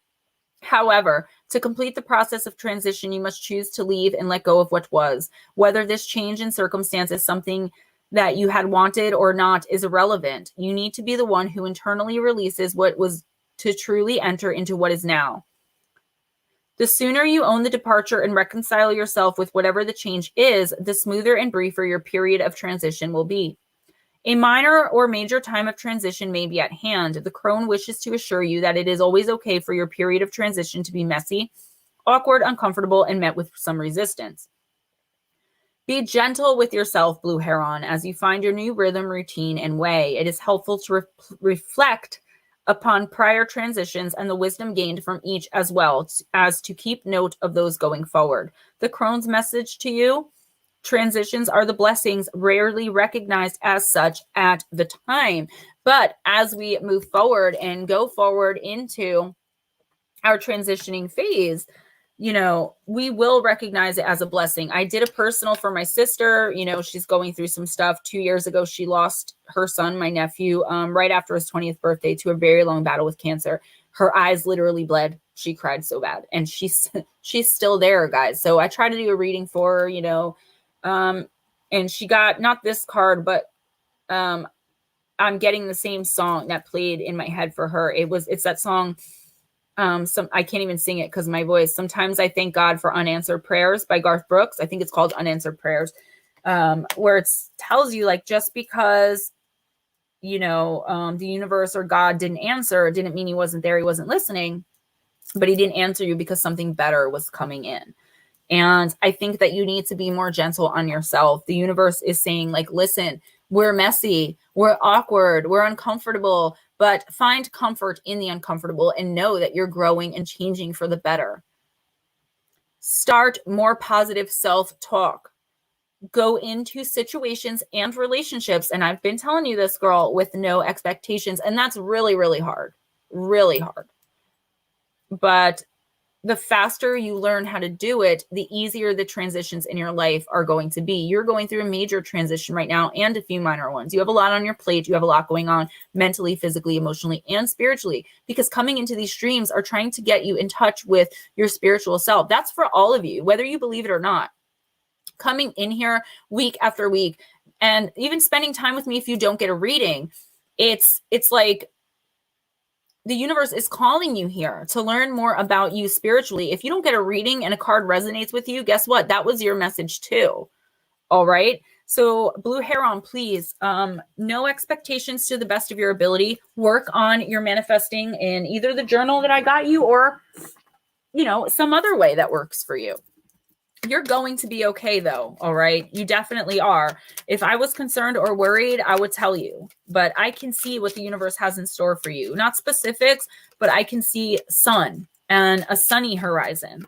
However, to complete the process of transition, you must choose to leave and let go of what was. Whether this change in circumstance is something that you had wanted or not is irrelevant. You need to be the one who internally releases what was to truly enter into what is now. The sooner you own the departure and reconcile yourself with whatever the change is, the smoother and briefer your period of transition will be. A minor or major time of transition may be at hand. The crone wishes to assure you that it is always okay for your period of transition to be messy, awkward, uncomfortable, and met with some resistance. Be gentle with yourself, Blue Heron, as you find your new rhythm, routine, and way. It is helpful to reflect upon prior transitions and the wisdom gained from each, as well as to keep note of those going forward. The Crone's message to you: transitions are the blessings rarely recognized as such at the time. But as we move forward and go forward into our transitioning phase, you know, we will recognize it as a blessing. I did a personal for my sister. You know, she's going through some stuff. 2 years ago, she lost her son, my nephew, right after his 20th birthday, to a very long battle with cancer. Her eyes literally bled. She cried so bad, and she's still there, guys. So I tried to do a reading for her, you know, and she got not this card, but I'm getting the same song that played in my head for her. It's that song. I can't even sing it because my voice. Sometimes I thank God for unanswered prayers by Garth Brooks. I think it's called Unanswered Prayers, where it tells you, like, just because, you know, the universe or God didn't answer, it didn't mean he wasn't there. He wasn't listening, but he didn't answer you because something better was coming in. And I think that you need to be more gentle on yourself. The universe is saying, like, listen, we're messy, we're awkward, we're uncomfortable, but find comfort in the uncomfortable and know that you're growing and changing for the better. Start more positive self-talk. Go into situations and relationships, and I've been telling you this, girl, with no expectations. And that's really, really hard. Really hard. But the faster you learn how to do it, the easier the transitions in your life are going to be. You're going through a major transition right now and a few minor ones. You have a lot on your plate. You have a lot going on mentally, physically, emotionally, and spiritually, because coming into these streams are trying to get you in touch with your spiritual self. That's for all of you, whether you believe it or not. Coming in here week after week, and even spending time with me if you don't get a reading, it's like the universe is calling you here to learn more about you spiritually. If you don't get a reading and a card resonates with you, guess what? That was your message too. All right. So Blue Heron, please, no expectations, to the best of your ability. Work on your manifesting in either the journal that I got you or, you know, some other way that works for you. You're going to be okay, though. All right. You definitely are. If I was concerned or worried, I would tell you, but I can see what the universe has in store for you. Not specifics, but I can see sun and a sunny horizon.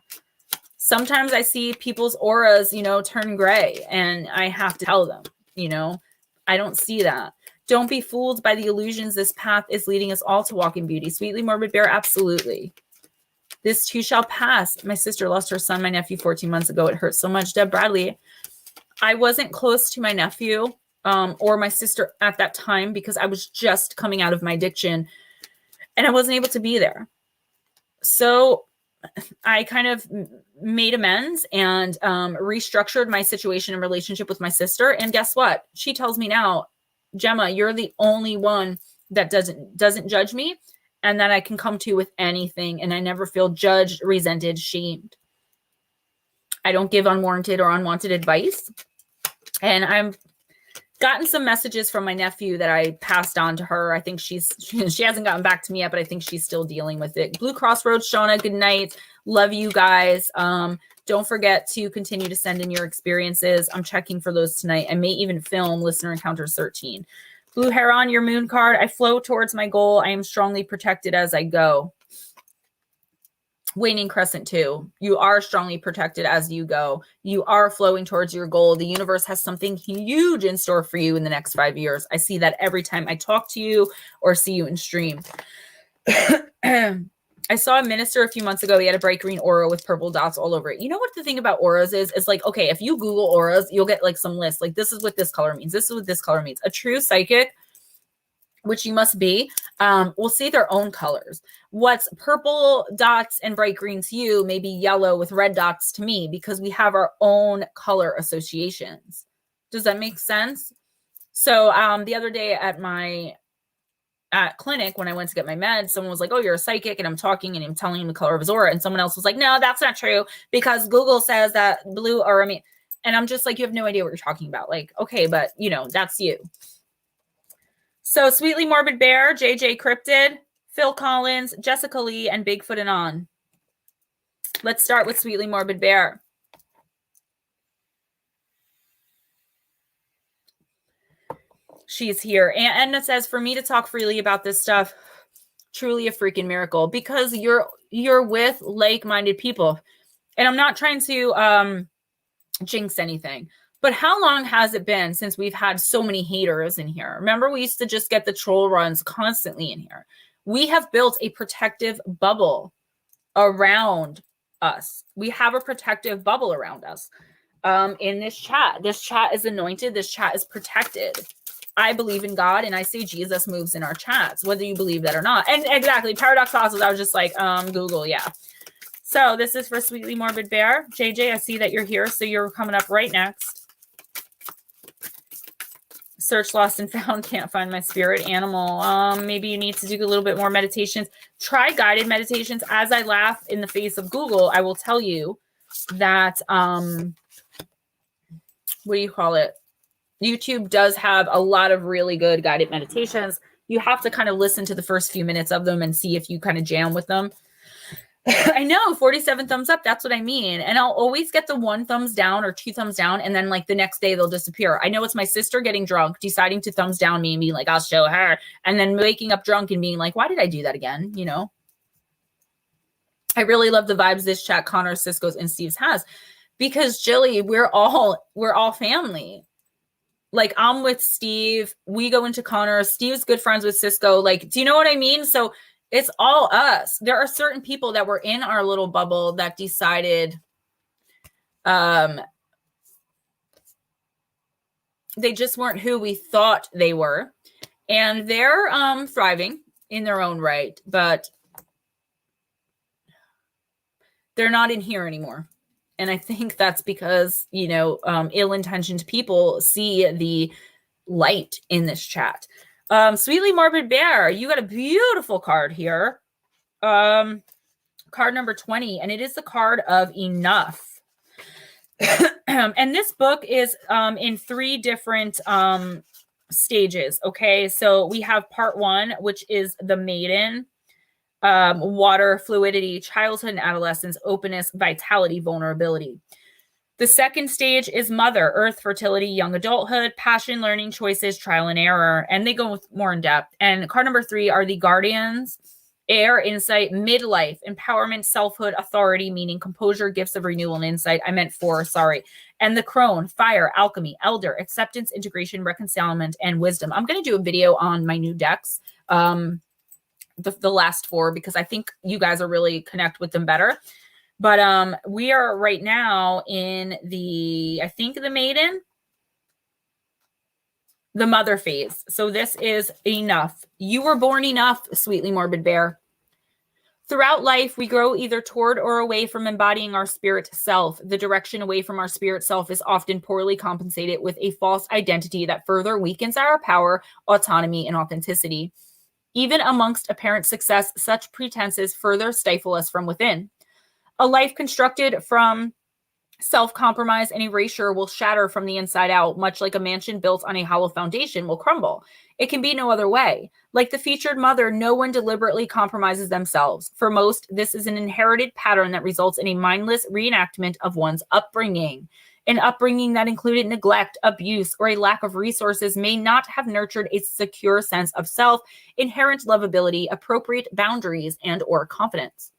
Sometimes I see people's auras, you know, turn gray, and I have to tell them, you know, I don't see that. Don't be fooled by the illusions. This path is leading us all to walk in beauty. Sweetly Morbid Bear, absolutely. This too shall pass. My sister lost her son, my nephew, 14 months ago. It hurts so much. Deb Bradley. I wasn't close to my nephew or my sister at that time because I was just coming out of my addiction and I wasn't able to be there. So I kind of made amends and restructured my situation and relationship with my sister. And guess what? She tells me now, Gemma, you're the only one that doesn't judge me, and that I can come to with anything, and I never feel judged, resented, shamed. I don't give unwarranted or unwanted advice. And I've gotten some messages from my nephew that I passed on to her. I think she hasn't gotten back to me yet, but I think she's still dealing with it. Blue Crossroads, Shauna, good night. Love you guys. Don't forget to continue to send in your experiences. I'm checking for those tonight. I may even film Listener Encounters 13. Blue Heron, your moon card. I flow towards my goal. I am strongly protected as I go. Waning Crescent 2. You are strongly protected as you go. You are flowing towards your goal. The universe has something huge in store for you in the next 5 years. I see that every time I talk to you or see you in stream. I saw a minister a few months ago. He had a bright green aura with purple dots all over it. You know what the thing about auras is? It's like, okay, if you Google auras, you'll get like some lists. Like, this is what this color means. This is what this color means. A true psychic, which you must be, will see their own colors. What's purple dots and bright green to you may be yellow with red dots to me, because we have our own color associations. Does that make sense? So the other day at clinic, when I went to get my meds, someone was like, oh, you're a psychic, and I'm talking and I'm telling him the color of his aura, and someone else was like, no, that's not true, because Google says that blue, or I mean, and I'm just like, you have no idea what you're talking about. Like, okay, but you know, that's you. So Sweetly Morbid Bear, JJ Cryptid, Phil Collins, Jessica Lee, and Bigfoot and On. Let's start with Sweetly Morbid Bear. she's here. And it says, for me to talk freely about this stuff, truly a freaking miracle, because you're with like-minded people. And I'm not trying to jinx anything, but how long has it been since we've had so many haters in here? Remember, we used to just get the troll runs constantly in here. We have built a protective bubble around us. We have a protective bubble around us in this chat. This chat is anointed. This chat is protected. I believe in God, and I say Jesus moves in our chats, whether you believe that or not. And exactly, Paradox Fossils, I was just like, Google, yeah. So this is for Sweetly Morbid Bear. JJ, I see that you're here, so you're coming up right next. Search lost and found, can't find my spirit animal. Maybe you need to do a little bit more meditations. Try guided meditations. As I laugh in the face of Google, I will tell you that, what do you call it? YouTube does have a lot of really good guided meditations. You have to kind of listen to the first few minutes of them and see if you kind of jam with them. I know, 47 thumbs up. That's what I mean. And I'll always get the 1 thumbs down or 2 thumbs down. And then like the next day they'll disappear. I know it's my sister getting drunk, deciding to thumbs down me and being like, I'll show her. And then waking up drunk and being like, why did I do that again? You know, I really love the vibes this chat Connor, Cisco's, and Steve's has, because Jilly, we're all family. Like, I'm with Steve. We go into Connor. Steve's good friends with Cisco. Like, do you know what I mean? So it's all us. There are certain people that were in our little bubble that decided they just weren't who we thought they were. And they're thriving in their own right, but they're not in here anymore. And I think that's because, you know, ill-intentioned people see the light in this chat. Sweetly Morbid Bear, you got a beautiful card here. Card number 20, and it is the card of enough. And this book is in 3 different stages, okay? So we have part 1, which is the maiden, water, fluidity, childhood and adolescence, openness, vitality, vulnerability. The second stage is mother, earth, fertility, young adulthood, passion, learning, choices, trial and error. And they go more in depth. And card number 3 are the guardians, air, insight, midlife, empowerment, selfhood, authority, meaning composure, gifts of renewal and insight. I meant 4, sorry. And the crone, fire, alchemy, elder, acceptance, integration, reconcilement, and wisdom. I'm going to do a video on my new decks, the last 4, because I think you guys will really connect with them better. But we are right now in the, I think, the maiden, the mother phase. So this is enough. You were born enough, Sweetly Morbid Bear. Throughout life, we grow either toward or away from embodying our spirit self. The direction away from our spirit self is often poorly compensated with a false identity that further weakens our power, autonomy, and authenticity. Even amongst apparent success, such pretenses further stifle us from within. A life constructed from self-compromise and erasure will shatter from the inside out, much like a mansion built on a hollow foundation will crumble. It can be no other way. Like the featured mother, no one deliberately compromises themselves. For most, this is an inherited pattern that results in a mindless reenactment of one's upbringing. An upbringing that included neglect, abuse, or a lack of resources may not have nurtured a secure sense of self, inherent lovability, appropriate boundaries, and or confidence.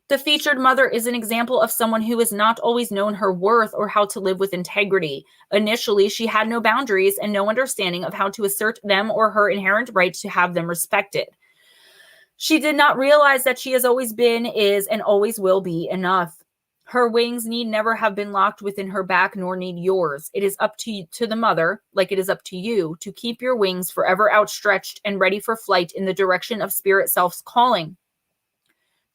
The featured mother is an example of someone who has not always known her worth or how to live with integrity. Initially, she had no boundaries and no understanding of how to assert them or her inherent right to have them respected. She did not realize that she has always been, is, and always will be enough. Her wings need never have been locked within her back, nor need yours. It is up to the mother, like it is up to you, to keep your wings forever outstretched and ready for flight in the direction of spirit self's calling.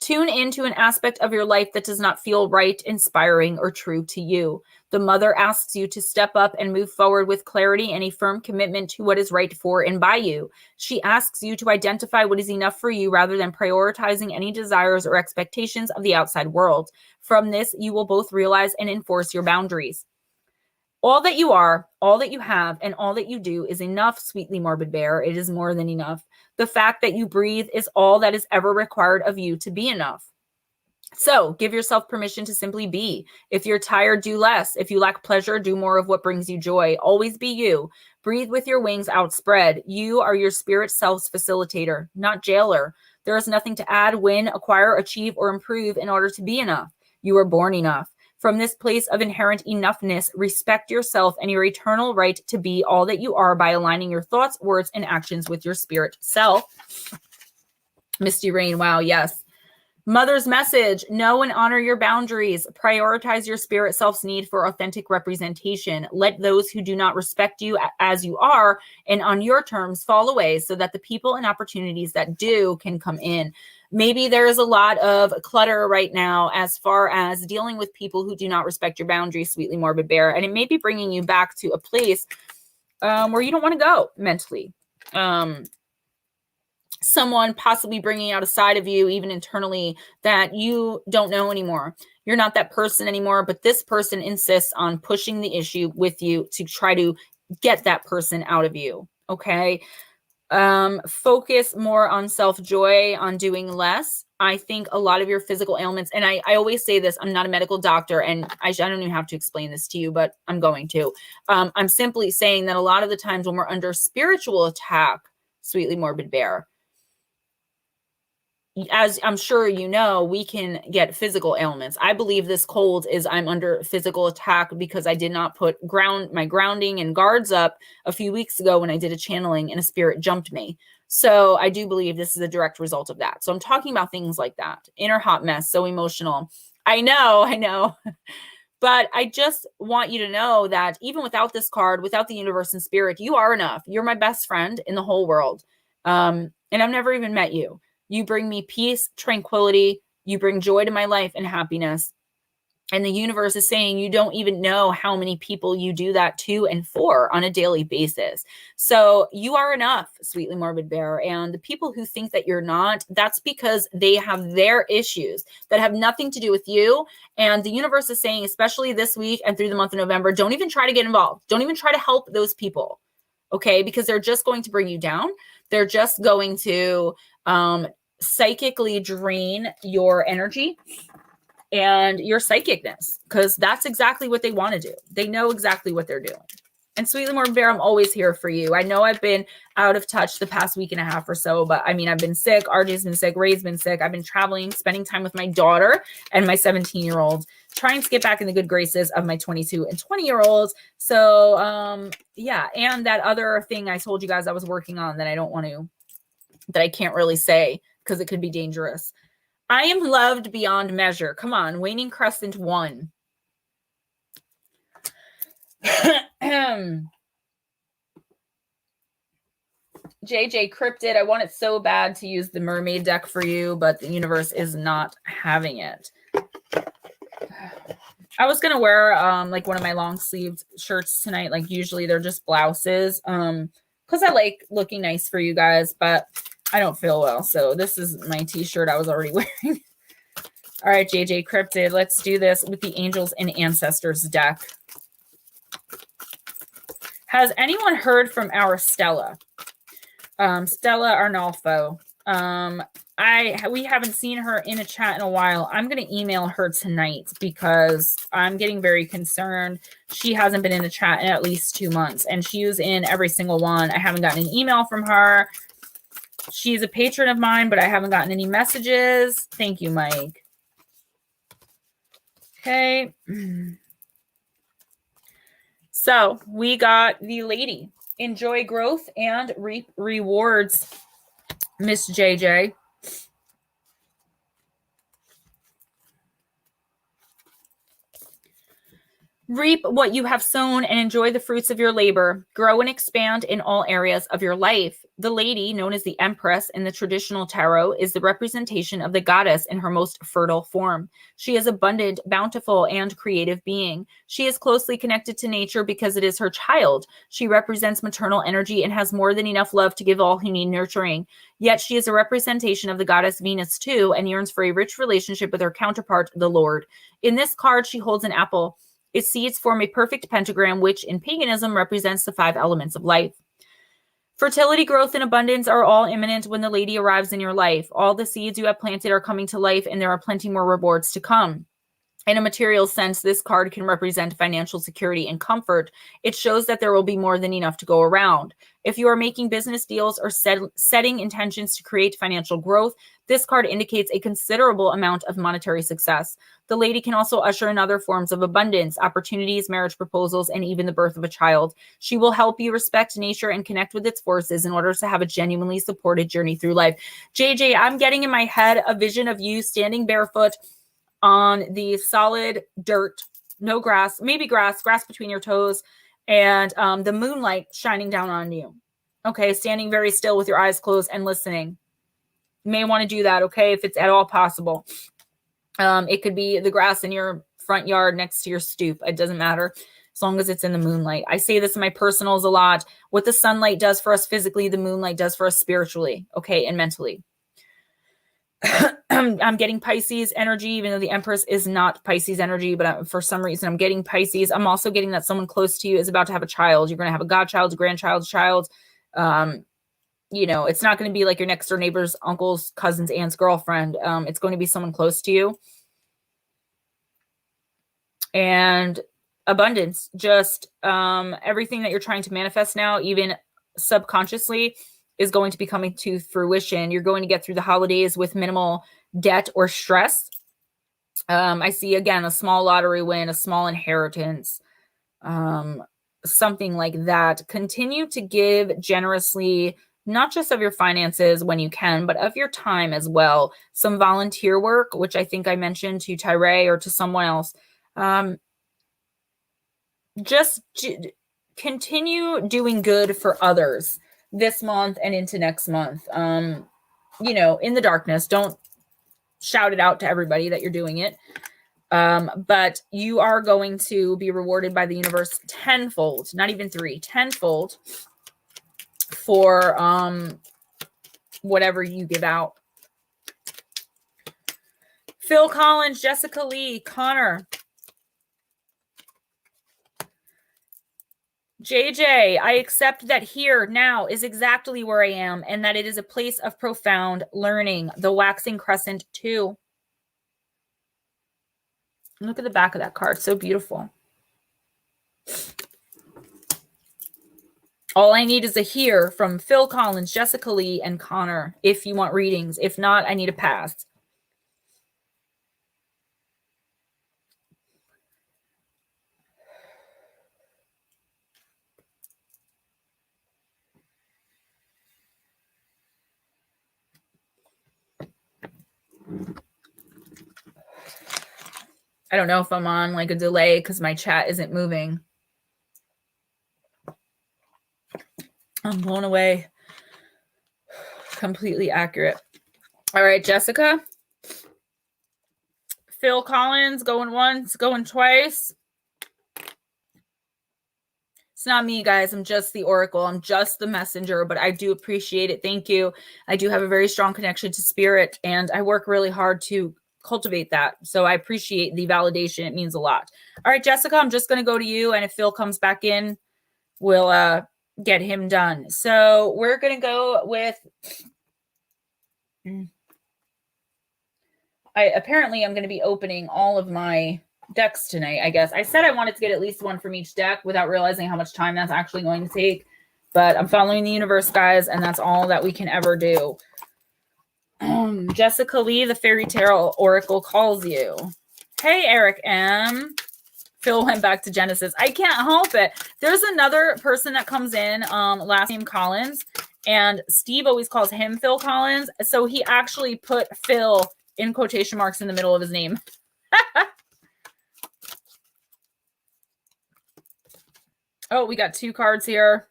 Tune into an aspect of your life that does not feel right, inspiring, or true to you. The mother asks you to step up and move forward with clarity and a firm commitment to what is right for and by you. She asks you to identify what is enough for you rather than prioritizing any desires or expectations of the outside world. From this, you will both realize and enforce your boundaries. All that you are, all that you have, and all that you do is enough, Sweetly Morbid Bear. It is more than enough. The fact that you breathe is all that is ever required of you to be enough. So give yourself permission to simply be. If you're tired, do less. If you lack pleasure, do more of what brings you joy. Always be you. Breathe with your wings outspread. You are your spirit self's facilitator, not jailer. There is nothing to add, win, acquire, achieve, or improve in order to be enough. You are born enough. From this place of inherent enoughness, respect yourself and your eternal right to be all that you are by aligning your thoughts, words, and actions with your spirit self. Misty Rain, wow, yes. Mother's message, know and honor your boundaries. Prioritize your spirit self's need for authentic representation. Let those who do not respect you as you are and on your terms fall away so that the people and opportunities that do can come in. Maybe there is a lot of clutter right now as far as dealing with people who do not respect your boundaries, Sweetly Morbid Bear, and it may be bringing you back to a place where you don't want to go mentally. Someone possibly bringing out a side of you, even internally, that you don't know anymore. You're not that person anymore, but this person insists on pushing the issue with you to try to get that person out of you. Okay. Focus more on self-joy, on doing less. I think a lot of your physical ailments, and I always say this, I'm not a medical doctor, and I don't even have to explain this to you, but I'm going to. I'm simply saying that a lot of the times when we're under spiritual attack, Sweetly Morbid Bear, as I'm sure you know, we can get physical ailments. I believe this cold is I'm under physical attack because I did not put my grounding and guards up a few weeks ago when I did a channeling and a spirit jumped me. So I do believe this is a direct result of that. So I'm talking about things like that. Inner hot mess, so emotional. I know. But I just want you to know that even without this card, without the universe and spirit, you are enough. You're my best friend in the whole world. And I've never even met you. You bring me peace, tranquility. You bring joy to my life and happiness. And the universe is saying you don't even know how many people you do that to and for on a daily basis. So you are enough, Sweetly Morbid Bear. And the people who think that you're not, that's because they have their issues that have nothing to do with you. And the universe is saying, especially this week and through the month of November, don't even try to get involved. Don't even try to help those people. Okay? Because they're just going to bring you down. They're just going to psychically drain your energy and your psychicness, because that's exactly what they want to do. They know exactly what they're doing. And Sweetly Morbid Bear, I'm always here for you. I know I've been out of touch the past week and a half or so, but I mean, I've been sick. RJ's been sick. Ray's been sick. I've been traveling, spending time with my daughter and my 17-year-old, trying to get back in the good graces of my 22 and 20-year-olds. So, yeah. And that other thing I told you guys I was working on that I can't really say because it could be dangerous. I am loved beyond measure. Come on, Waning Crescent 1. JJ Cryptid, I want it so bad to use the mermaid deck for you, but the universe is not having it. I was gonna wear like one of my long sleeved shirts tonight. Like usually they're just blouses. Because I like looking nice for you guys, but I don't feel well. So this is my t-shirt I was already wearing. All right, JJ Cryptid, let's do this with the Angels and Ancestors deck. Has anyone heard from our Stella? Stella Arnolfo. We haven't seen her in a chat in a while. I'm going to email her tonight because I'm getting very concerned. She hasn't been in a chat in at least 2 months, and she was in every single one. I haven't gotten an email from her. She's a patron of mine, but I haven't gotten any messages. Thank you, Mike. Okay. So we got the lady. Enjoy growth and reap rewards, Miss JJ. Reap what you have sown and enjoy the fruits of your labor. Grow and expand in all areas of your life. The lady, known as the Empress in the traditional tarot, is the representation of the goddess in her most fertile form. She is abundant, bountiful, and creative being. She is closely connected to nature because it is her child. She represents maternal energy and has more than enough love to give all who need nurturing. Yet she is a representation of the goddess Venus too, and yearns for a rich relationship with her counterpart, the Lord. In this card, she holds an apple. Its seeds form a perfect pentagram, which in paganism represents the 5 elements of life. Fertility, growth, and abundance are all imminent when the lady arrives in your life. All the seeds you have planted are coming to life, and there are plenty more rewards to come. In a material sense, this card can represent financial security and comfort. It shows that there will be more than enough to go around. If you are making business deals or setting intentions to create financial growth, this card indicates a considerable amount of monetary success. The lady can also usher in other forms of abundance, opportunities, marriage proposals, and even the birth of a child. She will help you respect nature and connect with its forces in order to have a genuinely supported journey through life. JJ, I'm getting in my head a vision of you standing barefoot on the solid dirt, no grass, maybe grass between your toes, and the moonlight shining down on you. Okay, standing very still with your eyes closed and listening. You may want to do that, okay, if it's at all possible. It could be the grass in your front yard next to your stoop. It doesn't matter as long as it's in the moonlight. I say this in my personals a lot. What the sunlight does for us physically, the moonlight does for us spiritually, okay, and mentally. I'm getting Pisces energy, even though the Empress is not Pisces energy, but for some reason I'm getting Pisces. I'm also getting that someone close to you is about to have a child. You're going to have a godchild, a grandchild, child. You know, it's not going to be like your next door neighbor's uncle's cousin's aunt's girlfriend. It's going to be someone close to you. And abundance, just everything that you're trying to manifest now, even subconsciously, is going to be coming to fruition. You're going to get through the holidays with minimal debt or stress. I see, again, a small lottery win, a small inheritance, something like that. Continue to give generously, not just of your finances when you can, but of your time as well. Some volunteer work, which I think I mentioned to Tyree or to someone else. Just continue doing good for others this month and into next month. You know, in the darkness, don't shout it out to everybody that you're doing it. But you are going to be rewarded by the universe tenfold, not even 3, tenfold for whatever you give out. Phil Collins, Jessica Lee, Connor, JJ, I accept that here now is exactly where I am and that it is a place of profound learning. The waxing crescent too. Look at the back of that card. So beautiful. All I need is a here from Phil Collins, Jessica Lee, and Connor if you want readings. If not, I need a pass. I don't know if I'm on like a delay because my chat isn't moving. I'm blown away. Completely accurate. All right, Jessica. Phil Collins, going once, going twice. It's not me, guys. I'm just the oracle. I'm just the messenger, but I do appreciate it. Thank you. I do have a very strong connection to spirit, and I work really hard to cultivate that. So I appreciate the validation. It means a lot. All right, Jessica, I'm just going to go to you, and if Phil comes back in, we'll get him done. So we're going to go with... Apparently I'm going to be opening all of my decks tonight, I guess. I said I wanted to get at least one from each deck without realizing how much time that's actually going to take. But I'm following the universe, guys, and that's all that we can ever do. Jessica Lee, the Faerytale Oracle calls you. Hey, Eric M. Phil went back to Genesis. I can't help it. There's another person that comes in, last name Collins, and Steve always calls him Phil Collins. So he actually put Phil in quotation marks in the middle of his name. Oh, we got 2 cards here.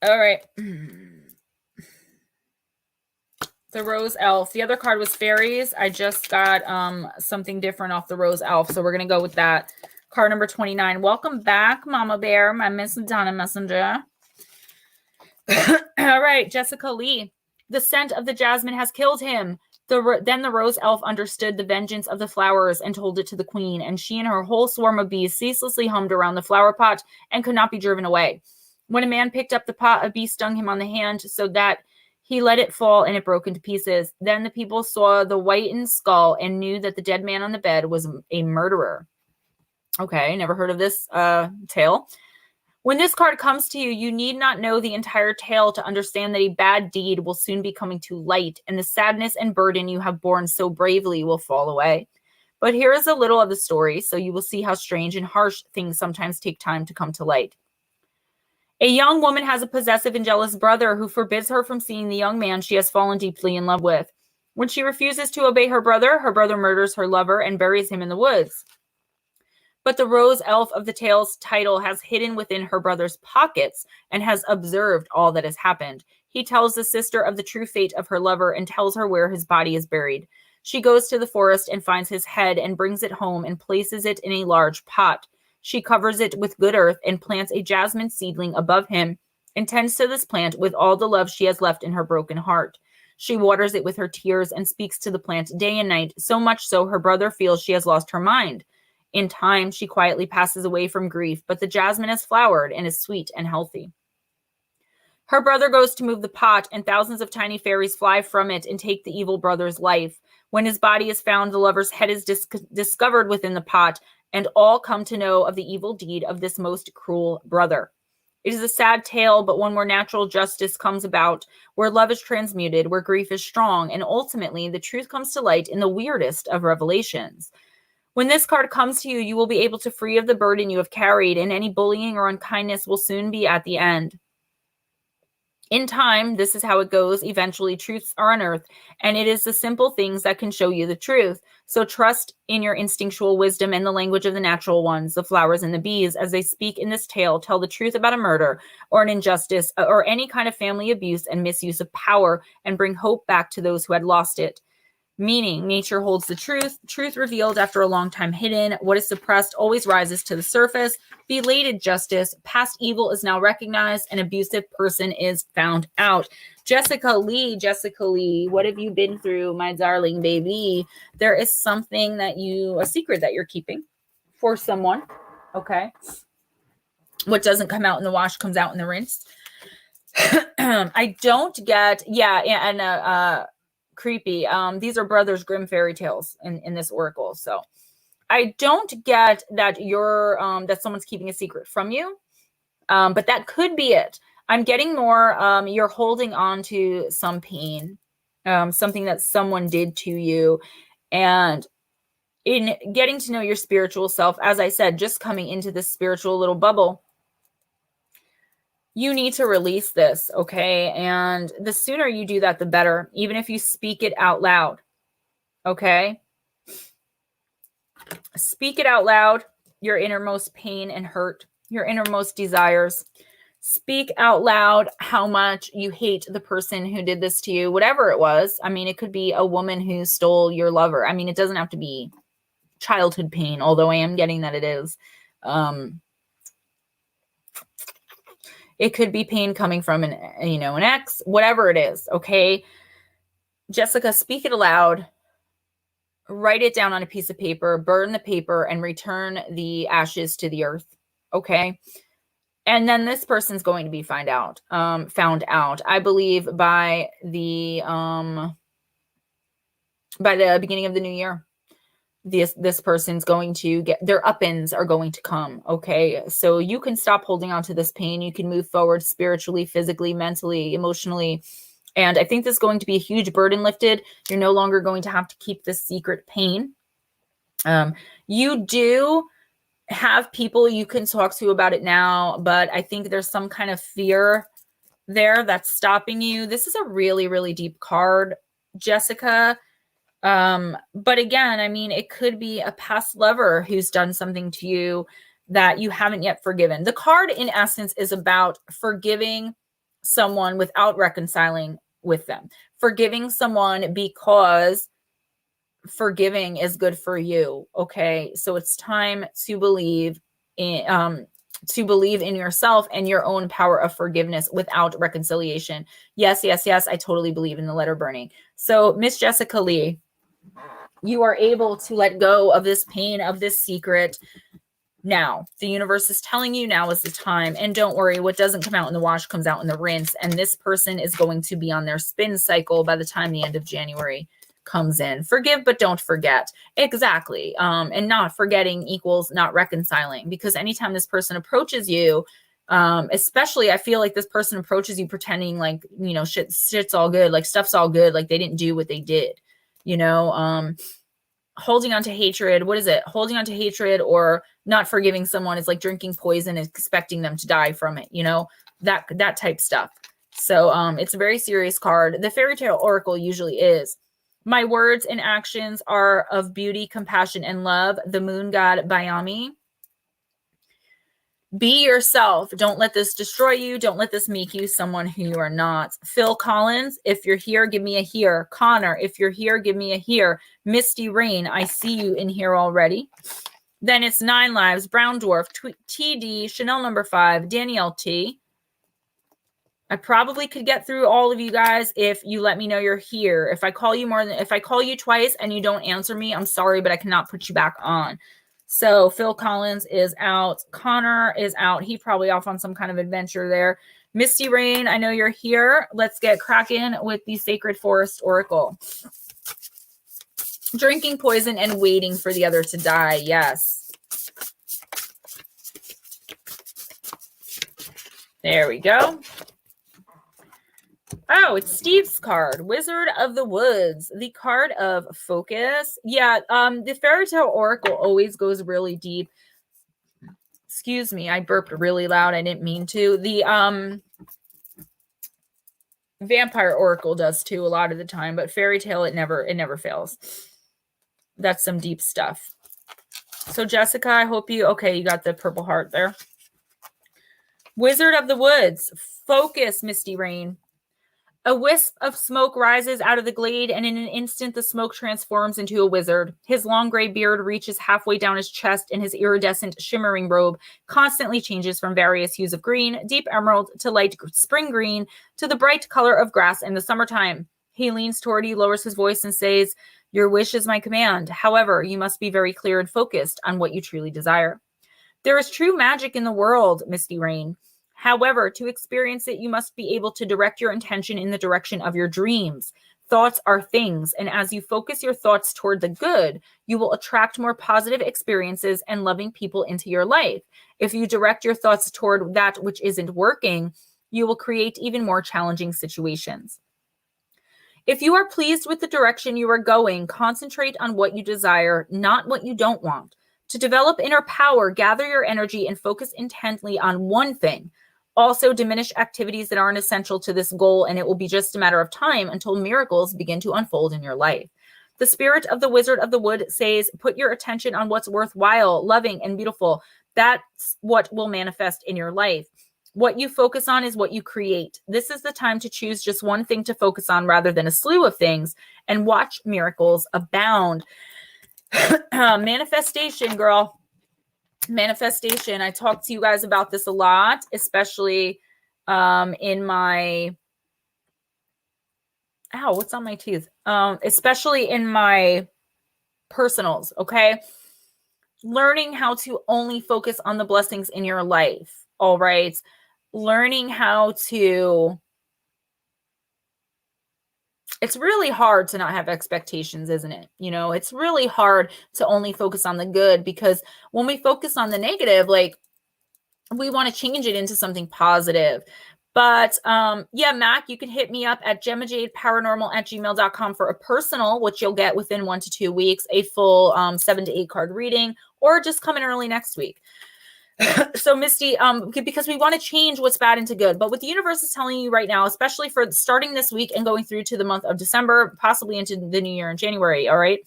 All right. The Rose Elf. The other card was Fairies. I just got something different off the Rose Elf, so we're going to go with that. Card number 29. Welcome back, Mama Bear, my Miss Donna Messenger. All right, Jessica Lee. The scent of the jasmine has killed him. Then the Rose Elf understood the vengeance of the flowers and told it to the queen, and she and her whole swarm of bees ceaselessly hummed around the flower pot and could not be driven away. When a man picked up the pot, a bee stung him on the hand so that He let it fall and it broke into pieces. Then the people saw the whitened skull and knew that the dead man on the bed was a murderer. Okay, never heard of this tale. When this card comes to you, you need not know the entire tale to understand that a bad deed will soon be coming to light, and the sadness and burden you have borne so bravely will fall away. But here is a little of the story, so you will see how strange and harsh things sometimes take time to come to light. A young woman has a possessive and jealous brother who forbids her from seeing the young man she has fallen deeply in love with. When she refuses to obey her brother murders her lover and buries him in the woods. But the rose elf of the tale's title has hidden within her brother's pockets and has observed all that has happened. He tells the sister of the true fate of her lover and tells her where his body is buried. She goes to the forest and finds his head and brings it home and places it in a large pot. She covers it with good earth and plants a jasmine seedling above him and tends to this plant with all the love she has left in her broken heart. She waters it with her tears and speaks to the plant day and night, so much so her brother feels she has lost her mind. In time, she quietly passes away from grief, but the jasmine has flowered and is sweet and healthy. Her brother goes to move the pot, and thousands of tiny fairies fly from it and take the evil brother's life. When his body is found, the lover's head is discovered within the pot, and all come to know of the evil deed of this most cruel brother. It is a sad tale, but one where natural justice comes about, where love is transmuted, where grief is strong, and ultimately the truth comes to light in the weirdest of revelations. When this card comes to you, you will be able to free of the burden you have carried, and any bullying or unkindness will soon be at the end. In time, this is how it goes. Eventually, truths are unearthed, and it is the simple things that can show you the truth. So trust in your instinctual wisdom and the language of the natural ones, the flowers and the bees, as they speak in this tale, tell the truth about a murder or an injustice or any kind of family abuse and misuse of power, and bring hope back to those who had lost it. Meaning, nature holds the truth revealed after a long time hidden. What is suppressed always rises to the surface. Belated justice, past evil is now recognized, an abusive person is found out. Jessica Lee, what have you been through, my darling baby? There is something a secret that you're keeping for someone, okay? What doesn't come out in the wash comes out in the rinse. I don't get, creepy. These are Brothers Grimm fairy tales in this oracle. So I don't get that that someone's keeping a secret from you. But that could be it. I'm getting more, you're holding on to some pain, something that someone did to you. And in getting to know your spiritual self, as I said, just coming into this spiritual little bubble, you need to release this, okay? And the sooner you do that, the better, even if you speak it out loud, okay? Speak it out loud, your innermost pain and hurt, your innermost desires. Speak out loud how much you hate the person who did this to you, whatever it was. I mean, it could be a woman who stole your lover. I mean, it doesn't have to be childhood pain, although I am getting that it is. It could be pain coming from an ex, whatever it is, okay? Jessica, speak it aloud. Write it down on a piece of paper, burn the paper, and return the ashes to the earth, okay? And then this person's going to be found out, I believe, by the beginning of the new year. This person's going to get, their up-ins are going to come, okay? So you can stop holding on to this pain. You can move forward spiritually, physically, mentally, emotionally. And I think this is going to be a huge burden lifted. You're no longer going to have to keep this secret pain. You do have people you can talk to about it now, but I think there's some kind of fear there that's stopping you. This is a really, really deep card, Jessica. But again, I mean, it could be a past lover who's done something to you that you haven't yet forgiven. The card, in essence, is about forgiving someone without reconciling with them. Forgiving someone because forgiving is good for you. Okay. So it's time to believe in yourself and your own power of forgiveness without reconciliation. Yes. I totally believe in the letter burning. So Miss Jessica Lee, you are able to let go of this pain, of this secret, Now, the universe is telling you now is the time. And don't worry, what doesn't come out in the wash comes out in the rinse. And this person is going to be on their spin cycle by the time the end of January comes in. Forgive, but don't forget. Exactly. And not forgetting equals not reconciling, because anytime this person approaches you, especially I feel like this person approaches you pretending like, you know, shit's all good, like stuff's all good, like they didn't do what they did, you know, holding on to hatred. What is it? Holding on to hatred or not forgiving someone is like drinking poison and expecting them to die from it, you know, that type stuff. So it's a very serious card. The Faerytale Oracle usually is. My words and actions are of beauty, compassion, and love. The moon god Bayami. Be yourself. Don't let this destroy you. Don't let this make you someone who you are not. Phil Collins, if you're here, give me a here. Connor, if you're here, give me a here. Misty Rain, I see you in here already. Then it's 9 Lives, Brown Dwarf, TD, Chanel number 5, Danielle T. I probably could get through all of you guys if you let me know you're here. If I call you twice and you don't answer me, I'm sorry, but I cannot put you back on. So Phil Collins is out. Connor is out. He probably off on some kind of adventure there. Misty Rain, I know you're here. Let's get cracking with the Sacred Forest Oracle. Drinking poison and waiting for the other to die. Yes. There we go. Oh, it's Steve's card, Wizard of the Woods, the card of focus. Yeah, the Faerytale Oracle always goes really deep. Excuse me, I burped really loud. I didn't mean to. The Vampire Oracle does too a lot of the time, but Faerytale, it never fails. That's some deep stuff. So Jessica, I hope you got the purple heart there. Wizard of the Woods, focus, Misty Rain. A wisp of smoke rises out of the glade, and in an instant the smoke transforms into a wizard. His long gray beard reaches halfway down his chest, and his iridescent, shimmering robe constantly changes from various hues of green, deep emerald, to light spring green, to the bright color of grass in the summertime. He leans toward you, lowers his voice, and says, "Your wish is my command. However, you must be very clear and focused on what you truly desire. There is true magic in the world, Misty Rain. However, to experience it, you must be able to direct your intention in the direction of your dreams. Thoughts are things, and as you focus your thoughts toward the good, you will attract more positive experiences and loving people into your life. If you direct your thoughts toward that which isn't working, you will create even more challenging situations. If you are pleased with the direction you are going, concentrate on what you desire, not what you don't want. To develop inner power, gather your energy and focus intently on one thing. Also, diminish activities that aren't essential to this goal, and it will be just a matter of time until miracles begin to unfold in your life. The spirit of the Wizard of the Wood says, put your attention on what's worthwhile, loving, and beautiful. That's what will manifest in your life. What you focus on is what you create. This is the time to choose just one thing to focus on rather than a slew of things, and watch miracles abound." Manifestation, girl. Manifestation. I talk to you guys about this a lot, especially in my what's on my teeth? Especially in my personals, okay? Learning how to only focus on the blessings in your life, all right? Learning how to... It's really hard to not have expectations, isn't it? You know, it's really hard to only focus on the good, because when we focus on the negative, like, we want to change it into something positive. But yeah, Mac, you can hit me up at gemmajadeParanormal@gmail.com for a personal, which you'll get within 1 to 2 weeks, a full 7 to 8 card reading, or just come in early next week. So Misty, because we want to change what's bad into good, but what the universe is telling you right now, especially for starting this week and going through to the month of December, possibly into the new year in January. All right.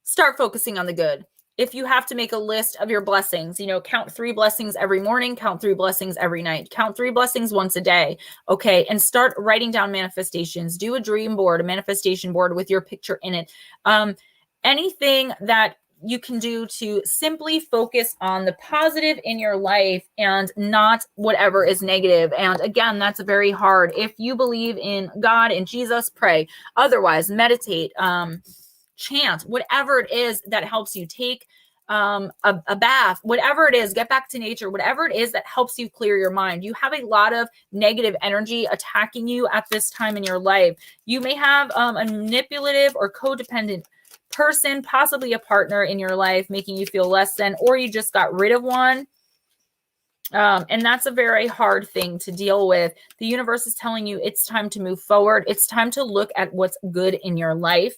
Start focusing on the good. If you have to make a list of your blessings, you know, count 3 blessings every morning, count 3 blessings every night, count 3 blessings once a day. Okay. And start writing down manifestations. Do a dream board, a manifestation board with your picture in it. Anything that you can do to simply focus on the positive in your life and not whatever is negative. And again, that's very hard. If you believe in God and Jesus, pray. Otherwise, meditate, chant, whatever it is that helps you. Take a bath, whatever it is, get back to nature, whatever it is that helps you clear your mind. You have a lot of negative energy attacking you at this time in your life. You may have a manipulative or codependent person, possibly a partner in your life, making you feel less than, or you just got rid of one. And that's a very hard thing to deal with. The universe is telling you it's time to move forward. It's time to look at what's good in your life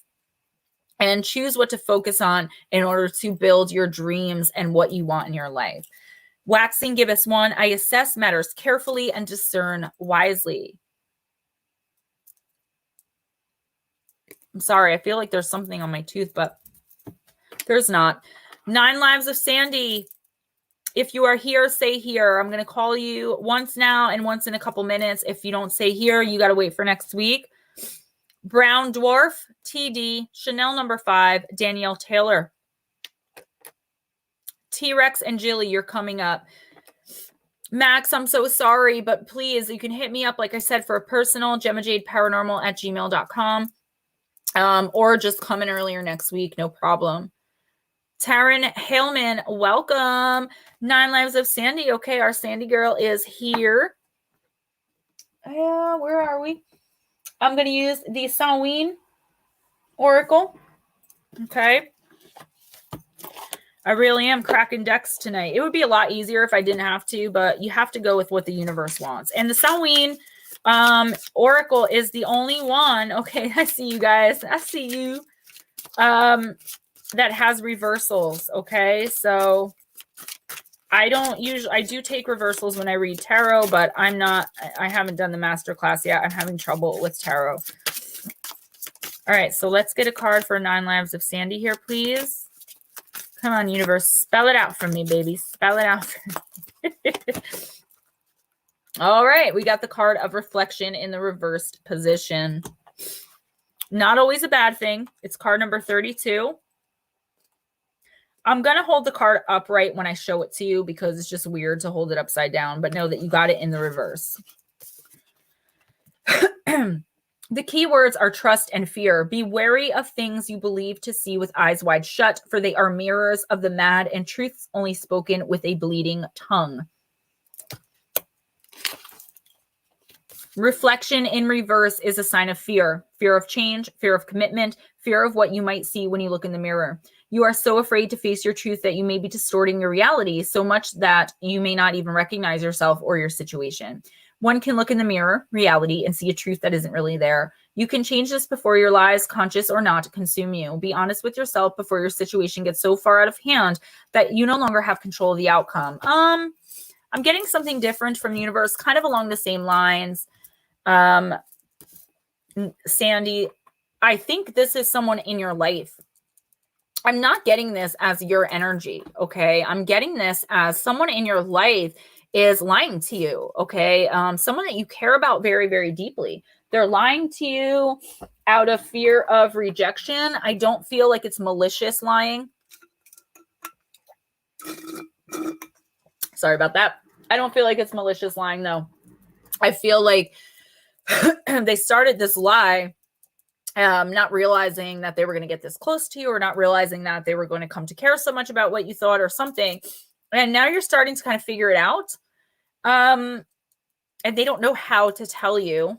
and choose what to focus on in order to build your dreams and what you want in your life. Waxing gibbous 1, I assess matters carefully and discern wisely. I'm sorry, I feel like there's something on my tooth, but there's not. 9 Lives of Sandy. If you are here, say here. I'm going to call you once now and once in a couple minutes. If you don't say here, you got to wait for next week. Brown Dwarf, TD, Chanel number 5, Danielle Taylor. T-Rex and Jilly, you're coming up. Max, I'm so sorry, but please, you can hit me up, like I said, for a personal, GemmaJadeParanormal@gmail.com, or just come in earlier next week, no problem. Taryn Haleman, welcome. 9 Lives of Sandy. Okay, our Sandy girl is here. Where are we? I'm going to use the Samhain Oracle. Okay. I really am cracking decks tonight. It would be a lot easier if I didn't have to, but you have to go with what the universe wants. And the Samhain Oracle is the only one. Okay, I see you guys. I see you. That has reversals. Okay, so I do take reversals when I read tarot, but I haven't done the master class yet. I'm having trouble with tarot. All right, so let's get a card for 9 Lives of Sandy here, please. Come on, universe. Spell it out for me, baby. Spell it out for me. All right, we got the card of reflection in the reversed position. Not always a bad thing. It's card number 32. I'm going to hold the card upright when I show it to you because it's just weird to hold it upside down, but know that you got it in the reverse. The key words are trust and fear. Be wary of things you believe to see with eyes wide shut, for they are mirrors of the mad and truths only spoken with a bleeding tongue. Reflection in reverse is a sign of fear. Fear of change, fear of commitment, fear of what you might see when you look in the mirror. You are so afraid to face your truth that you may be distorting your reality so much that you may not even recognize yourself or your situation. One can look in the mirror, reality, and see a truth that isn't really there. You can change this before your lies, conscious or not, consume you. Be honest with yourself before your situation gets so far out of hand that you no longer have control of the outcome. I'm getting something different from the universe, kind of along the same lines. Sandy, I think this is someone in your life. I'm not getting this as your energy, okay? I'm getting this as someone in your life is lying to you, okay? Someone that you care about very, very deeply. They're lying to you out of fear of rejection. I don't feel like it's malicious lying. Sorry about that. I don't feel like it's malicious lying, though. I feel like they started this lie not realizing that they were going to get this close to you, or not realizing that they were going to come to care so much about what you thought or something. And now you're starting to kind of figure it out. And they don't know how to tell you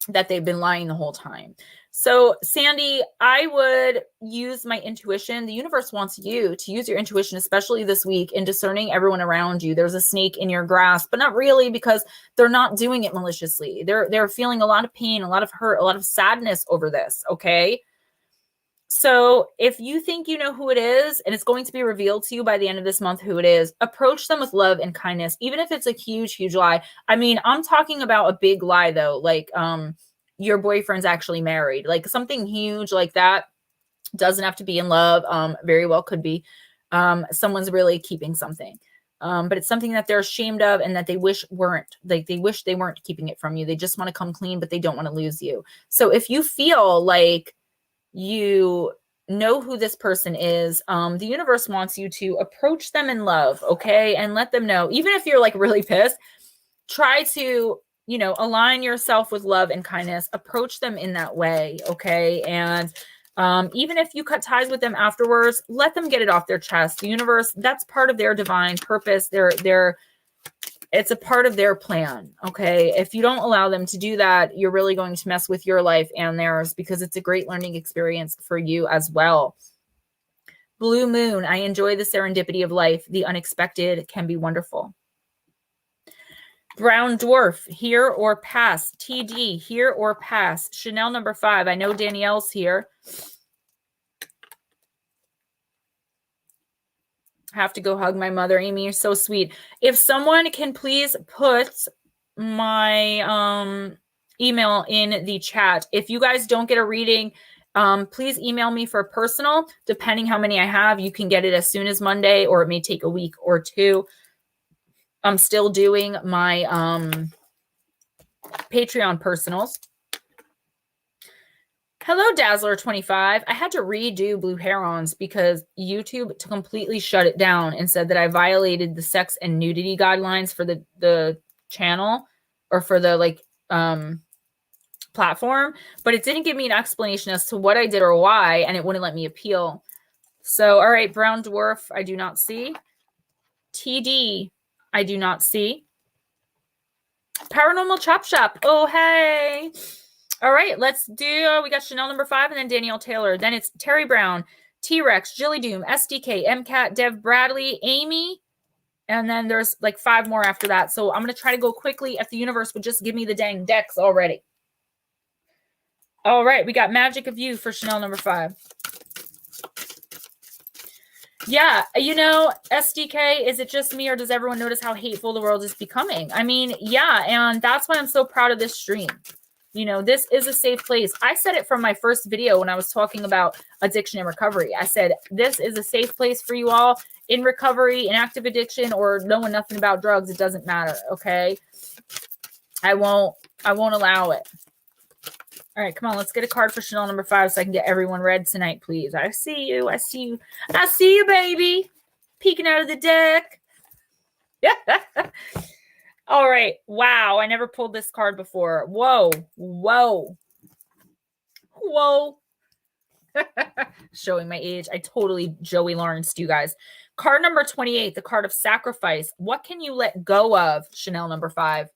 that they've been lying the whole time. So, Sandy, I would use my intuition. The universe wants you to use your intuition, especially this week, in discerning everyone around you. There's a snake in your grasp, but not really, because they're not doing it maliciously. They're feeling a lot of pain, a lot of hurt, a lot of sadness over this, okay? So if you think you know who it is, and it's going to be revealed to you by the end of this month who it is, approach them with love and kindness, even if it's a huge, huge lie. I mean, I'm talking about a big lie, though, like your boyfriend's actually married, like something huge like that. Doesn't have to be in love. Very well could be. Someone's really keeping something. But it's something that they're ashamed of and that they wish weren't. Like, they wish they weren't keeping it from you. They just want to come clean, but they don't want to lose you. So if you feel like you know who this person is, the universe wants you to approach them in love, okay? And let them know, even if you're like really pissed, try to, align yourself with love and kindness, approach them in that way, okay? And Even if you cut ties with them afterwards, let them get it off their chest. The universe, that's part of their divine purpose. It's a part of their plan. Okay. If you don't allow them to do that, you're really going to mess with your life and theirs, because it's a great learning experience for you as well. Blue moon. I enjoy the serendipity of life. The unexpected can be wonderful. Brown dwarf, here or pass. TD, here or pass. Chanel number 5. I know Danielle's here. Have to go hug my mother. Amy, you're so sweet. If someone can please put my email in the chat. If you guys don't get a reading, please email me for personal. Depending how many I have, you can get it as soon as Monday, or it may take a week or two. I'm still doing my Patreon personals. Hello, Dazzler25. I had to redo Blue Herons because YouTube completely shut it down and said that I violated the sex and nudity guidelines for the channel, or for the platform, but it didn't give me an explanation as to what I did or why, and it wouldn't let me appeal. So, all right, Brown Dwarf, I do not see. TD, I do not see. Paranormal Chop Shop. Oh, hey. All right, let's do, we got Chanel number 5 and then Danielle Taylor. Then it's Terry Brown, T-Rex, Jilly Doom, SDK, MCAT, Dev Bradley, Amy, and then there's like 5 more after that. So I'm going to try to go quickly if the universe would just give me the dang decks already. All right, we got Magick of You for Chanel number 5. Yeah, SDK, is it just me, or does everyone notice how hateful the world is becoming? I mean, yeah, and that's why I'm so proud of this stream. This is a safe place. I said it from my first video when I was talking about addiction and recovery. I said, this is a safe place for you all in recovery, in active addiction, or knowing nothing about drugs. It doesn't matter, okay? I won't allow it. All right, come on, let's get a card for Chanel number 5 so I can get everyone read tonight, please. I see you. I see you. I see you, baby. Peeking out of the deck. All right. Wow, I never pulled this card before. Whoa. Whoa. Whoa. Showing my age. I totally Joey Lawrenced you guys. Card number 28, the card of sacrifice. What can you let go of, Chanel number 5?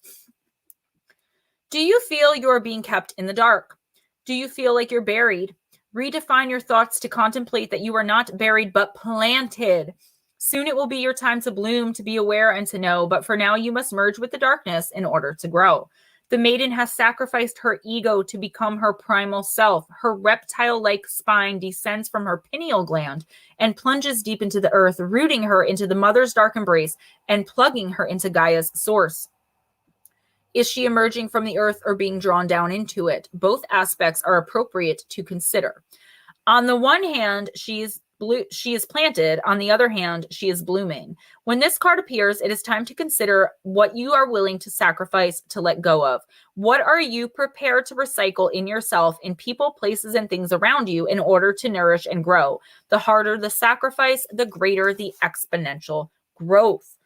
Do you feel you are being kept in the dark? Do you feel like you're buried? Redefine your thoughts to contemplate that you are not buried but planted. Soon it will be your time to bloom, to be aware and to know, but for now you must merge with the darkness in order to grow. The maiden has sacrificed her ego to become her primal self. Her reptile-like spine descends from her pineal gland and plunges deep into the earth, rooting her into the mother's dark embrace and plugging her into Gaia's source. Is she emerging from the earth or being drawn down into it? Both aspects are appropriate to consider. On the one hand, she is planted. On the other hand, she is blooming. When this card appears, it is time to consider what you are willing to sacrifice to let go of. What are you prepared to recycle in yourself, in people, places, and things around you in order to nourish and grow? The harder the sacrifice, the greater the exponential growth.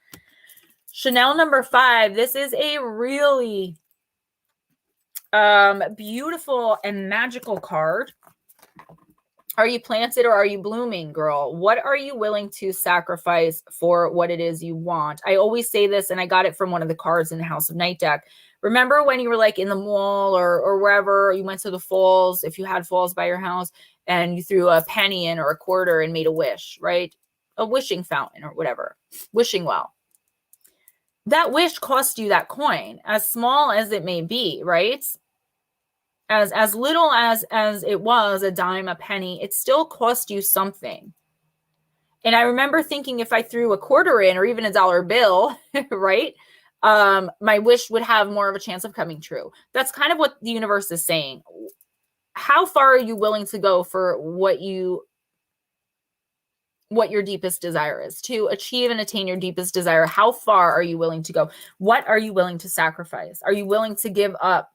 Chanel number 5. This is a really beautiful and magical card. Are you planted or are you blooming, girl? What are you willing to sacrifice for what it is you want? I always say this, and I got it from one of the cards in the House of Night deck. Remember when you were like in the mall or wherever, you went to the falls, if you had falls by your house, and you threw a penny in or a quarter and made a wish, right? A wishing fountain or whatever, wishing well. That wish cost you that coin, as small as it may be, right? As little as it was, a dime, a penny, it still cost you something. And I remember thinking if I threw a quarter in or even a dollar bill, right, my wish would have more of a chance of coming true. That's kind of what the universe is saying. How far are you willing to go for what your deepest desire is, to achieve and attain your deepest desire? How far are you willing to go? What are you willing to sacrifice? Are you willing to give up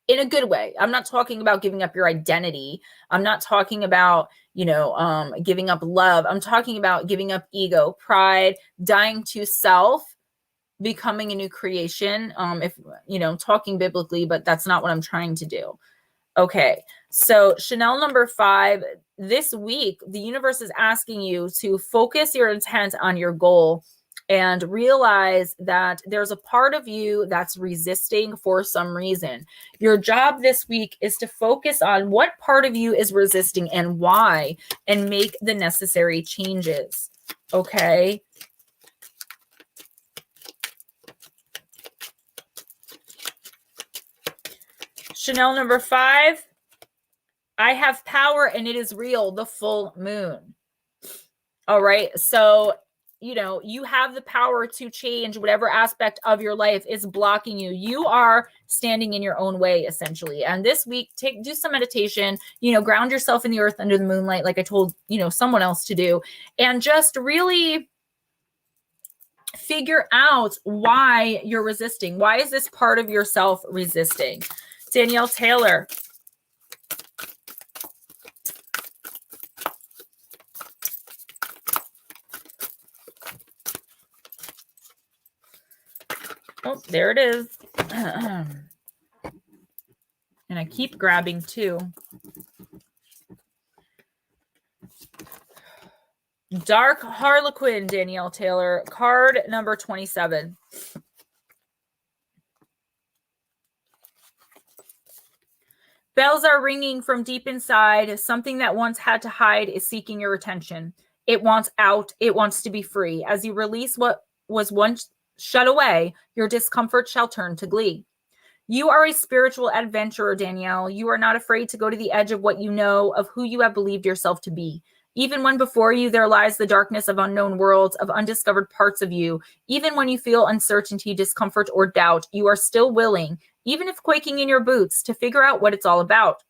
in a good way? I'm not talking about giving up your identity. I'm not talking about, giving up love. I'm talking about giving up ego, pride, dying to self, becoming a new creation. Talking biblically, but that's not what I'm trying to do. Okay. So Chanel number 5, this week, the universe is asking you to focus your intent on your goal and realize that there's a part of you that's resisting for some reason. Your job this week is to focus on what part of you is resisting and why, and make the necessary changes. Okay. Chanel number 5, I have power and it is real, the full moon. All right. So, you know, you have the power to change whatever aspect of your life is blocking you. You are standing in your own way, essentially. And this week, do some meditation, you know, ground yourself in the earth under the moonlight, like I told, you know, someone else to do, and just really figure out why you're resisting. Why is this part of yourself resisting? Danielle Taylor. Oh, there it is. And I keep grabbing too. Dark Harlequin, Danielle Taylor, card number 27. Bells are ringing from deep inside. Something that once had to hide is seeking your attention. It wants out. It wants to be free. As you release what was once shut away, your discomfort shall turn to glee. You are a spiritual adventurer, Danielle. You are not afraid to go to the edge of what you know, of who you have believed yourself to be. Even when before you there lies the darkness of unknown worlds, of undiscovered parts of you, even when you feel uncertainty, discomfort, or doubt, you are still willing, even if quaking in your boots, to figure out what it's all about.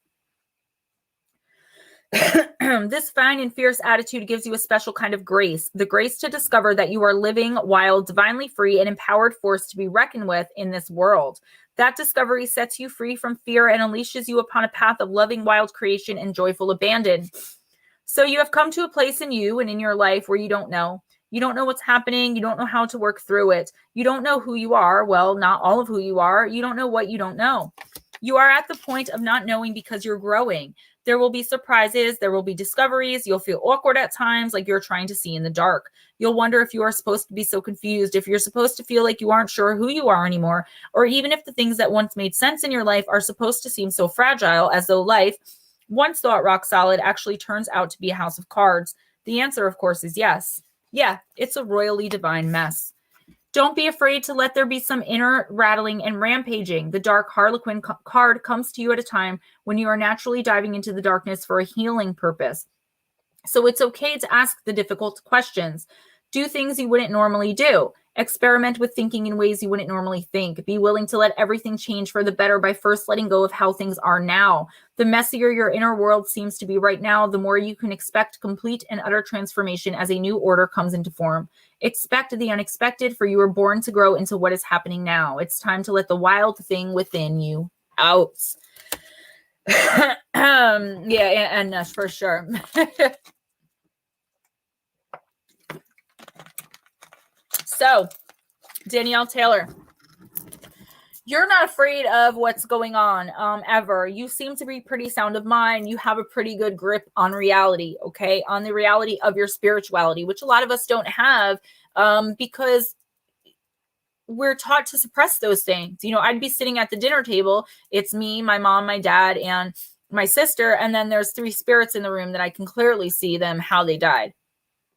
This fine and fierce attitude gives you a special kind of grace, the grace to discover that you are living, wild, divinely free, and empowered force to be reckoned with in this world. That discovery sets you free from fear and unleashes you upon a path of loving, wild creation and joyful abandon. So you have come to a place in you and in your life where you don't know. You don't know what's happening. You don't know how to work through it. You don't know who you are. Well, not all of who you are. You don't know what you don't know. You are at the point of not knowing because you're growing. There will be surprises. There will be discoveries. You'll feel awkward at times, like you're trying to see in the dark. You'll wonder if you are supposed to be so confused, if you're supposed to feel like you aren't sure who you are anymore, or even if the things that once made sense in your life are supposed to seem so fragile, as though life, once thought rock solid, actually turns out to be a house of cards. The answer, of course, is yes. Yeah, it's a royally divine mess. Don't be afraid to let there be some inner rattling and rampaging. The Dark Harlequin card comes to you at a time when you are naturally diving into the darkness for a healing purpose. So it's okay to ask the difficult questions. Do things you wouldn't normally do. Experiment with thinking in ways you wouldn't normally think. Be willing to let everything change for the better by first letting go of how things are now. The messier your inner world seems to be right now, the more you can expect complete and utter transformation as a new order comes into form. Expect the unexpected, for you were born to grow into what is happening now. It's time to let the wild thing within you out. And for sure. So, Danielle Taylor, you're not afraid of what's going on ever. You seem to be pretty sound of mind. You have a pretty good grip on reality, okay? On the reality of your spirituality, which a lot of us don't have because we're taught to suppress those things. You know, I'd be sitting at the dinner table. It's me, my mom, my dad, and my sister. And then there's 3 spirits in the room that I can clearly see them, how they died.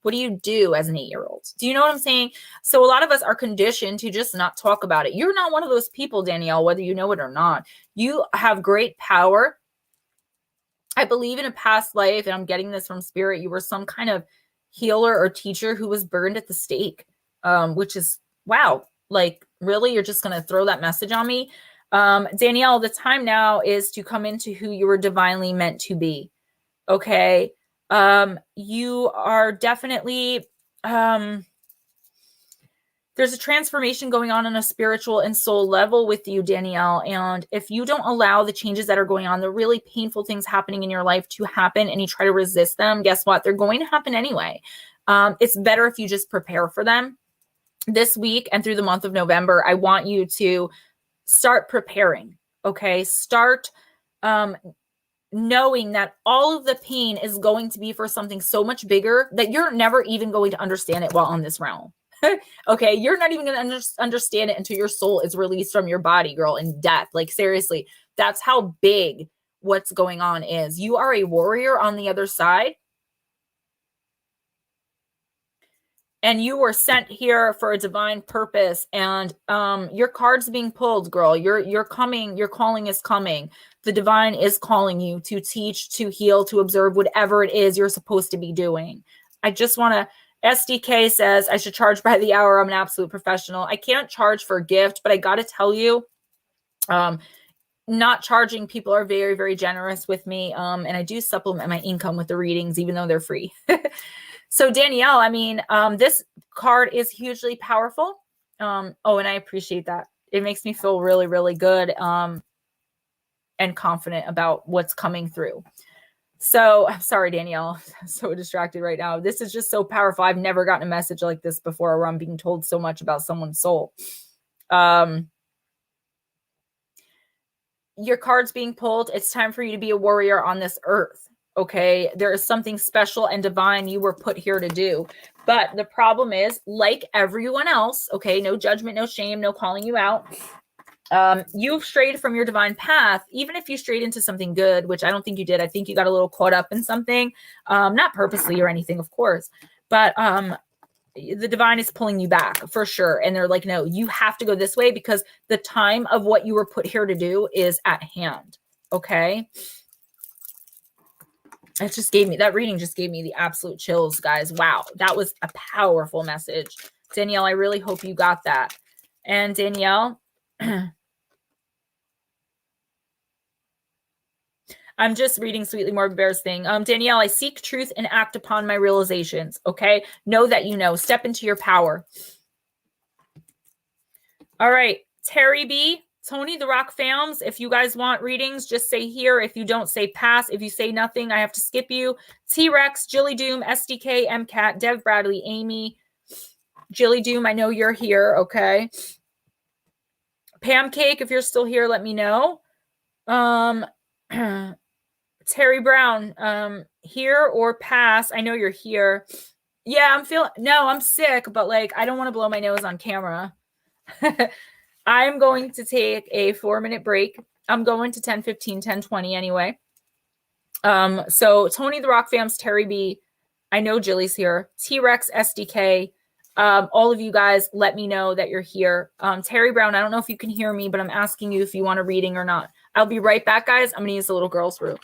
What do you do as an 8-year-old? Do you know what I'm saying? So a lot of us are conditioned to just not talk about it. You're not one of those people, Danielle, whether you know it or not. You have great power. I believe in a past life, and I'm getting this from spirit, you were some kind of healer or teacher who was burned at the stake, which is, wow. Like, really? You're just going to throw that message on me? Danielle, the time now is to come into who you were divinely meant to be. Okay? You are definitely, there's a transformation going on a spiritual and soul level with you, Danielle. And if you don't allow the changes that are going on, the really painful things happening in your life to happen, and you try to resist them, guess what? They're going to happen anyway. It's better if you just prepare for them. This week and through the month of November, I want you to start preparing. Okay. Start, knowing that all of the pain is going to be for something so much bigger that you're never even going to understand it while on this realm. Okay, you're not even going to understand it until your soul is released from your body, girl, in death. Like, seriously, that's how big what's going on is. You are a warrior on the other side. And you were sent here for a divine purpose. And your card's being pulled, girl. You're coming. Your calling is coming. The divine is calling you to teach, to heal, to observe whatever it is you're supposed to be doing. I just want to... SDK says, I should charge by the hour. I'm an absolute professional. I can't charge for a gift, but I got to tell you, not charging people are very, very generous with me. And I do supplement my income with the readings, even though they're free. So Danielle, I mean, this card is hugely powerful. And I appreciate that. It makes me feel really, really good and confident about what's coming through. So I'm sorry, Danielle, I'm so distracted right now. This is just so powerful. I've never gotten a message like this before where I'm being told so much about someone's soul. Your card's being pulled. It's time for you to be a warrior on this earth. Okay. There is something special and divine you were put here to do. But the problem is, like everyone else, okay, no judgment, no shame, no calling you out. You've strayed from your divine path, even if you strayed into something good, which I don't think you did. I think you got a little caught up in something, not purposely or anything, of course, but the divine is pulling you back for sure. And they're like, no, you have to go this way because the time of what you were put here to do is at hand. Okay. That reading just gave me the absolute chills, guys. Wow. That was a powerful message. Danielle, I really hope you got that. And Danielle, I'm just reading Sweetly Morbid Bear's thing. Danielle, I seek truth and act upon my realizations. Okay. Know that you know. Step into your power. All right. Terry B, Tony the Rock Fams, if you guys want readings, just say here. If you don't, say pass. If you say nothing, I have to skip you. T-Rex, Jilly Doom, SDK, MCAT, Dev Bradley, Amy. Jilly Doom, I know you're here. Okay. Pam Cake, if you're still here, let me know. Terry Brown, here or pass. I know you're here. Yeah, I'm sick, but like, I don't want to blow my nose on camera. I'm going to take a 4-minute break. I'm going to 10:15, 10:20 anyway. So Tony the Rock Fams, Terry B, I know Jilly's here. T-Rex, SDK, all of you guys, let me know that you're here. Terry Brown, I don't know if you can hear me, but I'm asking you if you want a reading or not. I'll be right back, guys. I'm going to use the little girl's room.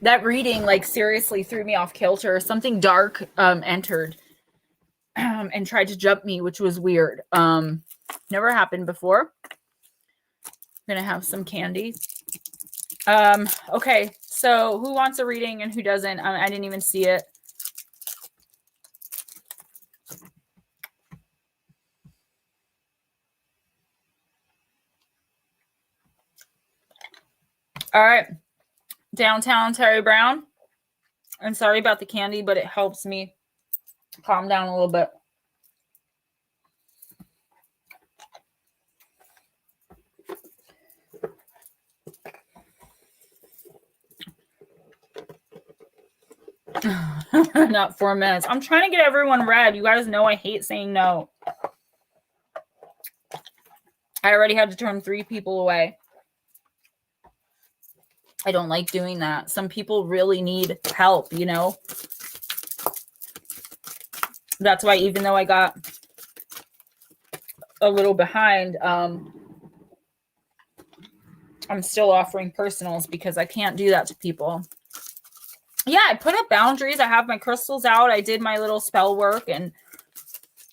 That reading, like, seriously threw me off kilter. Something dark entered and tried to jump me, which was weird. Never happened before. I'm gonna have some candy. Okay, so who wants a reading and who doesn't? I didn't even see it. All right. Downtown Terry Brown. I'm sorry about the candy, but it helps me calm down a little bit. Not 4 minutes. I'm trying to get everyone read. You guys know I hate saying no. I already had to turn 3 people away. I don't like doing that. Some people really need help, you know? That's why even though I got a little behind, I'm still offering personals because I can't do that to people. Yeah, I put up boundaries. I have my crystals out. I did my little spell work, and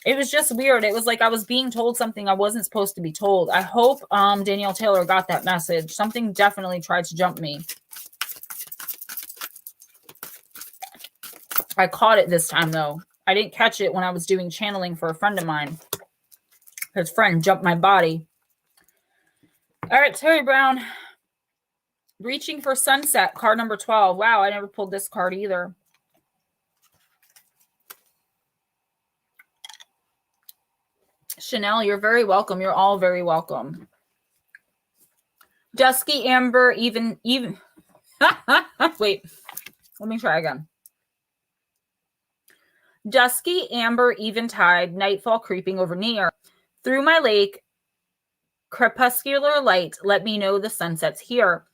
it was just weird. It was like I was being told something I wasn't supposed to be told. I hope Danielle Taylor got that message. Something definitely tried to jump me. I caught it this time, though. I didn't catch it when I was doing channeling for a friend of mine. His friend jumped my body. All right, Terry Brown. Reaching for Sunset, card number 12. Wow, I never pulled this card either. Chanel, you're very welcome. You're all very welcome. Dusky Amber, even. Wait, let me try again. Dusky Amber, eventide, nightfall creeping over near. Through my lake, crepuscular light, let me know the sunset's here.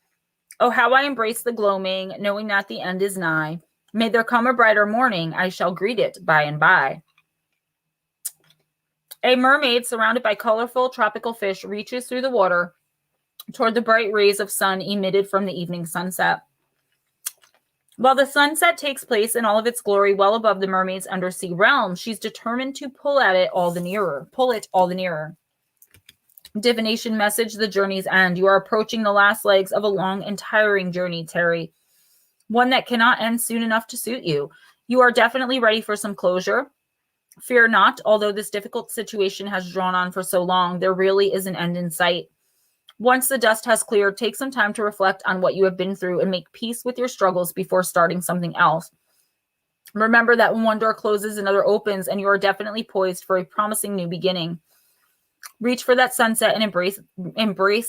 Oh, how I embrace the gloaming, knowing that the end is nigh. May there come a brighter morning, I shall greet it by and by. A mermaid surrounded by colorful tropical fish reaches through the water toward the bright rays of sun emitted from the evening sunset. While the sunset takes place in all of its glory well above the mermaid's undersea realm, she's determined to pull it all the nearer. Divination message, the journey's end. You are approaching the last legs of a long and tiring journey, Terry. One that cannot end soon enough to suit you. You are definitely ready for some closure. Fear not, although this difficult situation has drawn on for so long, there really is an end in sight. Once the dust has cleared, take some time to reflect on what you have been through and make peace with your struggles before starting something else. Remember that when one door closes, another opens, and you are definitely poised for a promising new beginning. Reach for that sunset and embrace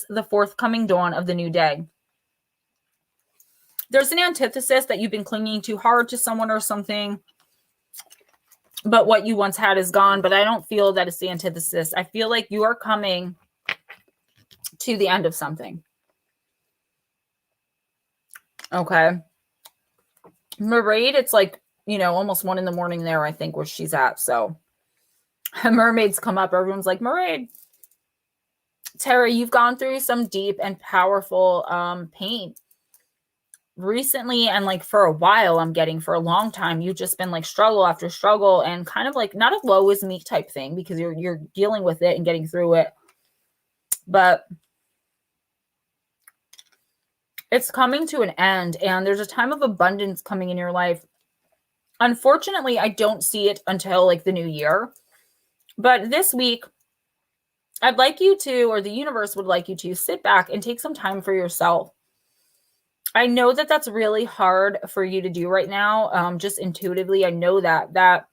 the forthcoming dawn of the new day. There's an antithesis that you've been clinging too hard to someone or something, but what you once had is gone. But I don't feel that it's the antithesis. I feel like you are coming to the end of something. Okay. Mermaid, it's like, almost 1 a.m. there, I think, where she's at. So mermaids come up. Everyone's like, mermaid. Terry, you've gone through some deep and powerful pain recently, and like for a while, I'm getting for a long time, you've just been like struggle after struggle, and kind of like not a woe is me type thing, because you're dealing with it and getting through it, but it's coming to an end, and there's a time of abundance coming in your life. Unfortunately, I don't see it until like the new year, but this week I'd like you to, or the universe would like you to, sit back and take some time for yourself. I know that that's really hard for you to do right now. Just intuitively, I know that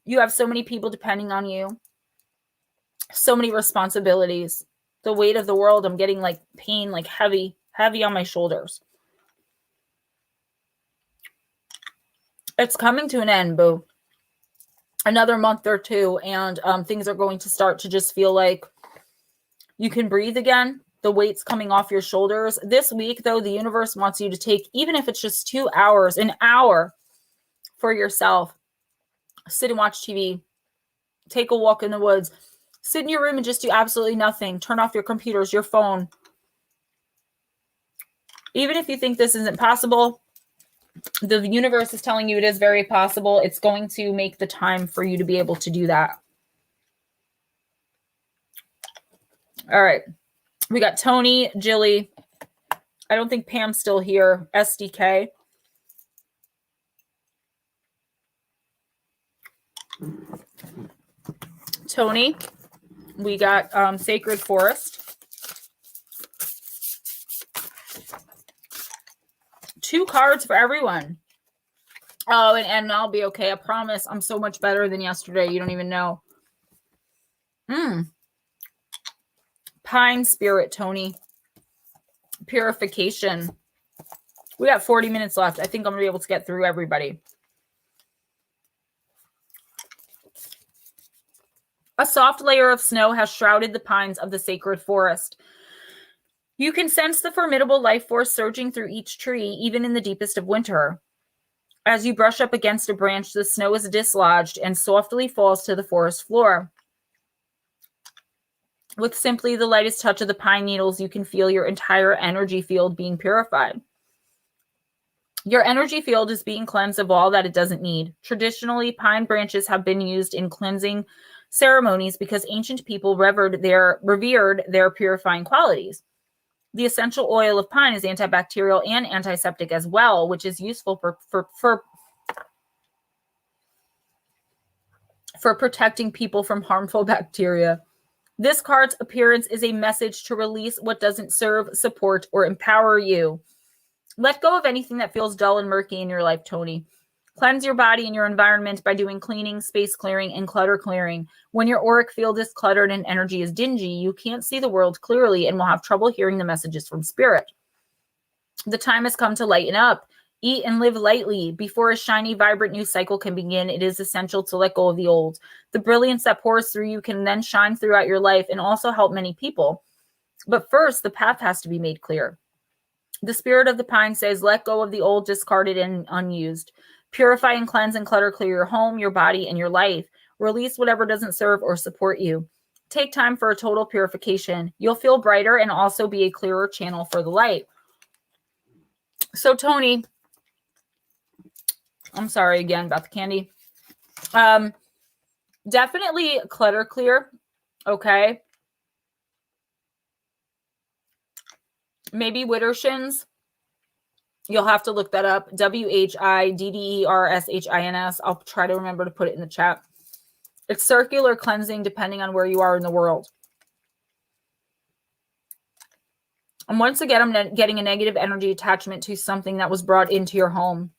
you have so many people depending on you, so many responsibilities, the weight of the world. I'm getting like pain, like heavy on my shoulders. It's coming to an end, boo. Another month or two, and things are going to start to just feel like you can breathe again. The weight's coming off your shoulders. This week, though, the universe wants you to take, even if it's just 2 hours, an hour for yourself. Sit and watch TV. Take a walk in the woods. Sit in your room and just do absolutely nothing. Turn off your computers, your phone. Even if you think this isn't possible, the universe is telling you it is very possible. It's going to make the time for you to be able to do that. All right. We got Tony, Jilly, I don't think Pam's still here. SDK. Tony, we got Sacred Forest. 2 cards for everyone. Oh, and I'll be okay. I promise. I'm so much better than yesterday. You don't even know. Pine Spirit, Tony. Purification. We got 40 minutes left. I think I'm going to be able to get through everybody. A soft layer of snow has shrouded the pines of the sacred forest. You can sense the formidable life force surging through each tree, even in the deepest of winter. As you brush up against a branch, the snow is dislodged and softly falls to the forest floor. With simply the lightest touch of the pine needles, you can feel your entire energy field being purified. Your energy field is being cleansed of all that it doesn't need. Traditionally, pine branches have been used in cleansing ceremonies because ancient people revered their purifying qualities. The essential oil of pine is antibacterial and antiseptic as well, which is useful for protecting people from harmful bacteria. This card's appearance is a message to release what doesn't serve, support, or empower you. Let go of anything that feels dull and murky in your life, Tony. Cleanse your body and your environment by doing cleaning, space clearing, and clutter clearing. When your auric field is cluttered and energy is dingy, you can't see the world clearly and will have trouble hearing the messages from spirit. The time has come to lighten up. Eat and live lightly. Before a shiny, vibrant new cycle can begin, it is essential to let go of the old. The brilliance that pours through you can then shine throughout your life and also help many people. But first, the path has to be made clear. The spirit of the pine says, let go of the old, discarded, and unused. Purify and cleanse and clutter clear your home, your body, and your life. Release whatever doesn't serve or support you. Take time for a total purification. You'll feel brighter and also be a clearer channel for the light. So, Tony, I'm sorry again about the candy. Definitely clutter clear. Okay. Maybe Widdershins. You'll have to look that up. WHIDDERSHINS. I'll try to remember to put it in the chat. It's circular cleansing depending on where you are in the world. And once again, I'm getting a negative energy attachment to something that was brought into your home.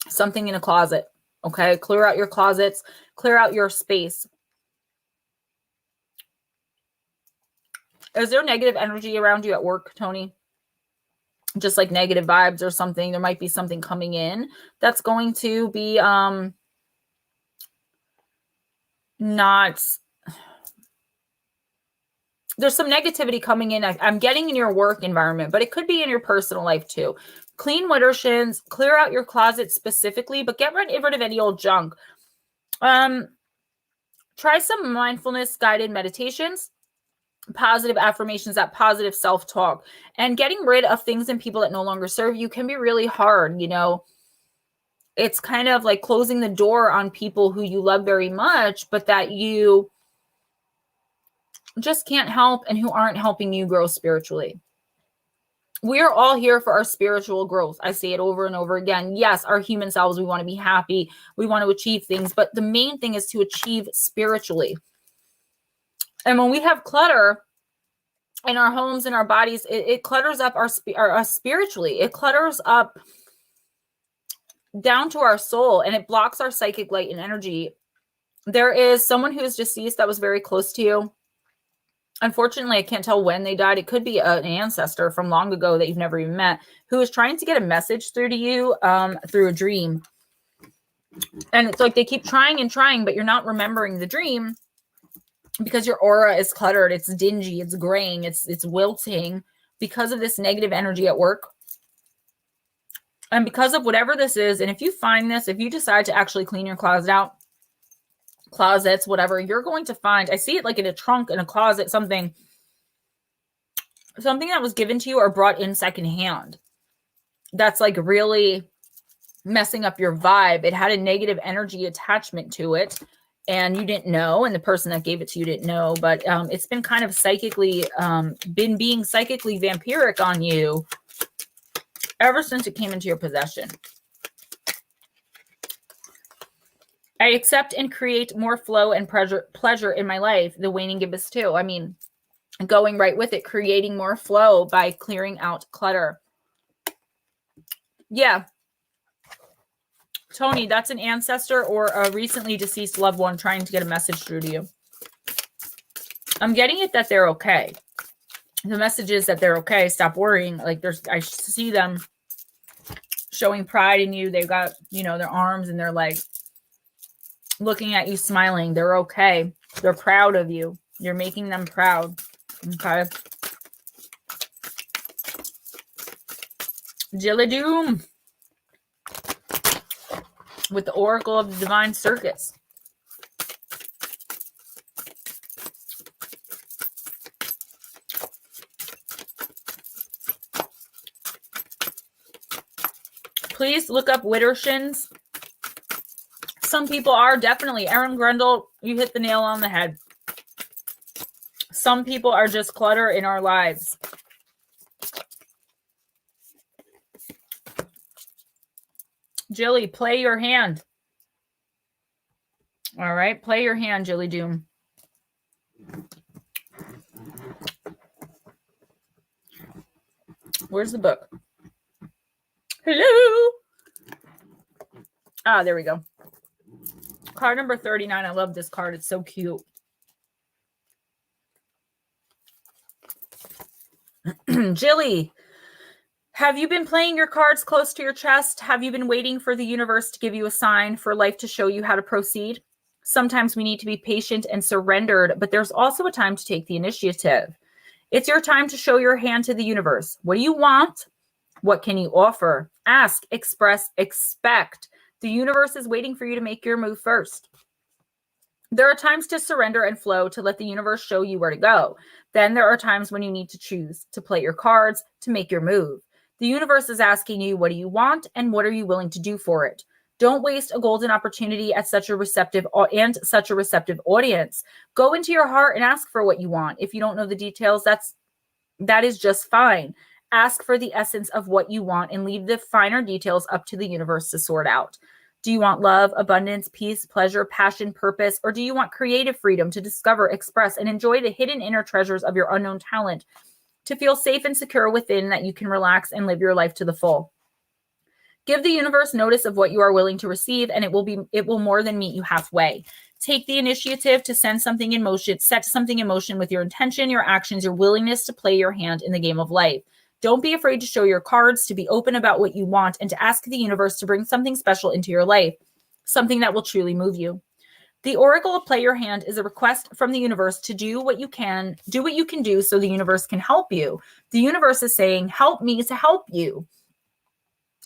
Something in a closet. Okay? Clear out your closets. Clear out your space. Is there negative energy around you at work, Tony? Just like negative vibes or something. There might be something coming in that's going to be not. There's some negativity coming in. I'm getting in your work environment, but it could be in your personal life too. Clean Widdershins, clear out your closet specifically, but get rid of any old junk. Try some mindfulness guided meditations. Positive affirmations, that positive self-talk, and getting rid of things and people that no longer serve you can be really hard. You know, it's kind of like closing the door on people who you love very much, but that you just can't help and who aren't helping you grow spiritually. We are all here for our spiritual growth. I say it over and over again. Yes, our human selves, we want to be happy. We want to achieve things, but the main thing is to achieve spiritually. And when we have clutter in our homes and our bodies, it clutters up our spiritually. It clutters up down to our soul, and it blocks our psychic light and energy. There is someone who is deceased that was very close to you. Unfortunately, I can't tell when they died. It could be an ancestor from long ago that you've never even met, who is trying to get a message through to you through a dream. And it's like they keep trying and trying, but you're not remembering the dream. Because your aura is cluttered, it's dingy, it's graying, it's wilting because of this negative energy at work. And because of whatever this is, and if you find this, if you decide to actually clean your closet out, closets, whatever, you're going to find, I see it like in a trunk, in a closet, something that was given to you or brought in secondhand. That's like really messing up your vibe. It had a negative energy attachment to it. And you didn't know, and the person that gave it to you didn't know, but it's been kind of psychically, being psychically vampiric on you ever since it came into your possession. I accept and create more flow and pleasure in my life. The waning gibbous too. I mean, going right with it, creating more flow by clearing out clutter. Yeah. Tony, that's an ancestor or a recently deceased loved one trying to get a message through to you. I'm getting it that they're okay. The message is that they're okay. Stop worrying. Like I see them showing pride in you. They've got, you know, their arms and they're like looking at you smiling. They're okay. They're proud of you. You're making them proud. Okay. Jilladoom with the Oracle of the Divine Circus. Please look up Widdershins. Some people are definitely. Aaron Grendel, you hit the nail on the head. Some people are just clutter in our lives. Jilly, play your hand. All right, play your hand, Jilly Doom. Where's the book? Hello. Ah, there we go. Card number 39. I love this card. It's so cute. Jilly, have you been playing your cards close to your chest? Have you been waiting for the universe to give you a sign, for life to show you how to proceed? Sometimes we need to be patient and surrendered, but there's also a time to take the initiative. It's your time to show your hand to the universe. What do you want? What can you offer? Ask, express, expect. The universe is waiting for you to make your move first. There are times to surrender and flow, to let the universe show you where to go. Then there are times when you need to choose, to play your cards, to make your move. The universe is asking you, what do you want and what are you willing to do for it? Don't waste a golden opportunity at such a receptive audience. Go into your heart and ask for what you want. If you don't know the details, that is just fine. Ask for the essence of what you want and leave the finer details up to the universe to sort out. Do you want love, abundance, peace, pleasure, passion, purpose, or do you want creative freedom to discover, express, and enjoy the hidden inner treasures of your unknown talent, to feel safe and secure within, that you can relax and live your life to the full? Give the universe notice of what you are willing to receive, and it will more than meet you halfway. Take the initiative to set something in motion with your intention, your actions, your willingness to play your hand in the game of life. Don't be afraid to show your cards, to be open about what you want, and to ask the universe to bring something special into your life, something that will truly move you. The Oracle of Play Your Hand is a request from the universe to do what you can do so the universe can help you. The universe is saying, help me to help you.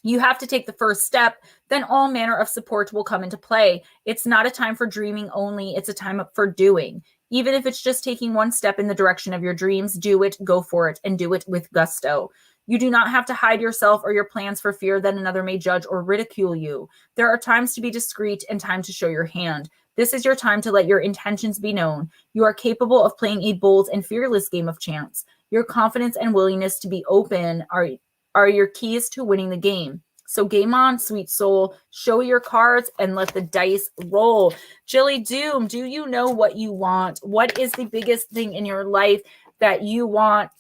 You have to take the first step, then all manner of support will come into play. It's not a time for dreaming only, it's a time for doing. Even if it's just taking one step in the direction of your dreams, do it, go for it, and do it with gusto. You do not have to hide yourself or your plans for fear that another may judge or ridicule you. There are times to be discreet and time to show your hand. This is your time to let your intentions be known. You are capable of playing a bold and fearless game of chance. Your confidence and willingness to be open are your keys to winning the game. So game on, sweet soul. Show your cards and let the dice roll. Jilly Doom, do you know what you want? What is the biggest thing in your life that you want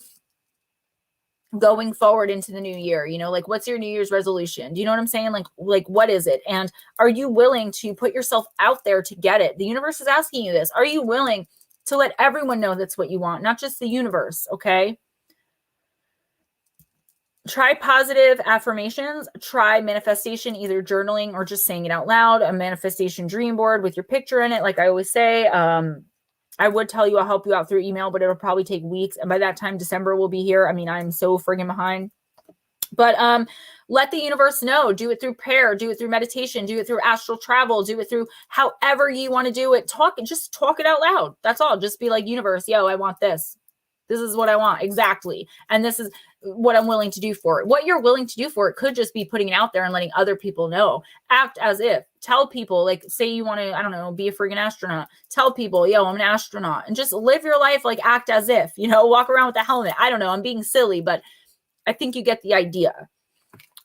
going forward into the new year? You know, like, what's your New Year's resolution? Do you know what I'm saying? Like what is it? And are you willing to put yourself out there to get it? The universe is asking you this. Are you willing to let everyone know that's what you want, not just the universe? Okay. Try positive affirmations. Try manifestation, either journaling or just saying it out loud. A manifestation dream board with your picture in it. Like I always say, I would tell you I'll help you out through email, but it'll probably take weeks. And by that time, December will be here. I mean, I'm so friggin' behind. But let the universe know. Do it through prayer. Do it through meditation. Do it through astral travel. Do it through however you want to do it. Just talk it out loud. That's all. Just be like, universe, yo, I want this. This is what I want. Exactly. And this is what I'm willing to do for it. What you're willing to do for it could just be putting it out there and letting other people know. Act as if. Tell people, like, say you want to, I don't know, be a friggin' astronaut. Tell people, yo, I'm an astronaut. And just live your life, like, act as if, you know, walk around with a helmet. I don't know. I'm being silly, but I think you get the idea.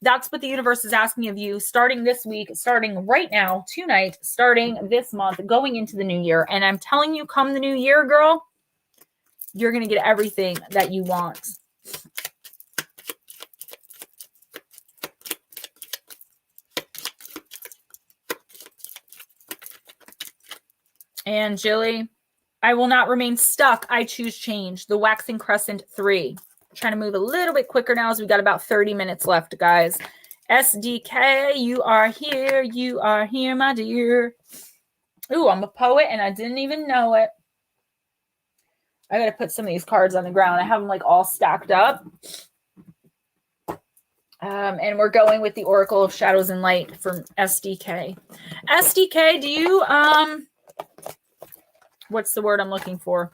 That's what the universe is asking of you, starting this week, starting right now, tonight, starting this month, going into the new year. And I'm telling you, come the new year, girl, you're going to get everything that you want. And Jilly, I will not remain stuck. I choose change. The Waxing Crescent 3. Trying to move a little bit quicker now as we got about 30 minutes left, guys. SDK, you are here. You are here, my dear. Ooh, I'm a poet and I didn't even know it. I got to put some of these cards on the ground. I have them like all stacked up. And we're going with the Oracle of Shadows and Light from SDK. SDK, do you, what's the word I'm looking for?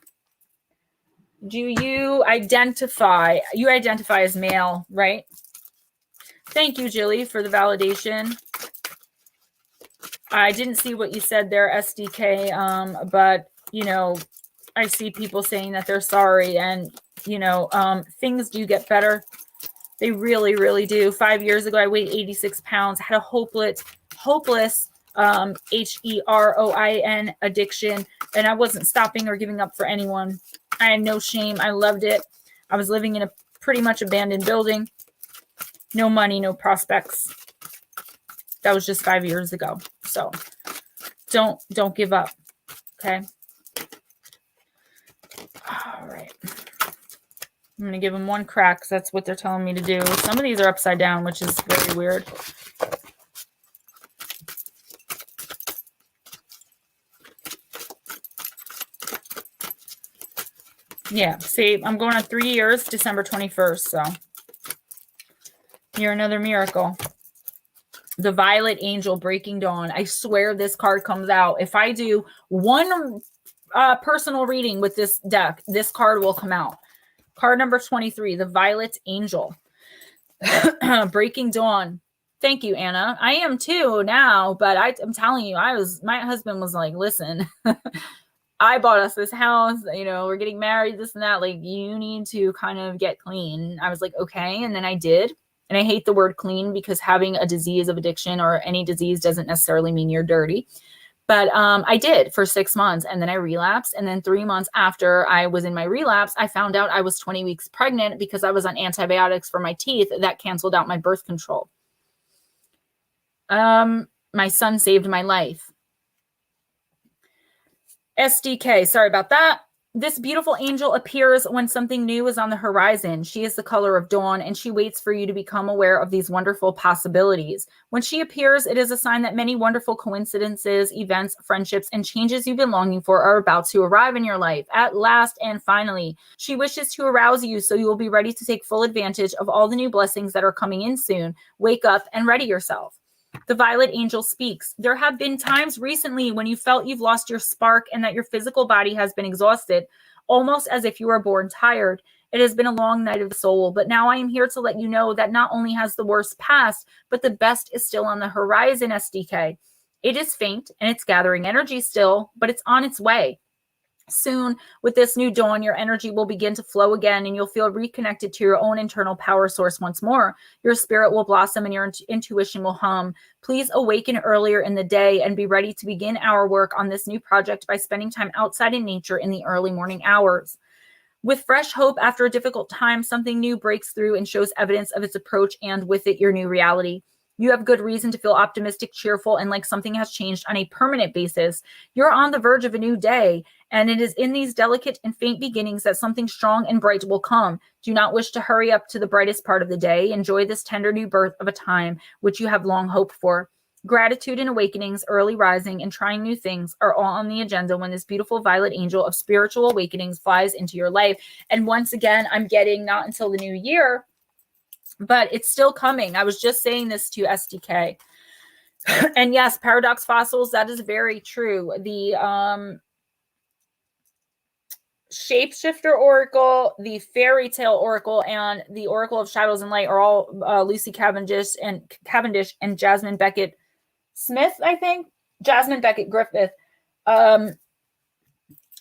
Do you identify as male, right? Thank you, Jilly, for the validation. I didn't see what you said there, SDK, but, you know, I see people saying that they're sorry, and, you know, things do get better. They really, really do. 5 years ago, I weighed 86 pounds, had a hopeless HEROIN addiction, and I wasn't stopping or giving up for anyone. I had no shame. I loved it. I was living in a pretty much abandoned building. No money, no prospects. That was just 5 years ago. So don't give up. Okay. All right. I'm going to give them one crack because that's what they're telling me to do. Some of these are upside down, which is very weird. Yeah, see, I'm going on 3 years, December 21st, so you're another miracle. The Violet Angel, Breaking Dawn. I swear this card comes out. If I do one personal reading with this deck, this card will come out. Card number 23, the Violet Angel. Breaking Dawn. Thank you, Anna. I am too now, but I'm telling you, my husband was like, listen, I bought us this house, you know, we're getting married, this and that. Like, you need to kind of get clean. I was like, okay. And then I did. And I hate the word clean because having a disease of addiction or any disease doesn't necessarily mean you're dirty. But I did for 6 months, and then I relapsed. And then 3 months after I was in my relapse, I found out I was 20 weeks pregnant because I was on antibiotics for my teeth that canceled out my birth control. My son saved my life. SDK, sorry about that. This beautiful angel appears when something new is on the horizon. She is the color of dawn, and she waits for you to become aware of these wonderful possibilities. When she appears, it is a sign that many wonderful coincidences, events, friendships, and changes you've been longing for are about to arrive in your life. At last and finally, she wishes to arouse you so you will be ready to take full advantage of all the new blessings that are coming in soon. Wake up and ready yourself. The Violet Angel speaks. There have been times recently when you felt you've lost your spark and that your physical body has been exhausted, almost as if you were born tired. It has been a long night of the soul, but now I am here to let you know that not only has the worst passed, but the best is still on the horizon, SDK. It is faint and it's gathering energy still, but it's on its way. Soon, with this new dawn, your energy will begin to flow again and you'll feel reconnected to your own internal power source once more. Your spirit will blossom and your intuition will hum. Please awaken earlier in the day and be ready to begin our work on this new project by spending time outside in nature in the early morning hours. With fresh hope after a difficult time, something new breaks through and shows evidence of its approach, and with it, your new reality. You have good reason to feel optimistic, cheerful, and like something has changed on a permanent basis. You're on the verge of a new day, and it is in these delicate and faint beginnings that something strong and bright will come. Do not wish to hurry up to the brightest part of the day. Enjoy this tender new birth of a time which you have long hoped for. Gratitude and awakenings, early rising, and trying new things are all on the agenda when this beautiful violet angel of spiritual awakenings flies into your life. And once again, I'm getting not until the new year, but it's still coming. I was just saying this to SDK. And yes, Paradox Fossils, that is very true. The Shapeshifter Oracle, the Faerytale Oracle, and the Oracle of Shadows and Light are all Lucy Cavendish and Jasmine Beckett Smith, I think. Jasmine Beckett Griffith.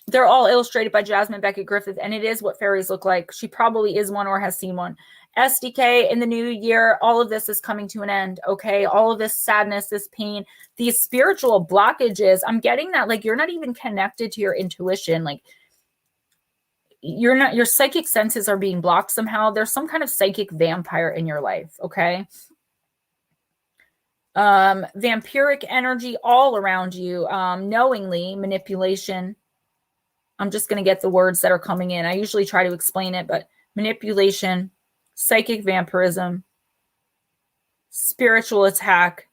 They're all illustrated by Jasmine Beckett Griffith, and it is what fairies look like. She probably is one or has seen one. SDK, in the new year, all of this is coming to an end, okay? All of this sadness, this pain, these spiritual blockages, I'm getting that, like, you're not even connected to your intuition. Like, you're not, your psychic senses are being blocked somehow. There's some kind of psychic vampire in your life, okay? Vampiric energy all around you, knowingly, manipulation. I'm just going to get the words that are coming in. I usually try to explain it, but manipulation, psychic vampirism, spiritual attack.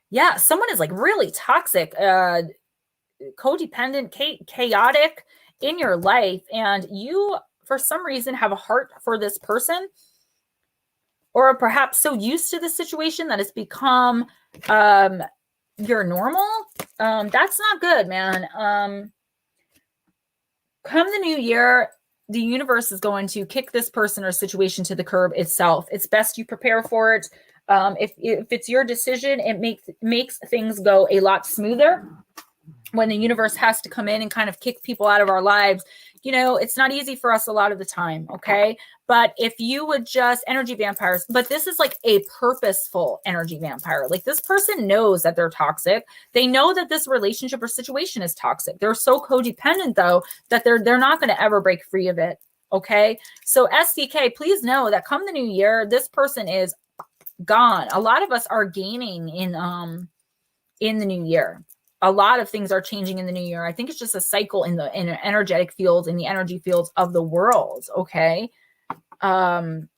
Yeah, someone is like really toxic, codependent, chaotic in your life, and you, for some reason, have a heart for this person, or perhaps so used to the situation that it's become your normal. That's not good, man. Come the new year, the universe is going to kick this person or situation to the curb itself. It's best you prepare for it. If it's your decision, it makes things go a lot smoother. When the universe has to come in and kind of kick people out of our lives, you know, it's not easy for us a lot of the time, okay? But if you would just, energy vampires, but this is like a purposeful energy vampire. Like, this person knows that they're toxic. They know that this relationship or situation is toxic. They're so codependent, though, that they're not going to ever break free of it, okay? So SDK, please know that come the new year, this person is gone. A lot of us are gaining in the new year. A lot of things are changing in the new year. I think it's just a cycle in the energetic fields, in the energy fields of the world. Okay. So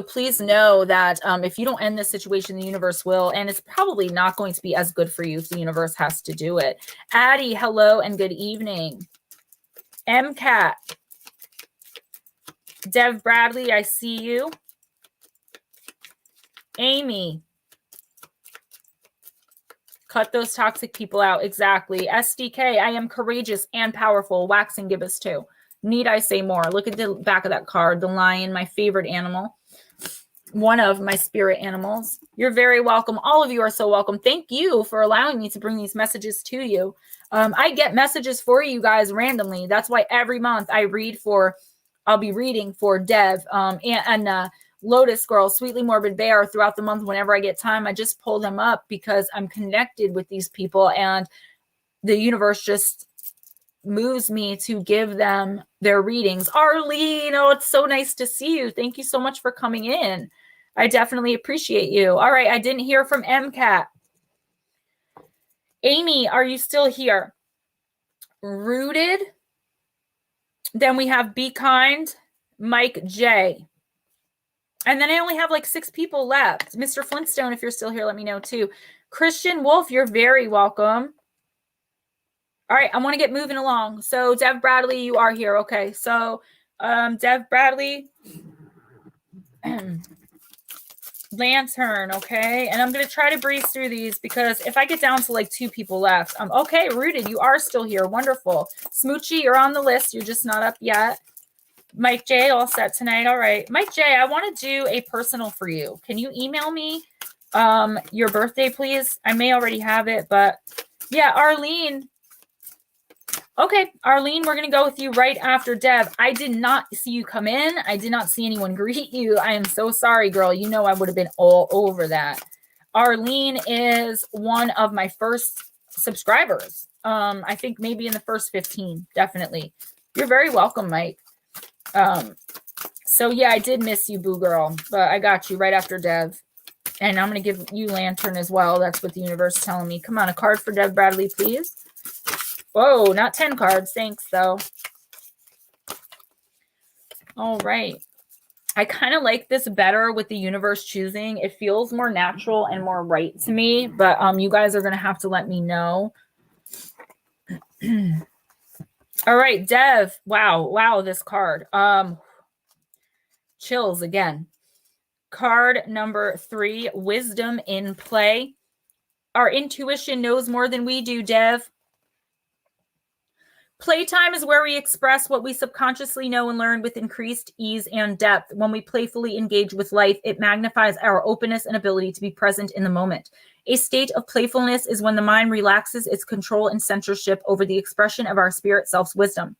please know that if you don't end this situation, the universe will, and it's probably not going to be as good for you if the universe has to do it. Addie, hello and good evening. MCAT. Dev Bradley, I see you. Amy. Cut those toxic people out. Exactly. SDK, I am courageous and powerful. Waxing gibbous too. Need I say more? Look at the back of that card. The lion, my favorite animal. One of my spirit animals. You're very welcome. All of you are so welcome. Thank you for allowing me to bring these messages to you. I get messages for you guys randomly. That's why every month I'll be reading for Dev and Lotus Girl, Sweetly Morbid Bear throughout the month. Whenever I get time, I just pull them up because I'm connected with these people, and the universe just moves me to give them their readings. Arlene, oh, it's so nice to see you. Thank you so much for coming in. I definitely appreciate you. All right, I didn't hear from MCAT. Amy, are you still here? Rooted. Then we have Be Kind, Mike J. And then I only have like 6 people left. Mr. Flintstone, if you're still here, let me know too. Christian Wolf, you're very welcome. All right, I want to get moving along. So Dev Bradley, you are here. Okay, so Dev Bradley, Lantern, okay? And I'm going to try to breeze through these because if I get down to like 2 people left, okay, Rooted, you are still here. Wonderful. Smoochie, you're on the list. You're just not up yet. Mike J, all set tonight. All right. Mike J, I want to do a personal for you. Can you email me your birthday, please? I may already have it, but yeah, Arlene. Okay, Arlene, we're going to go with you right after Dev. I did not see you come in. I did not see anyone greet you. I am so sorry, girl. You know I would have been all over that. Arlene is one of my first subscribers. I think maybe in the first 15, definitely. You're very welcome, Mike. So yeah, I did miss you, boo girl, but I got you right after Dev. And I'm going to give you Lantern as well. That's what the universe is telling me. Come on, a card for Dev Bradley, please. Whoa, not 10 cards. Thanks, though. All right. I kind of like this better with the universe choosing. It feels more natural and more right to me, but you guys are going to have to let me know. All right, Dev. Wow, this card. Chills again. Card number 3, Wisdom in Play. Our intuition knows more than we do, Dev. Playtime is where we express what we subconsciously know and learn with increased ease and depth. When we playfully engage with life, it magnifies our openness and ability to be present in the moment. A state of playfulness is when the mind relaxes its control and censorship over the expression of our spirit self's wisdom.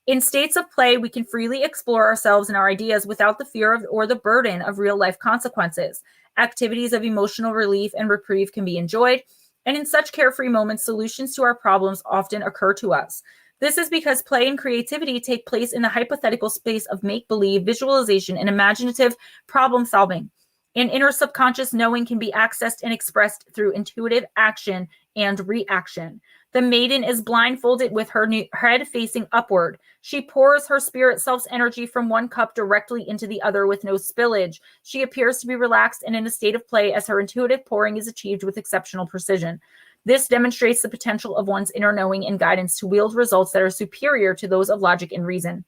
In states of play, we can freely explore ourselves and our ideas without the fear of or the burden of real-life consequences. Activities of emotional relief and reprieve can be enjoyed, and in such carefree moments, solutions to our problems often occur to us. This is because play and creativity take place in the hypothetical space of make-believe, visualization, and imaginative problem-solving. An inner subconscious knowing can be accessed and expressed through intuitive action and reaction. The maiden is blindfolded with her head facing upward. She pours her spirit self's energy from one cup directly into the other with no spillage. She appears to be relaxed and in a state of play as her intuitive pouring is achieved with exceptional precision. This demonstrates the potential of one's inner knowing and guidance to wield results that are superior to those of logic and reason.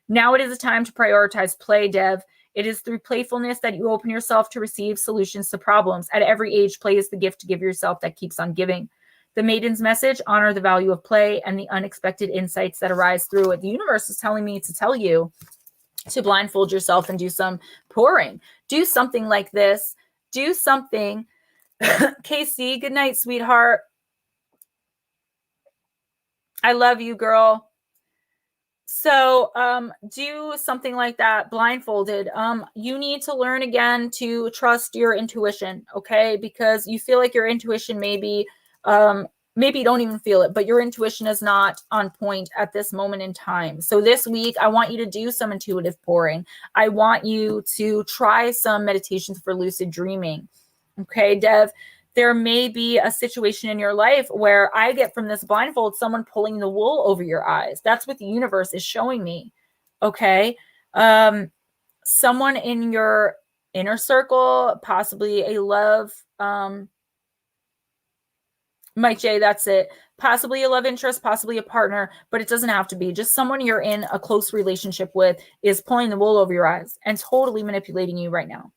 Now it is a time to prioritize play, Dev. It is through playfulness that you open yourself to receive solutions to problems. At every age, play is the gift to give yourself that keeps on giving. The maiden's message: honor the value of play and the unexpected insights that arise through it. The universe is telling me to tell you to blindfold yourself and do some pouring. Do something like this. Do something. Casey, good night, sweetheart. I love you, girl. So do something like that, blindfolded. You need to learn again to trust your intuition, okay? Because you feel like your intuition maybe you don't even feel it, but your intuition is not on point at this moment in time. So this week, I want you to do some intuitive pouring. I want you to try some meditations for lucid dreaming. Okay, Dev, there may be a situation in your life where I get from this blindfold someone pulling the wool over your eyes. That's what the universe is showing me. Okay. Someone in your inner circle, possibly a love, Mike J, that's it. Possibly a love interest, possibly a partner, but it doesn't have to be. Just someone you're in a close relationship with is pulling the wool over your eyes and totally manipulating you right now.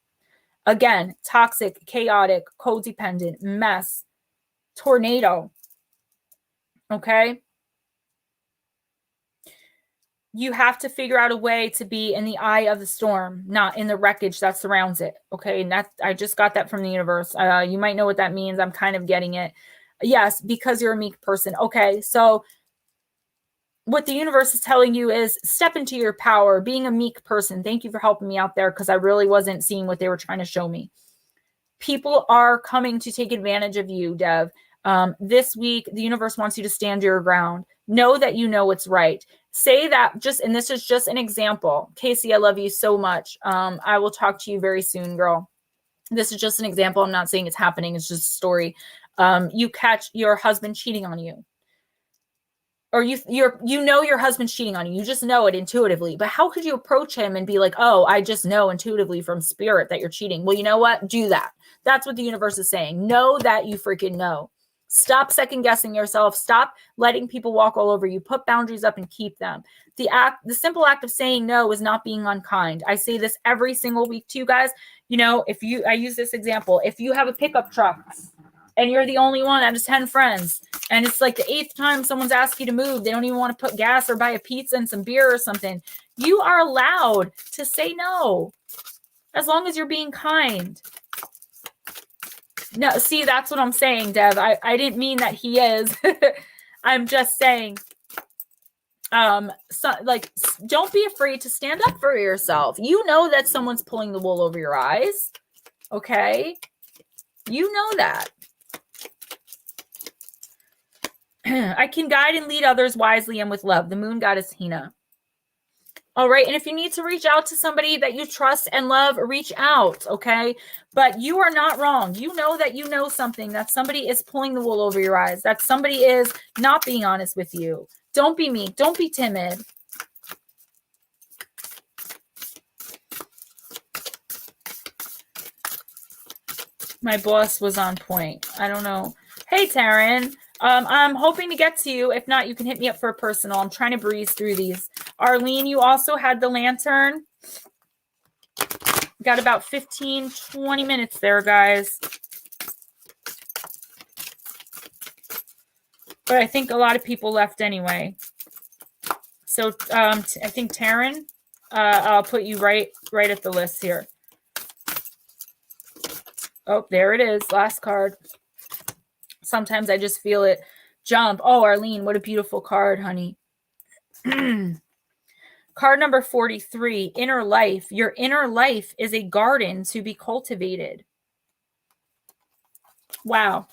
Again, toxic, chaotic, codependent, mess, tornado. Okay? You have to figure out a way to be in the eye of the storm, not in the wreckage that surrounds it. Okay? And I just got that from the universe. You might know what that means. I'm kind of getting it. Yes, because you're a meek person. Okay, so what the universe is telling you is step into your power, being a meek person. Thank you for helping me out there because I really wasn't seeing what they were trying to show me. People are coming to take advantage of you, Dev. This week, the universe wants you to stand your ground. Know that you know what's right. Say that and this is just an example. Casey, I love you so much. I will talk to you very soon, girl. This is just an example. I'm not saying it's happening. It's just a story. You catch your husband cheating on you. Or you know your husband's cheating on you. You just know it intuitively. But how could you approach him and be like, oh, I just know intuitively from spirit that you're cheating? Well, you know what? Do that. That's what the universe is saying. Know that you freaking know. Stop second guessing yourself. Stop letting people walk all over you. Put boundaries up and keep them. The simple act of saying no is not being unkind. I say this every single week to you guys. You know, I use this example. If you have a pickup truck and you're the only one out of 10 friends, and it's like the 8th time someone's asked you to move, they don't even want to put gas or buy a pizza and some beer or something, you are allowed to say no, as long as you're being kind. No, see, that's what I'm saying, Dev. I didn't mean that he is. I'm just saying, don't be afraid to stand up for yourself. You know that someone's pulling the wool over your eyes. Okay? You know that. I can guide and lead others wisely and with love. The moon goddess Hina. All right. And if you need to reach out to somebody that you trust and love, reach out. Okay. But you are not wrong. You know that you know something, that somebody is pulling the wool over your eyes, that somebody is not being honest with you. Don't be meek. Don't be timid. My boss was on point. I don't know. Hey, Taryn. I'm hoping to get to you. If not, you can hit me up for a personal. I'm trying to breeze through these. Arlene, you also had the lantern. Got about 15, 20 minutes there, guys. But I think a lot of people left anyway. So I think Taryn, I'll put you right at the list here. Oh, there it is. Last card. Sometimes I just feel it jump. Oh, Arlene, what a beautiful card, honey. Card number 43, inner life. Your inner life is a garden to be cultivated. Wow.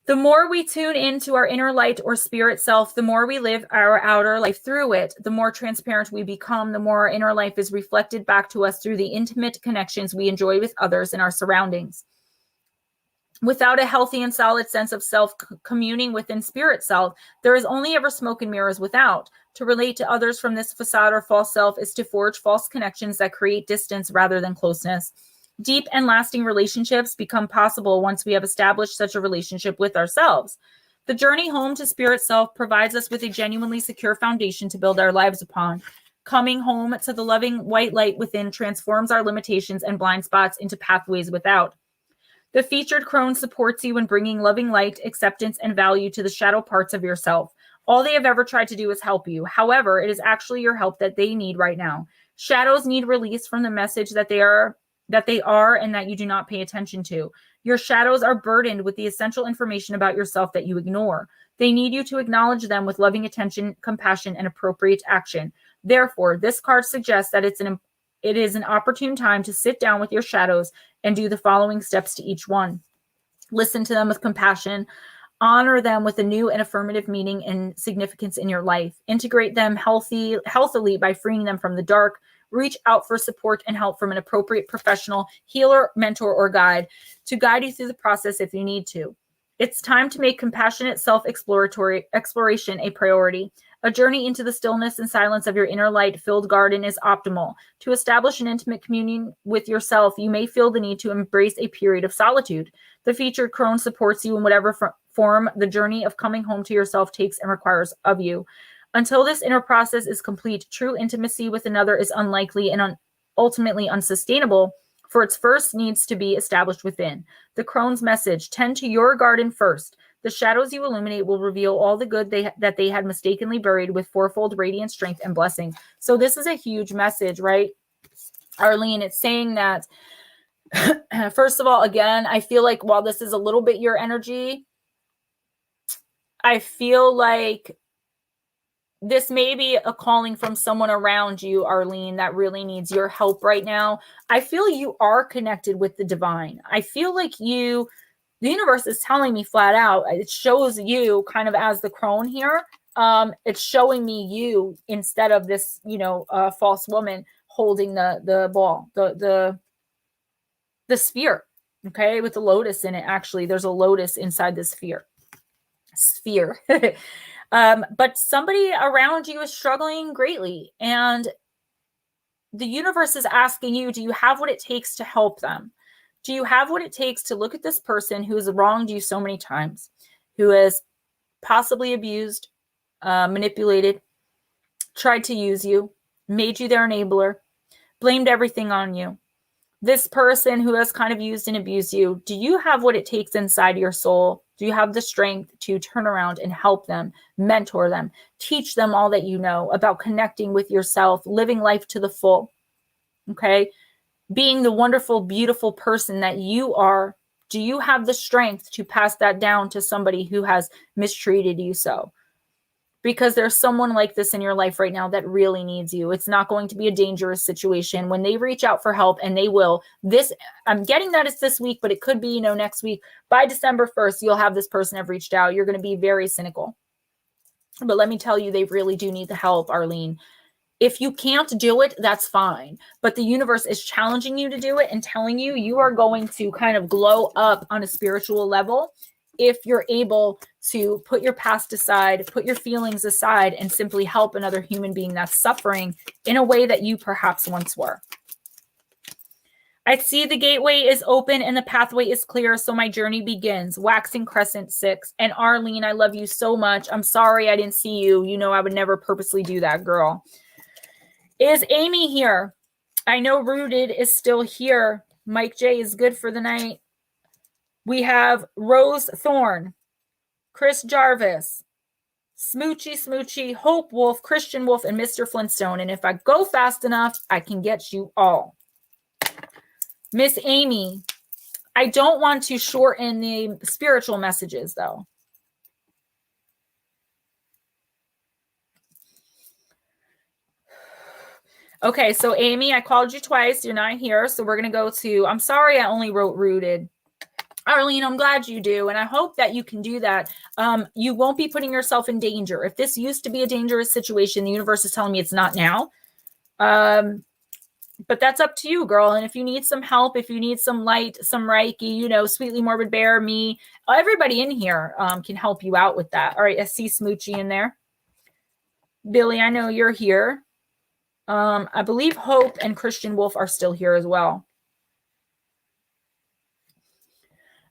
The more we tune into our inner light or spirit self, the more we live our outer life through it. The more transparent we become, the more our inner life is reflected back to us through the intimate connections we enjoy with others and our surroundings. Without a healthy and solid sense of self communing within spirit self, there is only ever smoke and mirrors without. To relate to others from this facade or false self is to forge false connections that create distance rather than closeness. Deep and lasting relationships become possible once we have established such a relationship with ourselves. The journey home to spirit self provides us with a genuinely secure foundation to build our lives upon. Coming home to the loving white light within transforms our limitations and blind spots into pathways without. The featured crone supports you in bringing loving light, acceptance, and value to the shadow parts of yourself. All they have ever tried to do is help you. However, it is actually your help that they need right now. Shadows need release from the message that they are and that you do not pay attention to. Your shadows are burdened with the essential information about yourself that you ignore. They need you to acknowledge them with loving attention, compassion, and appropriate action. Therefore, this card suggests that it is an opportune time to sit down with your shadows and do the following steps to each one. Listen to them with compassion. Honor them with a new and affirmative meaning and significance in your life. Integrate them healthily by freeing them from the dark. Reach out for support and help from an appropriate professional, healer, mentor, or guide to guide you through the process if you need to. It's time to make compassionate exploration a priority. A journey into the stillness and silence of your inner light-filled garden is optimal. To establish an intimate communion with yourself, you may feel the need to embrace a period of solitude. The featured crone supports you in whatever form the journey of coming home to yourself takes and requires of you. Until this inner process is complete, true intimacy with another is unlikely and ultimately unsustainable, for its first needs to be established within. The crone's message: tend to your garden first. The shadows you illuminate will reveal all the good that they had mistakenly buried with fourfold radiant strength and blessing. So this is a huge message, right, Arlene? It's saying that, first of all, again, I feel like while this is a little bit your energy, I feel like this may be a calling from someone around you, Arlene, that really needs your help right now. I feel you are connected with the divine. I feel like the universe is telling me flat out, it shows you kind of as the crone here. It's showing me you instead of this, false woman holding the ball, the sphere, okay, with the lotus in it. Actually, there's a lotus inside the sphere. But somebody around you is struggling greatly, and the universe is asking you, do you have what it takes to help them? Do you have what it takes to look at this person who has wronged you so many times, who has possibly abused, manipulated, tried to use you, made you their enabler, blamed everything on you? This person who has kind of used and abused you, do you have what it takes inside your soul? Do you have the strength to turn around and help them, mentor them, teach them all that you know about connecting with yourself, living life to the full, okay? Being the wonderful, beautiful person that you are? Do you have the strength to pass that down to somebody who has mistreated you so? Because there's someone like this in your life right now that really needs you. It's not going to be a dangerous situation. When they reach out for help, and they will, I'm getting that it's this week, but it could be, next week. By December 1st, you'll have this person have reached out. You're going to be very cynical. But let me tell you, they really do need the help, Arlene. If you can't do it, that's fine. But the universe is challenging you to do it and telling you you are going to kind of glow up on a spiritual level if you're able to put your past aside, put your feelings aside, and simply help another human being that's suffering in a way that you perhaps once were. I see the gateway is open and the pathway is clear, so my journey begins. Waxing Crescent 6. And Arlene, I love you so much. I'm sorry I didn't see you. I would never purposely do that, girl. Is Amy here? I know Rooted is still here. Mike J is good for the night. We have Rose Thorne, Chris Jarvis, Smoochy, Smoochy, Hope Wolf, Christian Wolf, and Mr. Flintstone. And if I go fast enough, I can get you all. Miss Amy, I don't want to shorten the spiritual messages, though. Okay, so Amy, I called you twice. You're not here, so we're going to go to, I'm sorry I only wrote rooted. Arlene, I'm glad you do, and I hope that you can do that. You won't be putting yourself in danger. If this used to be a dangerous situation, the universe is telling me it's not now. But that's up to you, girl. And if you need some help, if you need some light, some Reiki, you know, Sweetly Morbid Bear, me, everybody in here can help you out with that. All right, I see Smoochy in there. Billy, I know you're here. I believe Hope and Christian Wolf are still here as well.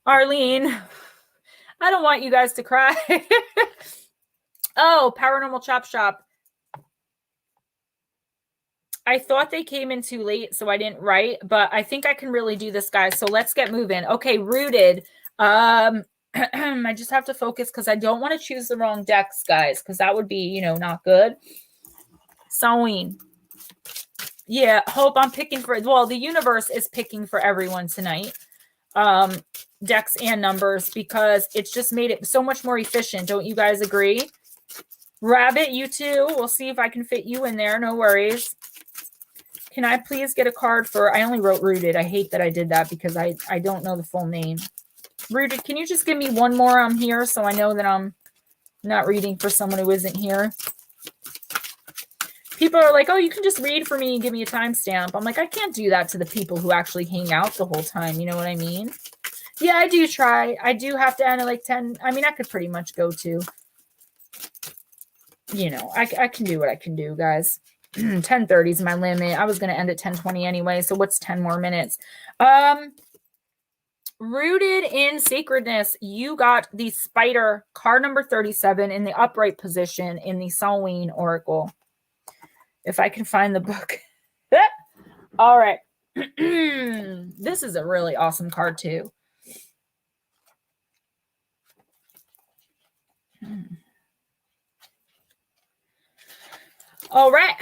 Arlene, I don't want you guys to cry. Oh, Paranormal Chop Shop. I thought they came in too late, so I didn't write, but I think I can really do this, guys. So let's get moving. Okay, rooted. I just have to focus because I don't want to choose the wrong decks, guys, because that would be, you know, not good. Samhain. Yeah, Hope, I'm picking for, well, the universe is picking for everyone tonight. Decks and numbers, because it's just made it so much more efficient. Don't you guys agree? Rabbit, you too. We'll see if I can fit you in there. No worries. Can I please get a card for, I only wrote rooted. I hate that I did that because I don't know the full name. Rooted, can you just give me one more here so I know that I'm not reading for someone who isn't here? People are like, oh, you can just read for me and give me a timestamp. I'm like, I can't do that to the people who actually hang out the whole time. You know what I mean? Yeah, I do try. I do have to end at like 10. I mean, I could pretty much go to, you know, I can do what I can do, guys. 10:30 is my limit. I was going to end at 10:20 anyway. So what's 10 more minutes? Rooted in Sacredness, you got the Spider, card number 37 in the upright position in the Samhain Oracle. If I can find the book. All right. This is a really awesome card too. All right.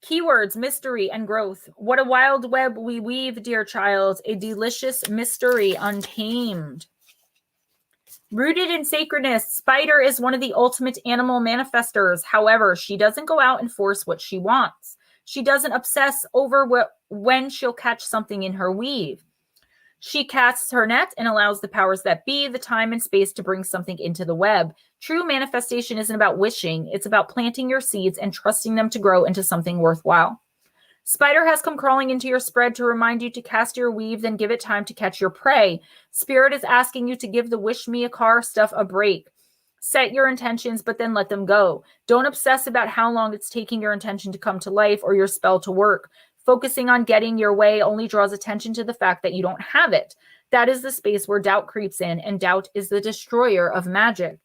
Keywords, mystery and growth. What a wild web we weave, dear child. A delicious mystery untamed. Rooted in sacredness, Spider is one of the ultimate animal manifestors. However, she doesn't go out and force what she wants. She doesn't obsess over when she'll catch something in her weave. She casts her net and allows the powers that be the time and space to bring something into the web. True manifestation isn't about wishing. It's about planting your seeds and trusting them to grow into something worthwhile. Spider has come crawling into your spread to remind you to cast your weave, then give it time to catch your prey. Spirit is asking you to give the wish me a car stuff a break. Set your intentions, but then let them go. Don't obsess about how long it's taking your intention to come to life or your spell to work. Focusing on getting your way only draws attention to the fact that you don't have it. That is the space where doubt creeps in, and doubt is the destroyer of magic.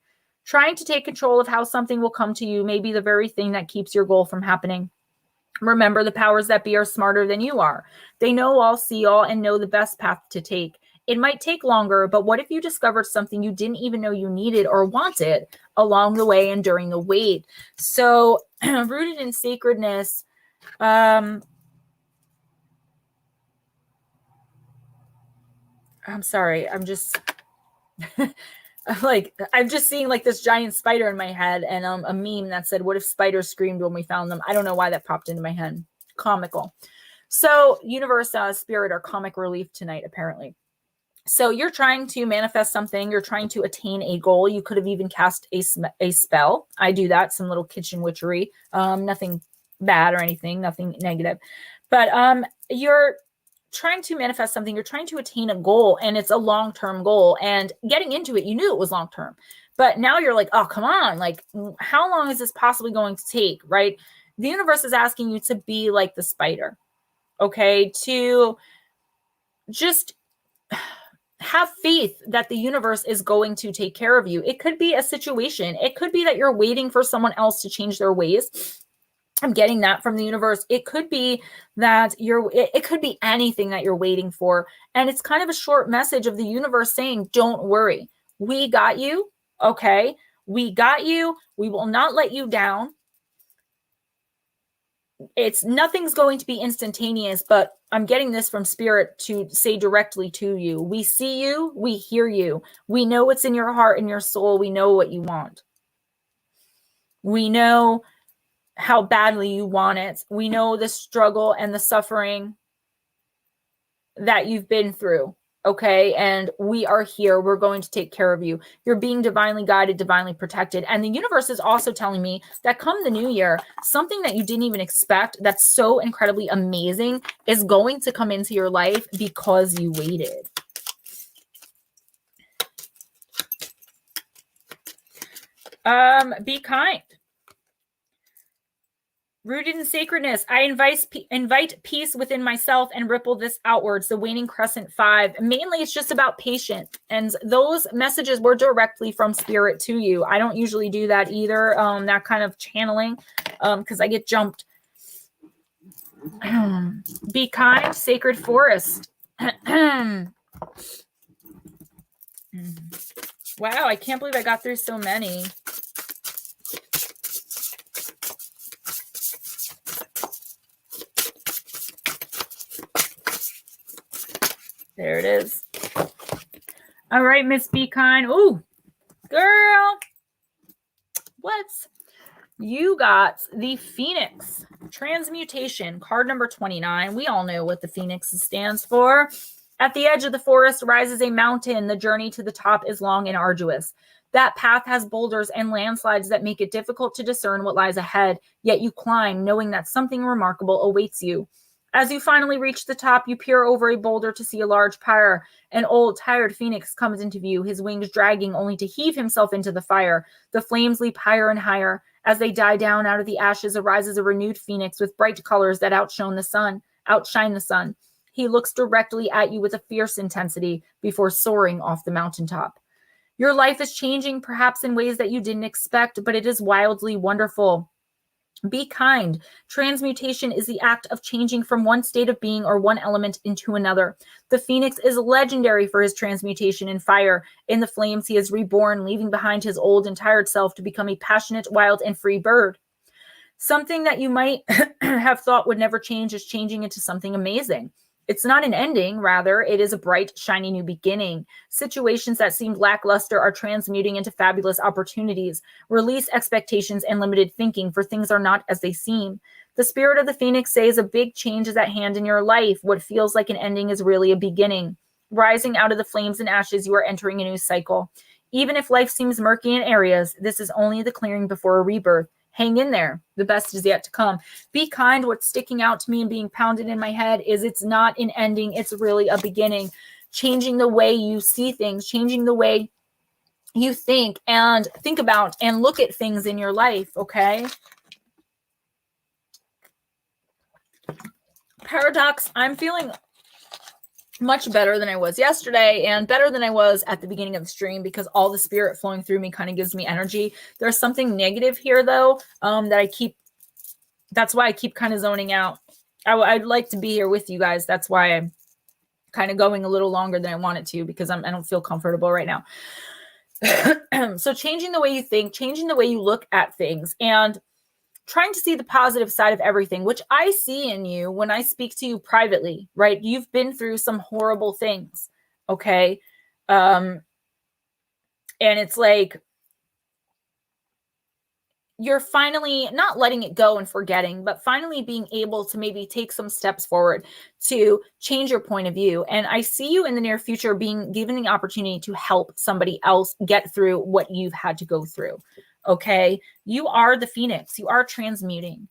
Trying to take control of how something will come to you may be the very thing that keeps your goal from happening. Remember, the powers that be are smarter than you are. They know all, see all, and know the best path to take. It might take longer, but what if you discovered something you didn't even know you needed or wanted along the way and during the wait? So, rooted in sacredness, I'm sorry, I'm just I'm just seeing like this giant spider in my head, and a meme that said, what if spiders screamed when we found them? I don't know why that popped into my head. Comical. So universe, spirit are comic relief tonight, apparently. So you're trying to manifest something. You're trying to attain a goal. You could have even cast a spell. I do that, some little kitchen witchery. Nothing bad or anything, nothing negative. But you're trying to manifest something. You're trying to attain a goal, and it's a long-term goal. And getting into it, you knew it was long-term. But now you're like, oh, come on. Like, how long is this possibly going to take, right? The universe is asking you to be like the spider, okay? To just have faith that the universe is going to take care of you. It could be a situation. It could be that you're waiting for someone else to change their ways. I'm getting that from the universe. It could be that it could be anything that you're waiting for. And it's kind of a short message of the universe saying, don't worry, we got you. Okay. We got you. We will not let you down. Nothing's going to be instantaneous, but I'm getting this from Spirit to say directly to you. We see you. We hear you. We know what's in your heart and your soul. We know what you want. We know how badly you want it. We know the struggle and the suffering that you've been through. Okay. And we are here. We're going to take care of you. You're being divinely guided, divinely protected. And the universe is also telling me that come the new year, something that you didn't even expect that's so incredibly amazing is going to come into your life because you waited. Be kind. Rooted in sacredness, I invite peace within myself and ripple this outwards, the waning crescent 5. Mainly, it's just about patience. And those messages were directly from Spirit to you. I don't usually do that either, that kind of channeling, because I get jumped. Be kind, sacred forest. Wow, I can't believe I got through so many. There it is. All right, Miss Be Kind. Ooh, girl. What? You got the Phoenix Transmutation, card number 29. We all know what the Phoenix stands for. At the edge of the forest rises a mountain. The journey to the top is long and arduous. That path has boulders and landslides that make it difficult to discern what lies ahead, yet you climb knowing that something remarkable awaits you. As you finally reach the top, you peer over a boulder to see a large pyre. An old, tired phoenix comes into view, his wings dragging only to heave himself into the fire. The flames leap higher and higher. As they die down, out of the ashes arises a renewed phoenix with bright colors that outshine the sun. He looks directly at you with a fierce intensity before soaring off the mountaintop. Your life is changing, perhaps in ways that you didn't expect, but it is wildly wonderful. Be kind. Transmutation is the act of changing from one state of being or one element into another. The phoenix is legendary for his transmutation in fire. In the flames, he is reborn, leaving behind his old and tired self to become a passionate, wild, and free bird. Something that you might have thought would never change is changing into something amazing. It's not an ending, rather, it is a bright, shiny new beginning. Situations that seemed lackluster are transmuting into fabulous opportunities. Release expectations and limited thinking, for things are not as they seem. The spirit of the phoenix says a big change is at hand in your life. What feels like an ending is really a beginning. Rising out of the flames and ashes, you are entering a new cycle. Even if life seems murky in areas, this is only the clearing before a rebirth. Hang in there. The best is yet to come. Be kind. What's sticking out to me and being pounded in my head is it's not an ending. It's really a beginning. Changing the way you see things, changing the way you think about and look at things in your life, okay? Paradox, I'm feeling much better than I was yesterday and better than I was at the beginning of the stream because all the spirit flowing through me kind of gives me energy. There's something negative here though, that's why I keep kind of zoning out. I'd like to be here with you guys. That's why I'm kind of going a little longer than I wanted to because I don't feel comfortable right now. So changing the way you think, changing the way you look at things, and trying to see the positive side of everything, which I see in you when I speak to you privately, right? You've been through some horrible things, okay? And it's like, you're finally not letting it go and forgetting, but finally being able to maybe take some steps forward to change your point of view. And I see you in the near future being given the opportunity to help somebody else get through what you've had to go through. Okay, you are the phoenix. You are transmuting.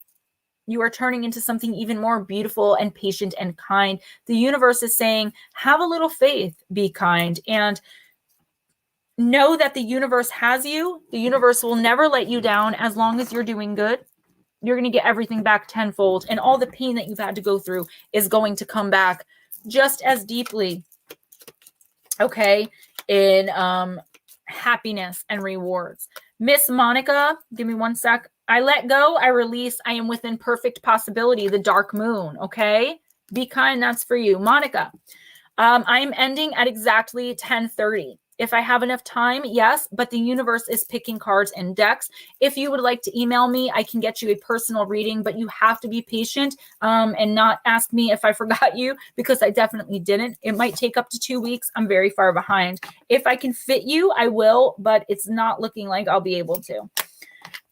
You are turning into something even more beautiful and patient and kind. The universe is saying, have a little faith, be kind, and know that the universe has you. The universe will never let you down as long as you're doing good. You're going to get everything back tenfold, and all the pain that you've had to go through is going to come back just as deeply, okay, in happiness and rewards. Miss Monica, give me one sec. I let go, I release, I am within perfect possibility, the dark moon, okay? Be kind, that's for you. Monica, I'm ending at exactly 10:30. If I have enough time, yes, but the universe is picking cards and decks. If you would like to email me, I can get you a personal reading, but you have to be patient and not ask me if I forgot you, because I definitely didn't. It might take up to 2 weeks. I'm very far behind. If I can fit you, I will, but it's not looking like I'll be able to.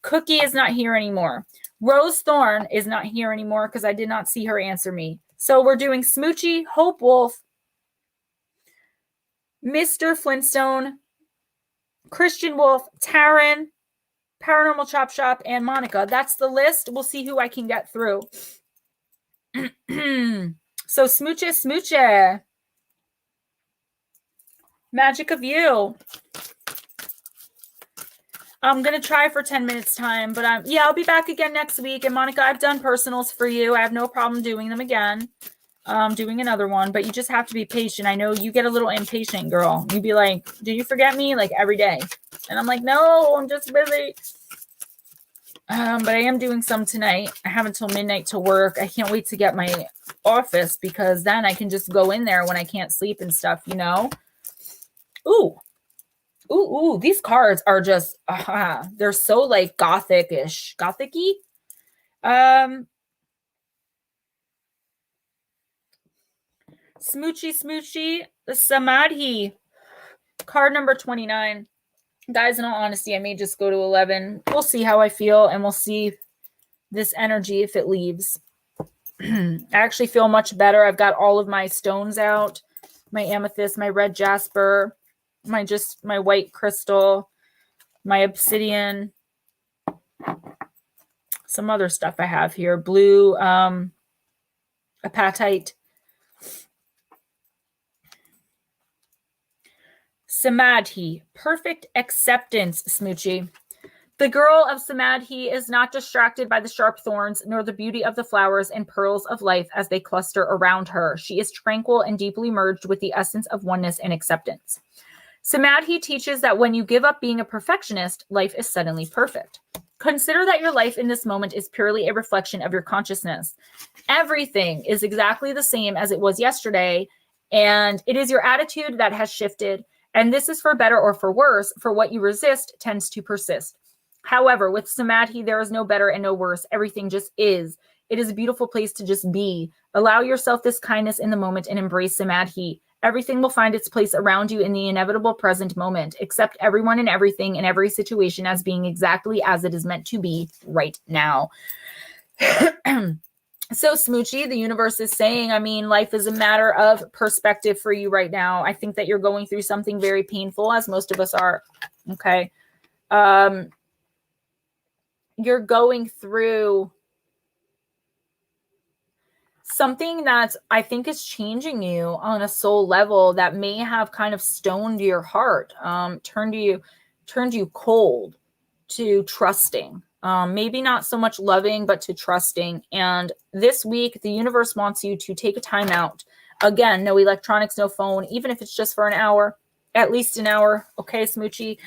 Cookie is not here anymore. Rose Thorn is not here anymore because I did not see her answer me. So we're doing Smoochie, Hope Wolf, Mr. Flintstone, Christian Wolf, Taryn, Paranormal Chop Shop, and Monica. That's the list. We'll see who I can get through. So smooche. Magick of You. I'm going to try for 10 minutes time, but I'll be back again next week. And Monica, I've done personals for you. I have no problem doing them again. Doing another one, but you just have to be patient. I know you get a little impatient, girl. You'd be like, "Did you forget me?" Like every day. And I'm like, "No, I'm just busy." But I am doing some tonight. I have until midnight to work. I can't wait to get my office because then I can just go in there when I can't sleep and stuff, you know? Ooh, these cards are just, they're so like gothic-ish. Gothic-y? Smoochy, the Samadhi. Card number 29. Guys, in all honesty, I may just go to 11. We'll see how I feel, and we'll see this energy if it leaves. I actually feel much better. I've got all of my stones out. My amethyst, my red jasper, my white crystal, my obsidian, some other stuff I have here. Blue, apatite. Samadhi, perfect acceptance, Smoochie. The girl of Samadhi is not distracted by the sharp thorns, nor the beauty of the flowers and pearls of life as they cluster around her. She is tranquil and deeply merged with the essence of oneness and acceptance. Samadhi teaches that when you give up being a perfectionist, life is suddenly perfect. Consider that your life in this moment is purely a reflection of your consciousness. Everything is exactly the same as it was yesterday, and it is your attitude that has shifted. And this is for better or for worse, for what you resist tends to persist. However, with Samadhi, there is no better and no worse. Everything just is. It is a beautiful place to just be. Allow yourself this kindness in the moment and embrace Samadhi. Everything will find its place around you in the inevitable present moment. Accept everyone and everything in every situation as being exactly as it is meant to be right now. So Smoochie, the universe is saying, I mean, life is a matter of perspective for you right now. I think that you're going through something very painful, as most of us are. Okay. You're going through something that I think is changing you on a soul level that may have kind of stoned your heart, turned you cold to trusting. Maybe not so much loving, but to trusting. And this week, the universe wants you to take a time out. Again, no electronics, no phone, even if it's just for an hour, at least an hour. Okay, Smoochie.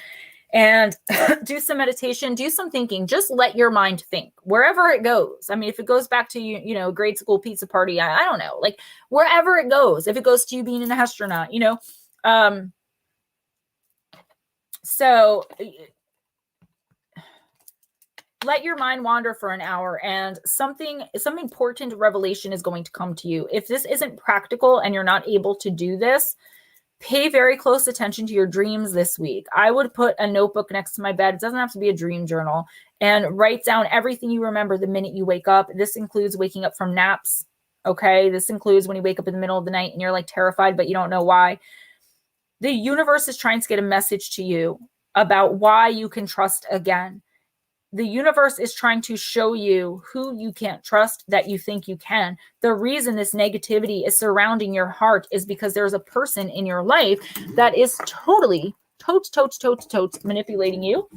And do some meditation, do some thinking. Just let your mind think wherever it goes. I mean, if it goes back to you, grade school pizza party, I don't know, like wherever it goes, if it goes to you being an astronaut, so let your mind wander for an hour, and some important revelation is going to come to you. If this isn't practical and you're not able to do this, pay very close attention to your dreams this week. I would put a notebook next to my bed. It doesn't have to be a dream journal, and write down everything you remember the minute you wake up. This includes waking up from naps. Okay. This includes when you wake up in the middle of the night and you're like terrified, but you don't know why. The universe is trying to get a message to you about why you can trust again. The universe is trying to show you who you can't trust that you think you can. The reason this negativity is surrounding your heart is because there's a person in your life that is totally totes manipulating you.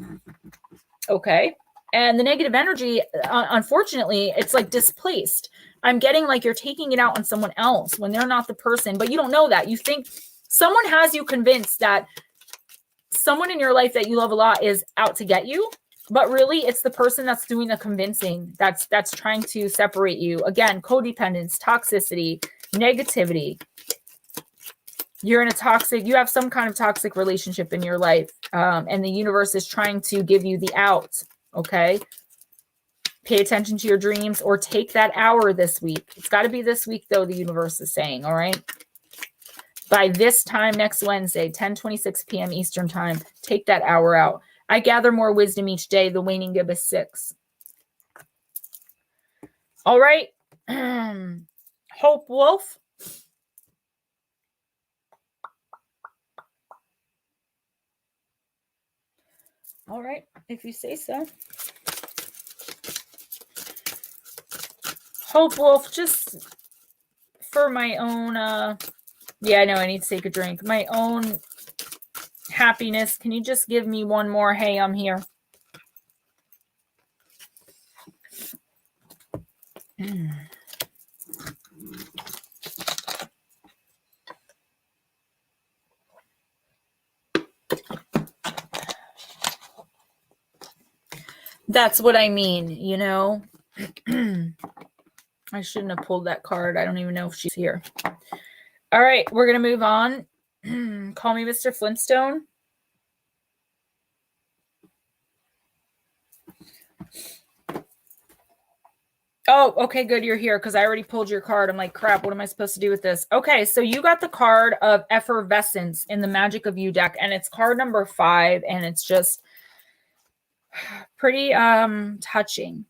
Okay. And the negative energy, unfortunately, it's like displaced. I'm getting like you're taking it out on someone else when they're not the person, but you don't know that. You think someone has you convinced that someone in your life that you love a lot is out to get you. But really, it's the person that's doing the convincing that's trying to separate you. Again, codependence, toxicity, negativity. You're in a toxic, you have some kind of toxic relationship in your life. And the universe is trying to give you the out. Okay. Pay attention to your dreams or take that hour this week. It's got to be this week though, the universe is saying, all right? By this time next Wednesday, 10:26 p.m. Eastern time, take that hour out. I gather more wisdom each day. The waning gibbous 6. All right. Hope Wolf. All right, if you say so. Hope Wolf, just for my own, yeah, I know I need to take a drink. My own happiness, can you just give me one more, hey, I'm here? That's what I mean, you know? I shouldn't have pulled that card. I don't even know if she's here. All right, we're going to move on. Call me Mr. Flintstone. Oh, okay, good. You're here because I already pulled your card. I'm like, crap, what am I supposed to do with this? Okay, so you got the card of Effervescence in the Magick of You deck, and it's card number 5, and it's just pretty touching.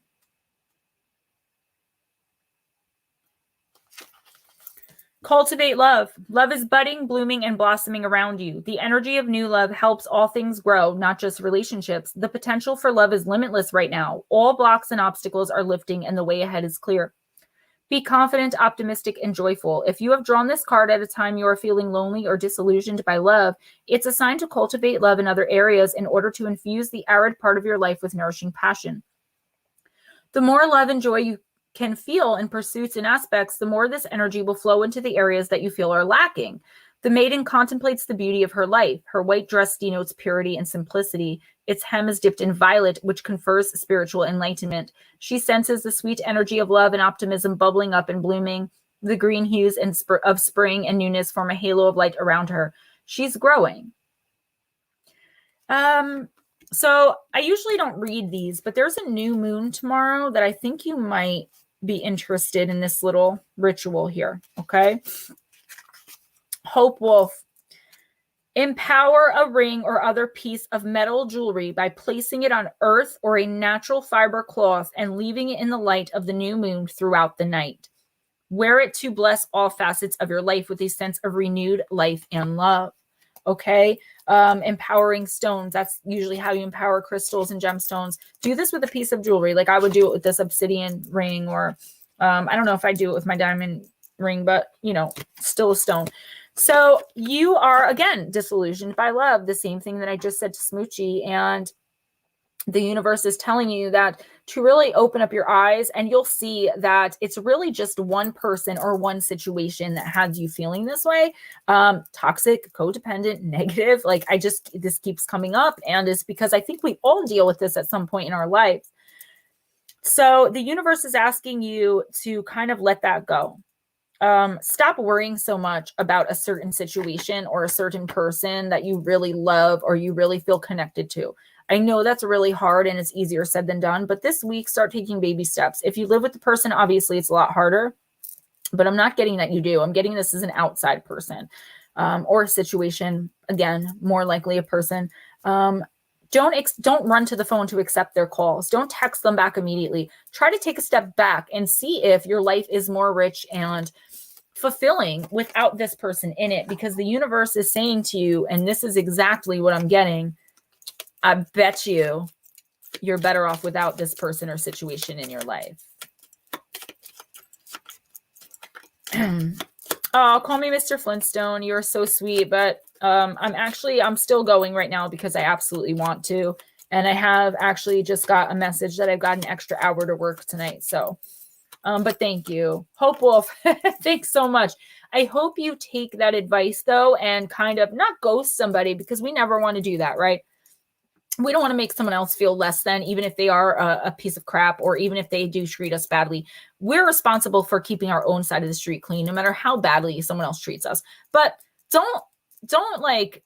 Cultivate love. Love is budding, blooming, and blossoming around you. The energy of new love helps all things grow, not just relationships. The potential for love is limitless right now. All blocks and obstacles are lifting, and the way ahead is clear. Be confident, optimistic, and joyful. If you have drawn this card at a time you are feeling lonely or disillusioned by love, it's a sign to cultivate love in other areas in order to infuse the arid part of your life with nourishing passion. The more love and joy you can feel in pursuits and aspects, the more this energy will flow into the areas that you feel are lacking. The maiden contemplates the beauty of her life. Her white dress denotes purity and simplicity. Its hem is dipped in violet, which confers spiritual enlightenment. She senses the sweet energy of love and optimism bubbling up and blooming. The green hues of spring and newness form a halo of light around her. She's growing. So I usually don't read these, but there's a new moon tomorrow that I think you might be interested in this little ritual here. Okay. Hope Wolf. Empower a ring or other piece of metal jewelry by placing it on earth or a natural fiber cloth and leaving it in the light of the new moon throughout the night. Wear it to bless all facets of your life with a sense of renewed life and love. Okay. Empowering stones. That's usually how you empower crystals and gemstones. Do this with a piece of jewelry. Like I would do it with this obsidian ring, or I don't know if I do it with my diamond ring, but you know, still a stone. So you are, again, disillusioned by love. The same thing that I just said to Smoochie. And the universe is telling you that to really open up your eyes, and you'll see that it's really just one person or one situation that has you feeling this way. Toxic, codependent, negative. Like this keeps coming up, and it's because I think we all deal with this at some point in our lives. So the universe is asking you to kind of let that go. Stop worrying so much about a certain situation or a certain person that you really love or you really feel connected to. I know that's really hard and it's easier said than done, but this week, start taking baby steps. If you live with the person, obviously it's a lot harder, but I'm not getting that you do. I'm getting this as an outside person or a situation. Again, more likely a person. Don't run to the phone to accept their calls. Don't text them back immediately. Try to take a step back and see if your life is more rich and fulfilling without this person in it, because the universe is saying to you, and this is exactly what I'm getting, I bet you're better off without this person or situation in your life. Oh, call me Mr. Flintstone. You're so sweet, but I'm still going right now because I absolutely want to. And I have actually just got a message that I've got an extra hour to work tonight. So, but thank you. Hope Wolf. Thanks so much. I hope you take that advice though, and kind of not ghost somebody, because we never want to do that, right? We don't want to make someone else feel less than, even if they are a piece of crap, or even if they do treat us badly. We're responsible for keeping our own side of the street clean, no matter how badly someone else treats us. But don't like,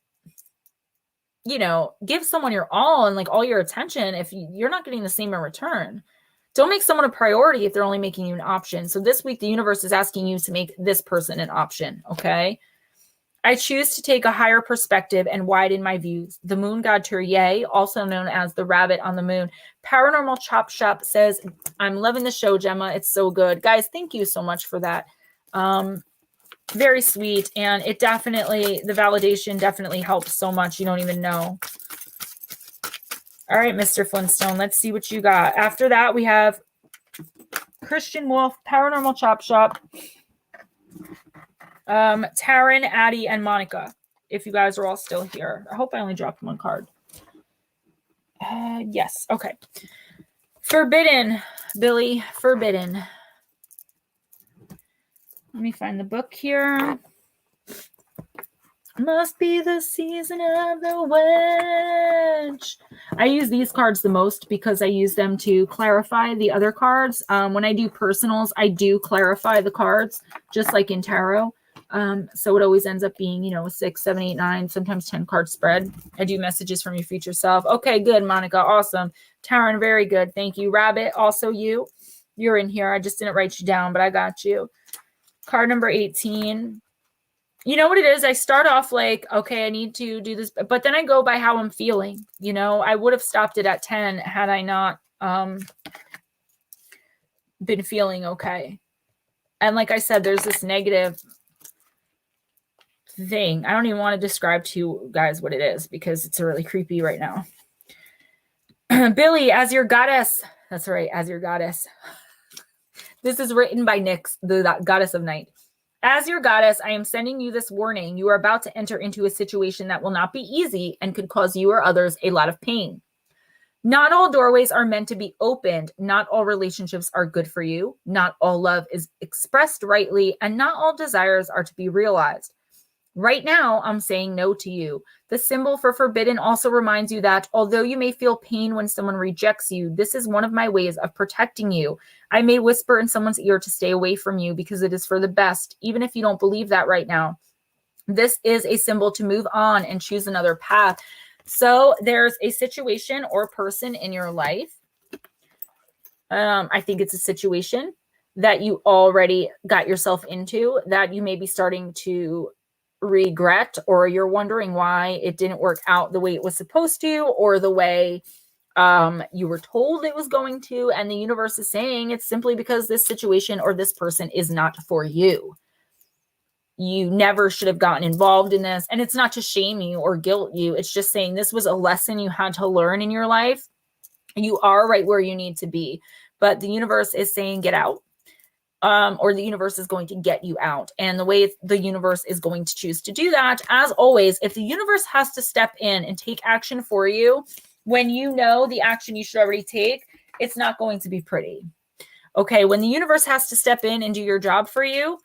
you know, give someone your all and like all your attention if you're not getting the same in return. Don't make someone a priority if they're only making you an option. So this week, the universe is asking you to make this person an option, okay? I choose to take a higher perspective and widen my views. The moon god Tyrier, also known as the rabbit on the moon. Paranormal Chop Shop says, I'm loving the show, Gemma. It's so good. Guys, thank you so much for that. Very sweet. And it definitely, the validation definitely helps so much. You don't even know. All right, Mr. Flintstone, let's see what you got. After that, we have Christian Wolf, Paranormal Chop Shop, Taryn, Addie, and Monica, if you guys are all still here. I hope I only dropped one card. Yes, okay. Forbidden, Billy, Forbidden. Let me find the book here. Must be the season of the wedge. I use these cards the most because I use them to clarify the other cards. When I do personals, I do clarify the cards, just like in tarot. So it always ends up being, you know, a 6, 7, 8, 9, sometimes 10 card spread. I do messages from your future self. Okay, good, Monica. Awesome. Taryn, very good. Thank you. Rabbit, also you. You're in here. I just didn't write you down, but I got you. Card number 18. You know what it is? I start off like, okay, I need to do this, but then I go by how I'm feeling. You know, I would have stopped it at 10 had I not been feeling okay. And like I said, there's this negative thing. I don't even want to describe to you guys what it is because it's really creepy right now. Billy, as your goddess. That's right, as your goddess. This is written by Nyx, the goddess of night. As your goddess, I am sending you this warning. You are about to enter into a situation that will not be easy and could cause you or others a lot of pain. Not all doorways are meant to be opened. Not all relationships are good for you. Not all love is expressed rightly, and not all desires are to be realized. Right now, I'm saying no to you. The symbol for forbidden also reminds you that although you may feel pain when someone rejects you, this is one of my ways of protecting you. I may whisper in someone's ear to stay away from you because it is for the best, even if you don't believe that right now. This is a symbol to move on and choose another path. So there's a situation or person in your life. I think it's a situation that you already got yourself into that you may be starting to regret, or you're wondering why it didn't work out the way it was supposed to, or the way you were told it was going to, and the universe is saying it's simply because this situation or this person is not for you. You never should have gotten involved in this. And it's not to shame you or guilt you. It's just saying this was a lesson you had to learn in your life. You are right where you need to be, but the universe is saying get out. Or the universe is going to get you out. And the way the universe is going to choose to do that, as always, if the universe has to step in and take action for you, when you know the action you should already take, it's not going to be pretty. Okay, when the universe has to step in and do your job for you,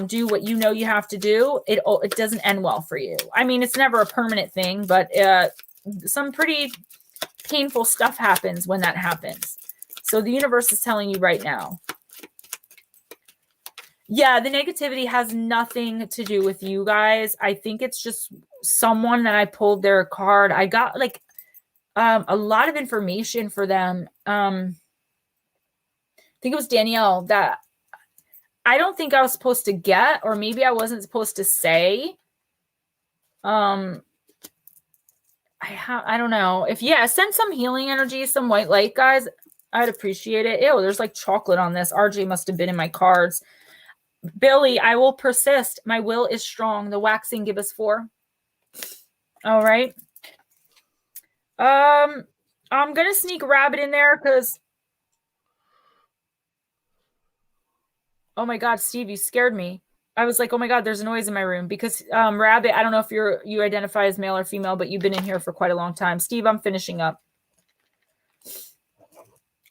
do what you know you have to do, it doesn't end well for you. I mean, it's never a permanent thing, but some pretty painful stuff happens when that happens. So the universe is telling you right now. Yeah, the negativity has nothing to do with you guys. I think it's just someone that I pulled their card. I got like a lot of information for them. I think it was Danielle that I don't think I was supposed to get, or maybe I wasn't supposed to say. I don't know. Send some healing energy, some white light, guys. I'd appreciate it. Ew, there's like chocolate on this. RJ must have been in my cards. Billy, I will persist. My will is strong. The waxing give us 4. All right. I'm going to sneak Rabbit in there because... Oh my God, Steve, you scared me. I was like, oh my God, there's a noise in my room because Rabbit, I don't know if you identify as male or female, but you've been in here for quite a long time. Steve, I'm finishing up.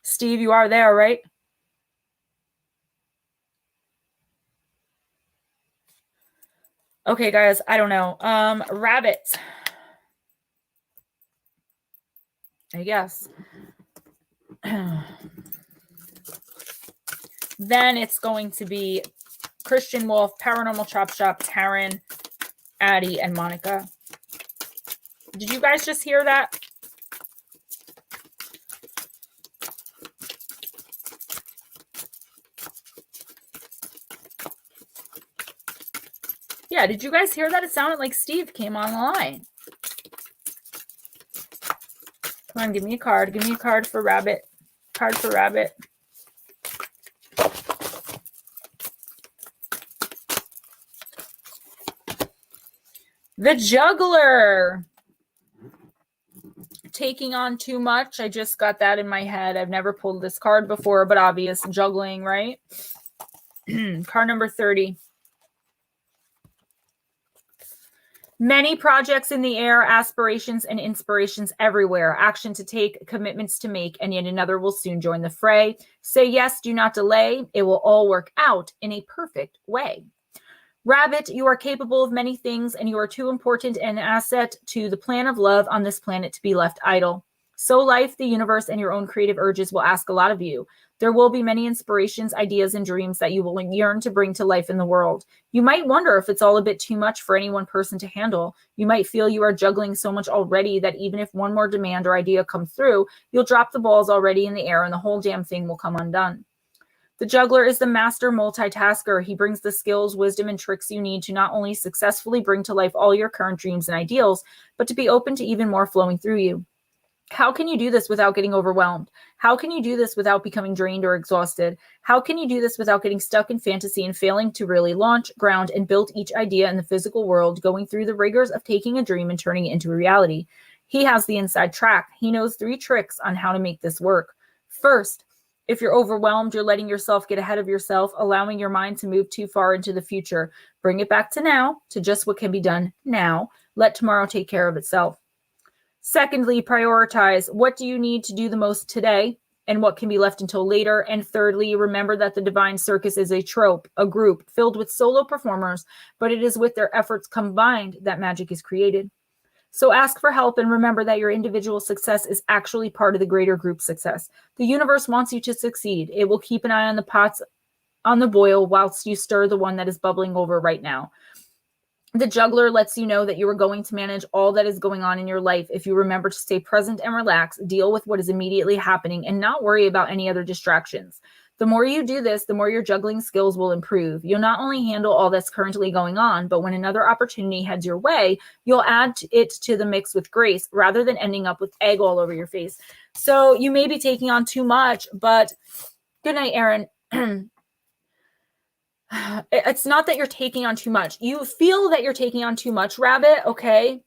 Steve, you are there, right? Okay, guys, I don't know. Rabbits. I guess. Then it's going to be Christian Wolf, Paranormal Chop Shop, Taryn, Addie, and Monica. Did you guys just hear that? Yeah, did you guys hear that? It sounded like Steve came on the line. Come on, give me a card. Give me a card for Rabbit. Card for Rabbit. The Juggler. Taking on too much. I just got that in my head. I've never pulled this card before, but obvious. Juggling, right? Card number 30. Many projects in the air, aspirations and inspirations everywhere. Action to take, commitments to make, and yet another will soon join the fray. Say yes, do not delay. It will all work out in a perfect way. Rabbit, you are capable of many things, and you are too important an asset to the plan of love on this planet to be left idle. So life, the universe, and your own creative urges will ask a lot of you. There will be many inspirations, ideas, and dreams that you will yearn to bring to life in the world. You might wonder if it's all a bit too much for any one person to handle. You might feel you are juggling so much already that even if one more demand or idea comes through, you'll drop the balls already in the air and the whole damn thing will come undone. The juggler is the master multitasker. He brings the skills, wisdom, and tricks you need to not only successfully bring to life all your current dreams and ideals, but to be open to even more flowing through you. How can you do this without getting overwhelmed? How can you do this without becoming drained or exhausted? How can you do this without getting stuck in fantasy and failing to really launch, ground, and build each idea in the physical world, going through the rigors of taking a dream and turning it into a reality? He has the inside track. He knows 3 tricks on how to make this work. First, if you're overwhelmed, you're letting yourself get ahead of yourself, allowing your mind to move too far into the future. Bring it back to now, to just what can be done now. Let tomorrow take care of itself. Secondly, prioritize. What do you need to do the most today and what can be left until later? And thirdly, remember that the divine circus is a trope, a group filled with solo performers, but it is with their efforts combined that magic is created. So ask for help and remember that your individual success is actually part of the greater group success. The universe wants you to succeed. It will keep an eye on the pots on the boil whilst you stir the one that is bubbling over right now. The juggler lets you know that you are going to manage all that is going on in your life if you remember to stay present and relax, deal with what is immediately happening, and not worry about any other distractions. The more you do this, the more your juggling skills will improve. You'll not only handle all that's currently going on, but when another opportunity heads your way, you'll add it to the mix with grace rather than ending up with egg all over your face. So you may be taking on too much, but good night, Aaron. It's not that you're taking on too much. You feel that you're taking on too much, Rabbit, okay?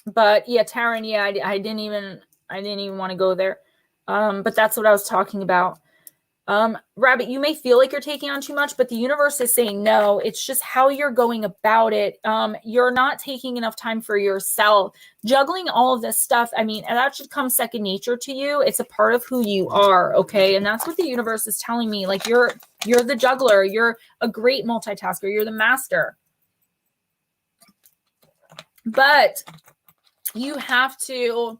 But yeah, Taryn, yeah, I didn't even want to go there. But that's what I was talking about. Rabbit, you may feel like you're taking on too much, but the universe is saying no. It's just how you're going about it. You're not taking enough time for yourself. Juggling all of this stuff, I mean, and that should come second nature to you. It's a part of who you are, okay? And that's what the universe is telling me. Like, you're the juggler. You're a great multitasker. You're the master. But you have to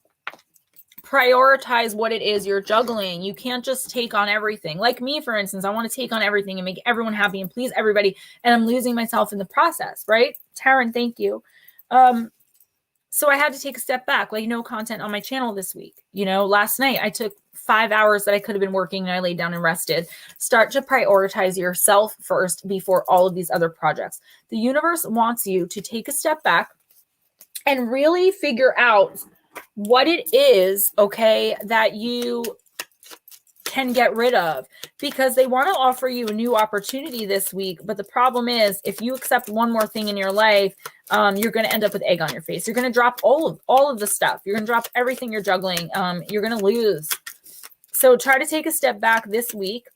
prioritize what it is you're juggling. You can't just take on everything. Like me, for instance, I want to take on everything and make everyone happy and please everybody, and I'm losing myself in the process, right? Taryn, thank you. So I had to take a step back, like no content on my channel this week. You know, last night I took 5 hours that I could have been working and I laid down and rested. Start to prioritize yourself first before all of these other projects. The universe wants you to take a step back and really figure out what it is, okay, that you can get rid of, because they want to offer you a new opportunity this week. But the problem is, if you accept one more thing in your life, you're going to end up with egg on your face. You're going to drop all of the stuff. You're going to drop everything you're juggling. You're going to lose. So try to take a step back this week.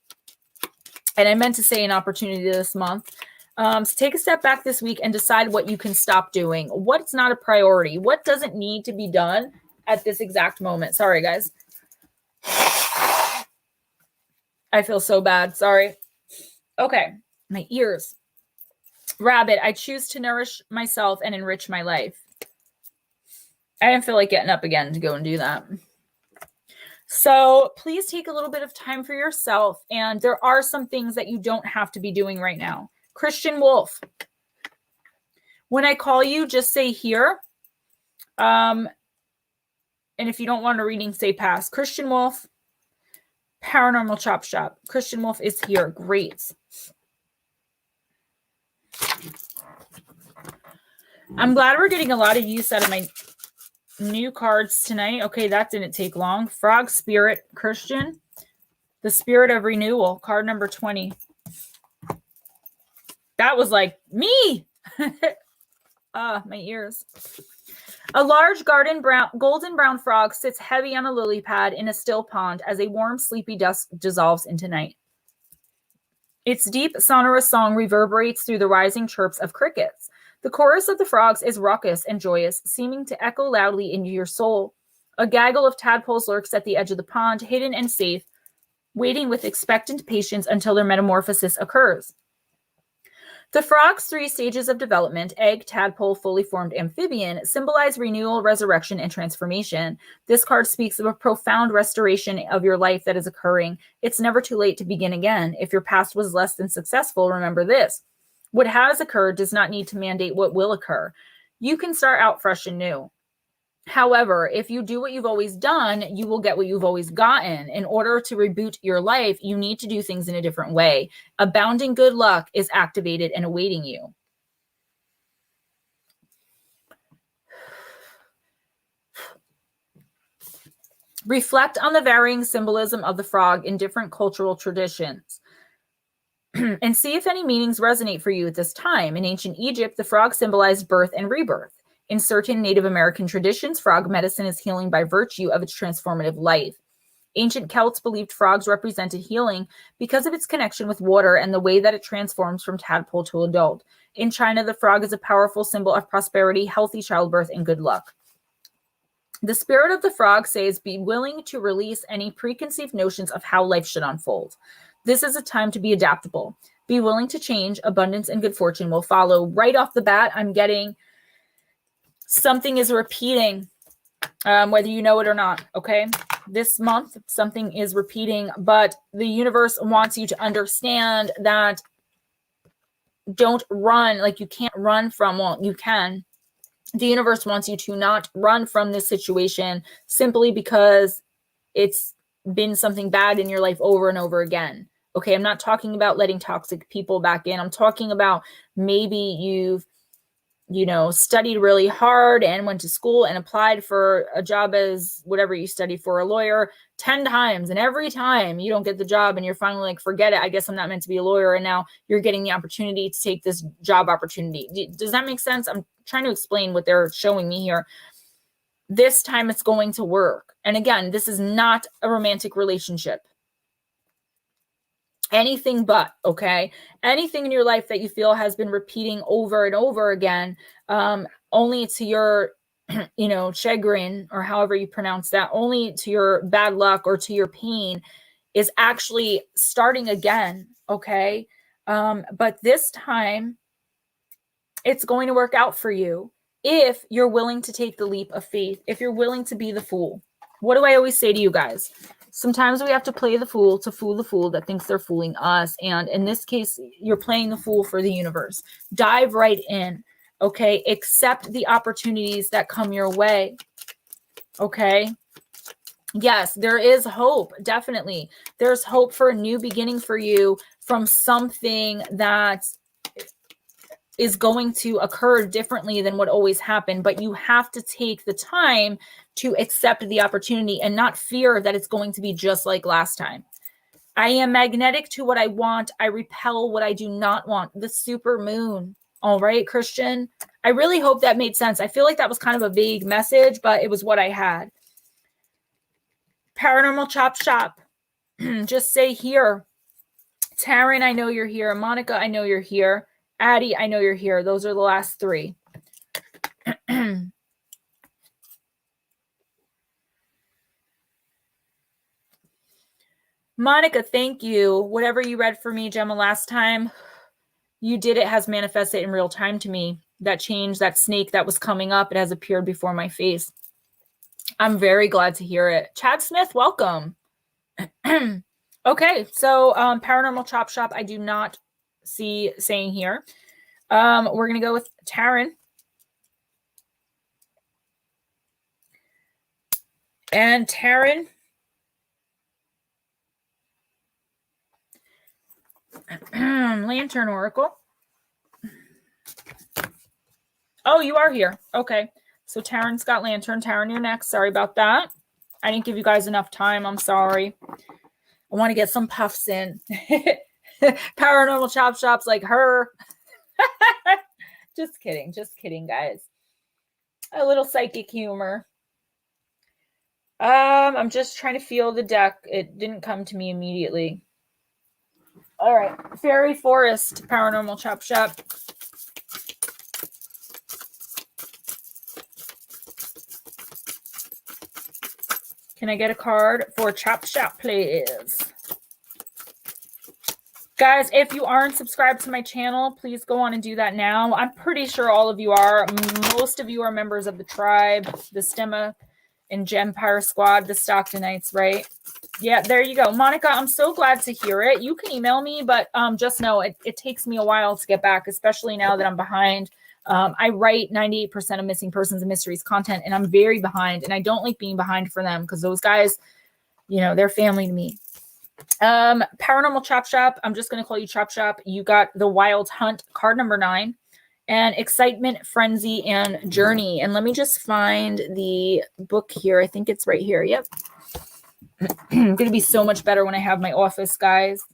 And I meant to say an opportunity this month. So take a step back this week and decide what you can stop doing. What's not a priority? What doesn't need to be done at this exact moment? Sorry, guys. I feel so bad. Sorry. Okay. My ears. Rabbit, I choose to nourish myself and enrich my life. I didn't feel like getting up again to go and do that. So please take a little bit of time for yourself. And there are some things that you don't have to be doing right now. Christian Wolf. When I call you, just say here. And if you don't want a reading, say pass. Christian Wolf, Paranormal Chop Shop. Christian Wolf is here. Great. I'm glad we're getting a lot of use out of my new cards tonight. Okay, that didn't take long. Frog Spirit, Christian. The Spirit of Renewal, card number 20. That was like me. My ears. A large golden brown frog sits heavy on a lily pad in a still pond as a warm, sleepy dusk dissolves into night. Its deep, sonorous song reverberates through the rising chirps of crickets. The chorus of the frogs is raucous and joyous, seeming to echo loudly into your soul. A gaggle of tadpoles lurks at the edge of the pond, hidden and safe, waiting with expectant patience until their metamorphosis occurs. The frog's 3 stages of development, egg, tadpole, fully formed amphibian, symbolize renewal, resurrection, and transformation. This card speaks of a profound restoration of your life that is occurring. It's never too late to begin again. If your past was less than successful, remember this. What has occurred does not need to mandate what will occur. You can start out fresh and new. However, if you do what you've always done, you will get what you've always gotten. In order to reboot your life, you need to do things in a different way. Abounding good luck is activated and awaiting you. Reflect on the varying symbolism of the frog in different cultural traditions and see if any meanings resonate for you at this time. In ancient Egypt, the frog symbolized birth and rebirth. In certain Native American traditions, frog medicine is healing by virtue of its transformative life. Ancient Celts believed frogs represented healing because of its connection with water and the way that it transforms from tadpole to adult. In China, the frog is a powerful symbol of prosperity, healthy childbirth, and good luck. The spirit of the frog says, be willing to release any preconceived notions of how life should unfold. This is a time to be adaptable. Be willing to change. Abundance and good fortune will follow. Right off the bat, I'm getting something is repeating, whether you know it or not, okay? This month, something is repeating, but the universe wants you to understand that don't run, like you can't run from, well, you can. The universe wants you to not run from this situation simply because it's been something bad in your life over and over again. Okay, I'm not talking about letting toxic people back in. I'm talking about maybe you've studied really hard and went to school and applied for a job as whatever you studied for, a lawyer, 10 times. And every time you don't get the job and you're finally like, forget it. I guess I'm not meant to be a lawyer. And now you're getting the opportunity to take this job opportunity. Does that make sense? I'm trying to explain what they're showing me here. This time it's going to work. And again, this is not a romantic relationship. Anything but, okay? Anything in your life that you feel has been repeating over and over again, only to your, chagrin, or however you pronounce that, only to your bad luck or to your pain, is actually starting again, okay? But this time, it's going to work out for you if you're willing to take the leap of faith, if you're willing to be the fool. What do I always say to you guys? Sometimes we have to play the fool to fool the fool that thinks they're fooling us. And in this case, you're playing the fool for the universe. Dive right in, okay? Accept the opportunities that come your way, okay? Yes, there is hope, definitely. There's hope for a new beginning for you from something that is going to occur differently than what always happened, but you have to take the time to accept the opportunity and not fear that it's going to be just like last time. I am magnetic to what I want. I repel what I do not want. The super moon. All right, Christian. I really hope that made sense. I feel like that was kind of a vague message, but it was what I had. Paranormal Chop Shop. Just say here. Taryn, I know you're here. Monica, I know you're here. Addie, I know you're here. Those are the last 3. Monica, thank you. Whatever you read for me, Gemma, last time, you did, it has manifested in real time to me. That change, that snake that was coming up, it has appeared before my face. I'm very glad to hear it. Chad Smith, welcome. Okay, so Paranormal Chop Shop, I do not see saying here. We're going to go with Taryn. And Taryn. Lantern Oracle. Oh, you are here. Okay. So Taryn's got Lantern. Taryn, you're next. Sorry about that. I didn't give you guys enough time. I'm sorry. I want to get some puffs in. Paranormal chop shops like her. Just kidding. Just kidding, guys. A little psychic humor. I'm just trying to feel the deck. It didn't come to me immediately. All right. Faery Forest, Paranormal Chop Shop. Can I get a card for Chop Shop, please? Guys, if you aren't subscribed to my channel, please go on and do that now. I'm pretty sure all of you are. Most of you are members of the tribe, the Stemma and Gempire Squad, the Stocktonites, right? Yeah, there you go. Monica, I'm so glad to hear it. You can email me, but just know it takes me a while to get back, especially now that I'm behind. I write 98% of missing persons and mysteries content, and I'm very behind, and I don't like being behind for them because those guys, you know, they're family to me. Paranormal Chop Shop. I'm just going to call you Chop Shop. You got the Wild Hunt, card number 9, and Excitement, Frenzy, and Journey. And let me just find the book here. I think it's right here. Yep. Going to be so much better when I have my office, guys.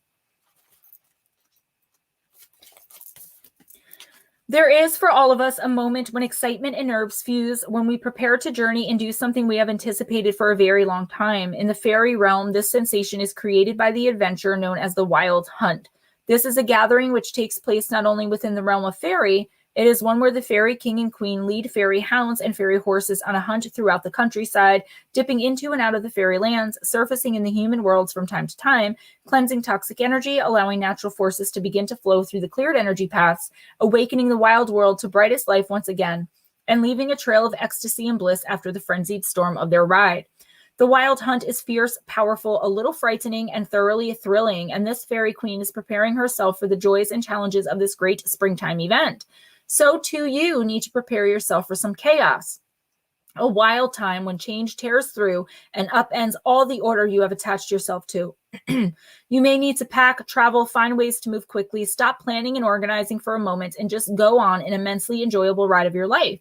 There is for all of us a moment when excitement and nerves fuse, when we prepare to journey and do something we have anticipated for a very long time. In the fairy realm, this sensation is created by the adventure known as the Wild Hunt. This is a gathering which takes place not only within the realm of fairy, it is one where the fairy king and queen lead fairy hounds and fairy horses on a hunt throughout the countryside, dipping into and out of the fairy lands, surfacing in the human worlds from time to time, cleansing toxic energy, allowing natural forces to begin to flow through the cleared energy paths, awakening the wild world to brightest life once again, and leaving a trail of ecstasy and bliss after the frenzied storm of their ride. The Wild Hunt is fierce, powerful, a little frightening, and thoroughly thrilling, and this fairy queen is preparing herself for the joys and challenges of this great springtime event. So too you need to prepare yourself for some chaos. A wild time when change tears through and upends all the order you have attached yourself to. You may need to pack, travel, find ways to move quickly, stop planning and organizing for a moment, and just go on an immensely enjoyable ride of your life.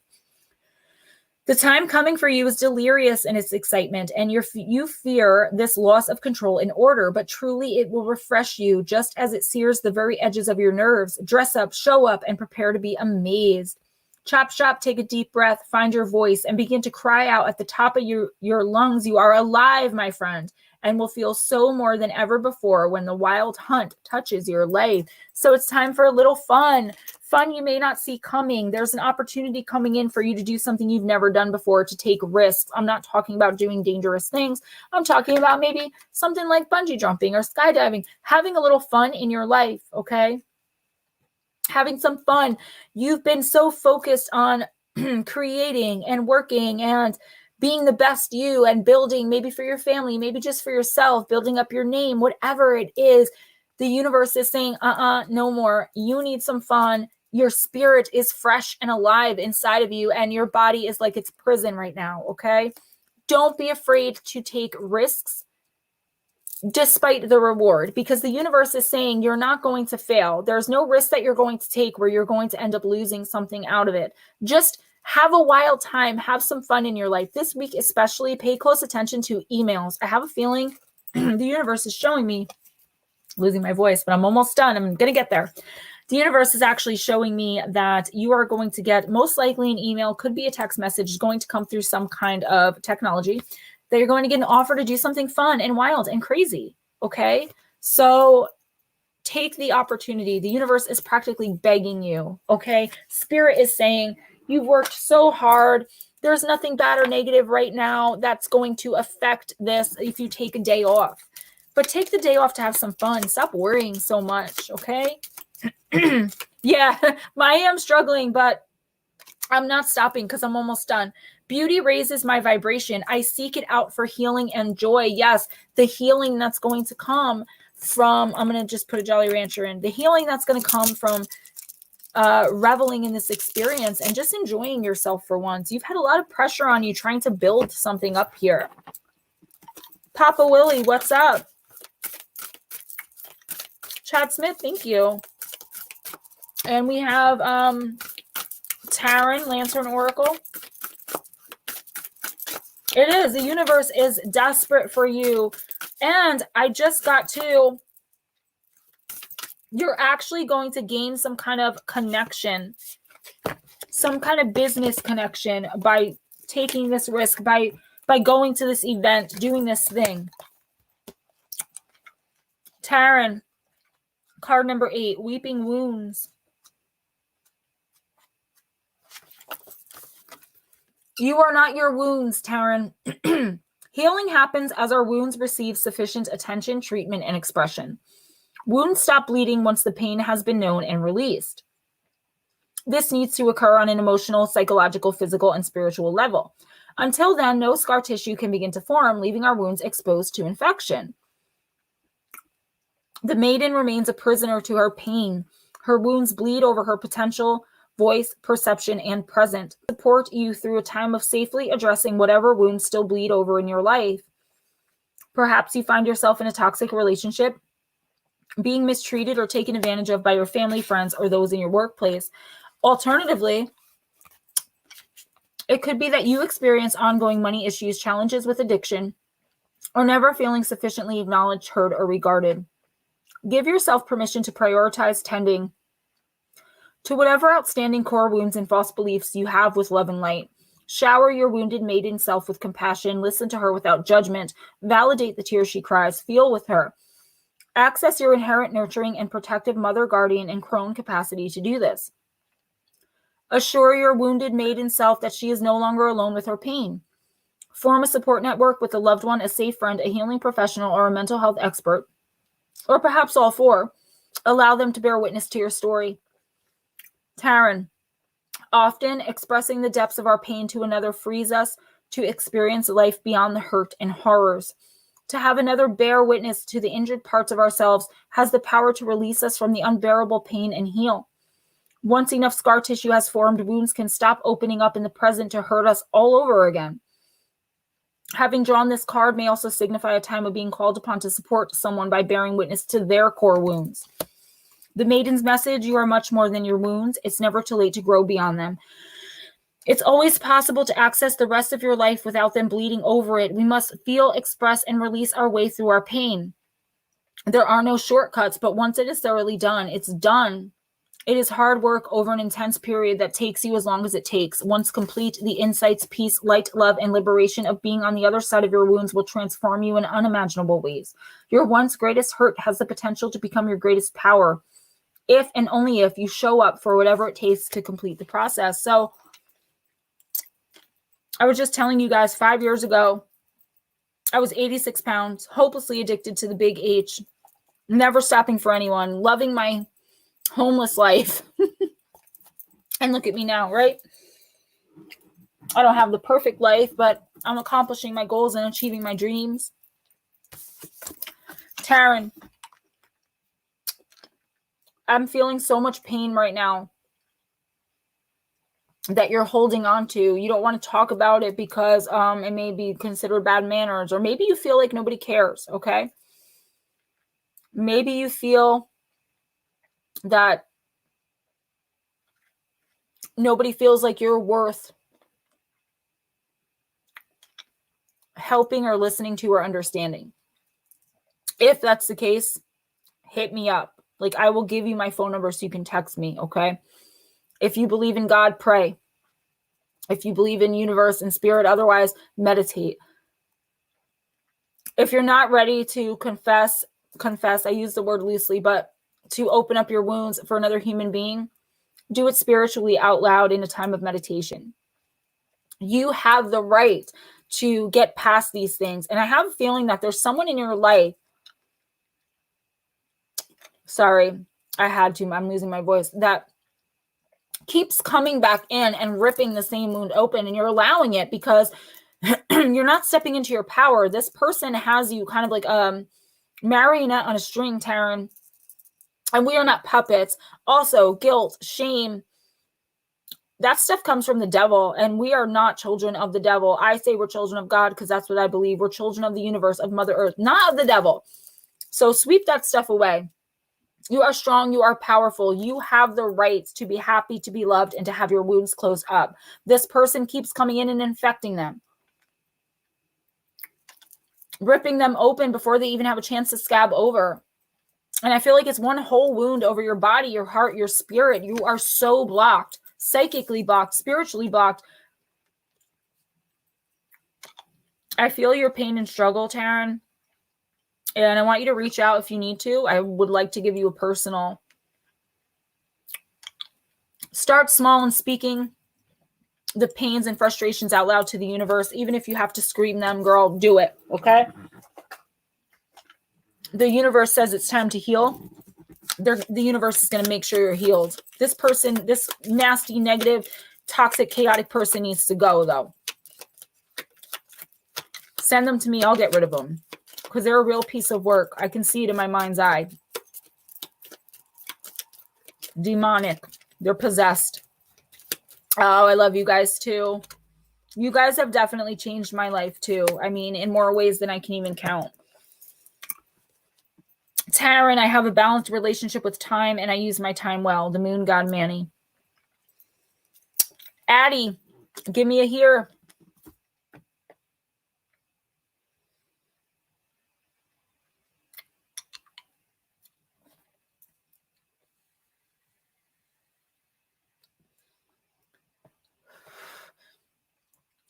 The time coming for you is delirious in its excitement, and you fear this loss of control and order, but truly it will refresh you just as it sears the very edges of your nerves. Dress up, show up, and prepare to be amazed. Chop Shop, take a deep breath, find your voice, and begin to cry out at the top of your lungs. You are alive, my friend, and will feel so more than ever before when the Wild Hunt touches your life. So it's time for a little fun. Fun you may not see coming. There's an opportunity coming in for you to do something you've never done before, to take risks. I'm not talking about doing dangerous things. I'm talking about maybe something like bungee jumping or skydiving, having a little fun in your life, okay? Having some fun. You've been so focused on creating and working and being the best you and building, maybe for your family, maybe just for yourself, building up your name, whatever it is. The universe is saying, no more. You need some fun. Your spirit is fresh and alive inside of you, and your body is like it's prison right now, okay? Don't be afraid to take risks despite the reward, because the universe is saying you're not going to fail. There's no risk that you're going to take where you're going to end up losing something out of it. Just have a wild time. Have some fun in your life. This week especially, pay close attention to emails. I have a feeling the universe is showing me, losing my voice, but I'm almost done. I'm going to get there. The universe is actually showing me that you are going to get most likely an email, could be a text message, is going to come through some kind of technology, that you're going to get an offer to do something fun and wild and crazy. Okay. So take the opportunity. The universe is practically begging you. Okay. Spirit is saying you've worked so hard. There's nothing bad or negative right now that's going to affect this if you take a day off. But take the day off to have some fun. Stop worrying so much, okay? Yeah, I am struggling, but I'm not stopping because I'm almost done. Beauty raises my vibration. I seek it out for healing and joy. Yes, the healing that's going to come from, I'm going to just put a Jolly Rancher in, the healing that's going to come from reveling in this experience and just enjoying yourself for once. You've had a lot of pressure on you trying to build something up here. Papa Willie, what's up? Chad Smith, thank you. And we have Taryn, Lantern Oracle. It is. The universe is desperate for you. And I just got to, you're actually going to gain some kind of connection, some kind of business connection by taking this risk, by going to this event, doing this thing. Taryn, card number 8, Weeping Wounds. You are not your wounds, Taryn. Healing happens as our wounds receive sufficient attention, treatment, and expression. Wounds stop bleeding once the pain has been known and released. This needs to occur on an emotional, psychological, physical, and spiritual level. Until then, no scar tissue can begin to form, leaving our wounds exposed to infection. The maiden remains a prisoner to her pain. Her wounds bleed over her potential, voice, perception, and present. Support you through a time of safely addressing whatever wounds still bleed over in your life. Perhaps you find yourself in a toxic relationship, being mistreated or taken advantage of by your family, friends, or those in your workplace. Alternatively, it could be that you experience ongoing money issues, challenges with addiction, or never feeling sufficiently acknowledged, heard, or regarded. Give yourself permission to prioritize tending to whatever outstanding core wounds and false beliefs you have with love and light. Shower your wounded maiden self with compassion. Listen to her without judgment. Validate the tears she cries. Feel with her. Access your inherent nurturing and protective mother, guardian, and crone capacity to do this. Assure your wounded maiden self that she is no longer alone with her pain. Form a support network with a loved one, a safe friend, a healing professional, or a mental health expert, or perhaps all four. Allow them to bear witness to your story. Taryn, often expressing the depths of our pain to another frees us to experience life beyond the hurt and horrors. To have another bear witness to the injured parts of ourselves has the power to release us from the unbearable pain and heal. Once enough scar tissue has formed, wounds can stop opening up in the present to hurt us all over again. Having drawn this card may also signify a time of being called upon to support someone by bearing witness to their core wounds. The maiden's message: you are much more than your wounds. It's never too late to grow beyond them. It's always possible to access the rest of your life without them bleeding over it. We must feel, express, and release our way through our pain. There are no shortcuts, but once it is thoroughly done, it's done. It is hard work over an intense period that takes you as long as it takes. Once complete, the insights, peace, light, love, and liberation of being on the other side of your wounds will transform you in unimaginable ways. Your once greatest hurt has the potential to become your greatest power, if and only if you show up for whatever it takes to complete the process. So I was just telling you guys, 5 years ago, I was 86 pounds, hopelessly addicted to the big H, never stopping for anyone, loving my homeless life. And look at me now, right? I don't have the perfect life, but I'm accomplishing my goals and achieving my dreams. Taryn, I'm feeling so much pain right now that you're holding on to. You don't want to talk about it because it may be considered bad manners, or maybe you feel like nobody cares, okay? Maybe you feel that nobody feels like you're worth helping or listening to or understanding. If that's the case, hit me up. Like, I will give you my phone number so you can text me, okay? If you believe in God, pray. If you believe in universe and spirit, otherwise, meditate. If you're not ready to confess, I use the word loosely, but to open up your wounds for another human being, do it spiritually out loud in a time of meditation. You have the right to get past these things. And I have a feeling that there's someone in your life. Sorry, I'm losing my voice. That keeps coming back in and ripping the same wound open, and you're allowing it because you're not stepping into your power. This person has you kind of like marionette on a string, Taryn, and we are not puppets. Also, guilt, shame, that stuff comes from the devil, and we are not children of the devil. I say we're children of God because that's what I believe. We're children of the universe, of Mother Earth, not of the devil. So sweep that stuff away. You are strong. You are powerful. You have the right to be happy, to be loved, and to have your wounds closed up. This person keeps coming in and infecting them, ripping them open before they even have a chance to scab over. And I feel like it's one whole wound over your body, your heart, your spirit. You are so blocked, psychically blocked, spiritually blocked. I feel your pain and struggle, Taryn. And I want you to reach out if you need to. I would like to give you a personal. Start small and speaking the pains and frustrations out loud to the universe. Even if you have to scream them, girl, do it, okay? The universe says it's time to heal. The universe is going to make sure you're healed. This person, this nasty, negative, toxic, chaotic person needs to go, though. Send them to me. I'll get rid of them because they're a real piece of work. I can see it in my mind's eye. Demonic. They're possessed. Oh, I love you guys, too. You guys have definitely changed my life, too. I mean, in more ways than I can even count. Taryn, I have a balanced relationship with time, and I use my time well. The moon god Manny. Addie, give me a here.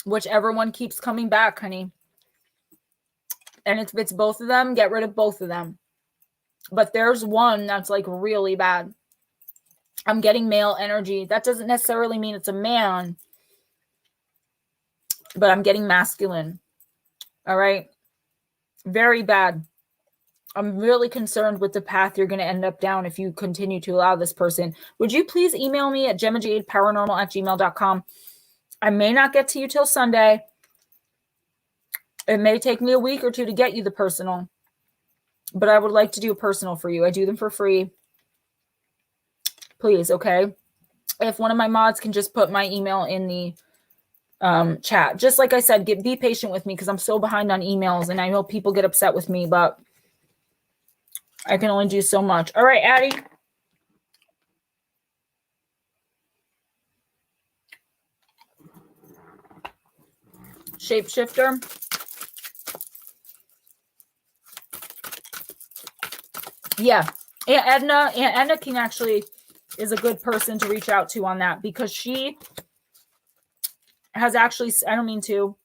Whichever one keeps coming back, honey. And if it's both of them, get rid of both of them. But there's one that's like really bad. I'm getting male energy. That doesn't necessarily mean it's a man. But I'm getting masculine. All right. Very bad. I'm really concerned with the path you're going to end up down if you continue to allow this person. Would you please email me at gemmajadeparanormal@gmail.com? I may not get to you till Sunday. It may take me a week or two to get you the personal. But I would like to do a personal for you. I do them for free. Please, okay? If one of my mods can just put my email in the chat. Just like I said, be patient with me because I'm so behind on emails. And I know people get upset with me, but I can only do so much. All right, Addie. Shapeshifter. Yeah. Aunt Edna can actually is a good person to reach out to on that because she has actually, I don't mean to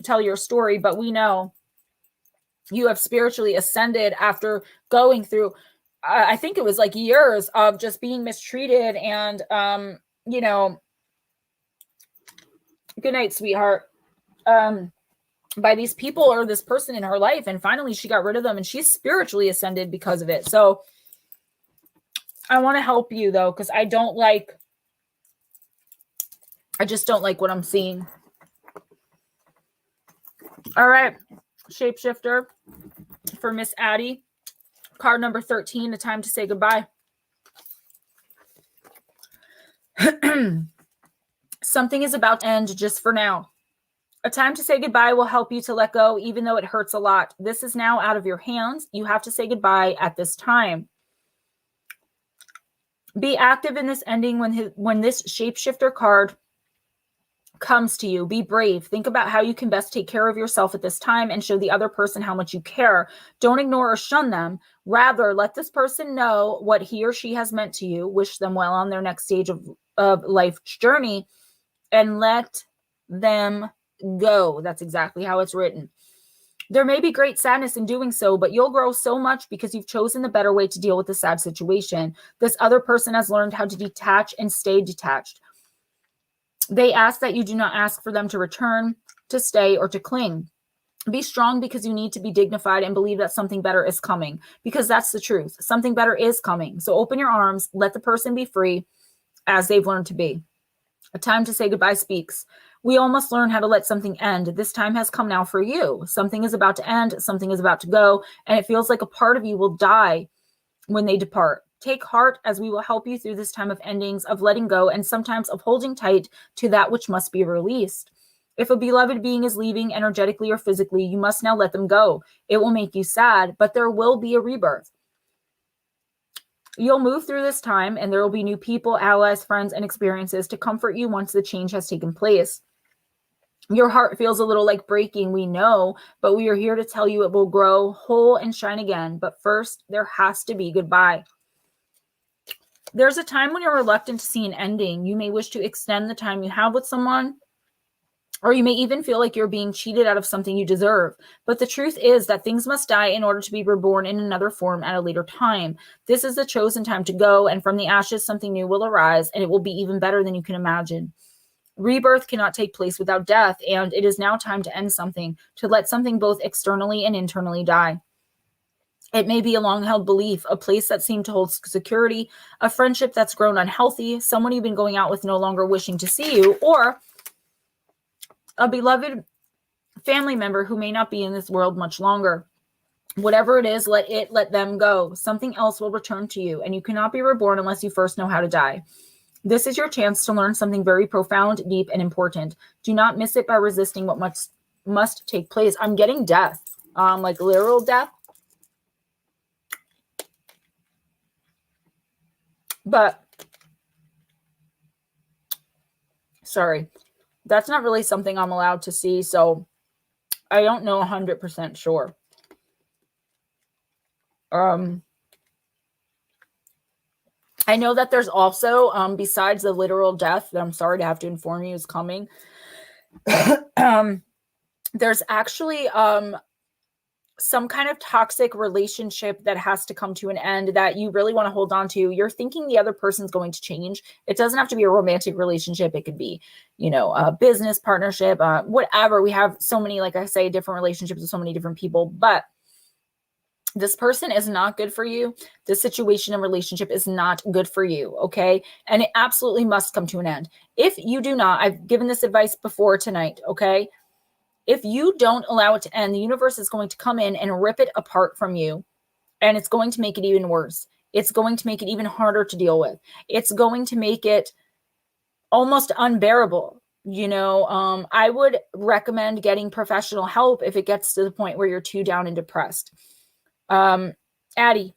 tell your story, but we know you have spiritually ascended after going through, I think it was like years of just being mistreated and, you know, good night, sweetheart. By these people or this person in her life. And finally she got rid of them and she's spiritually ascended because of it. So I want to help you though, because I just don't like what I'm seeing. All right. Shapeshifter for Miss Addie. Card number 13, a time to say goodbye. Something is about to end just for now. A time to say goodbye will help you to let go, even though it hurts a lot. This is now out of your hands. You have to say goodbye at this time. Be active in this ending when this shapeshifter card comes to you. Be brave. Think about how you can best take care of yourself at this time and show the other person how much you care. Don't ignore or shun them. Rather, let this person know what he or she has meant to you. Wish them well on their next stage of life's journey and let them go. That's exactly how it's written. There may be great sadness in doing so, but you'll grow so much because you've chosen the better way to deal with the sad situation. This other person has learned how to detach and stay detached. They ask that you do not ask for them to return, to stay, or to cling. Be strong because you need to be dignified and believe that something better is coming, because that's the truth. Something better is coming. So open your arms, let the person be free as they've learned to be. A time to say goodbye speaks. We all must learn how to let something end. This time has come now for you. Something is about to end. Something is about to go. And it feels like a part of you will die when they depart. Take heart, as we will help you through this time of endings, of letting go, and sometimes of holding tight to that which must be released. If a beloved being is leaving energetically or physically, you must now let them go. It will make you sad, but there will be a rebirth. You'll move through this time, and there will be new people, allies, friends, and experiences to comfort you once the change has taken place. Your heart feels a little like breaking, we know, but we are here to tell you it will grow whole and shine again. But first, there has to be goodbye. There's a time when you're reluctant to see an ending. You may wish to extend the time you have with someone, or you may even feel like you're being cheated out of something you deserve. But the truth is that things must die in order to be reborn in another form at a later time. This is the chosen time to go, and from the ashes, something new will arise, and it will be even better than you can imagine. Rebirth cannot take place without death, and it is now time to end something, to let something both externally and internally die. It may be a long-held belief, a place that seemed to hold security, a friendship that's grown unhealthy, someone you've been going out with no longer wishing to see you, or a beloved family member who may not be in this world much longer. Whatever it is, let them go. Something else will return to you, and you cannot be reborn unless you first know how to die. This is your chance to learn something very profound, deep, and important. Do not miss it by resisting what must take place. I'm getting death, like literal death. But, sorry, that's not really something I'm allowed to see, so I don't know 100% sure. I know that there's also, besides the literal death that I'm sorry to have to inform you is coming, there's actually some kind of toxic relationship that has to come to an end that you really want to hold on to. You're thinking the other person's going to change. It doesn't have to be a romantic relationship. It could be, a business partnership, whatever. We have so many, like I say, different relationships with so many different people, but this person is not good for you. This situation and relationship is not good for you, okay? And it absolutely must come to an end. If you do not, I've given this advice before tonight, okay? If you don't allow it to end, the universe is going to come in and rip it apart from you, and it's going to make it even worse. It's going to make it even harder to deal with. It's going to make it almost unbearable. I would recommend getting professional help if it gets to the point where you're too down and depressed. Addie,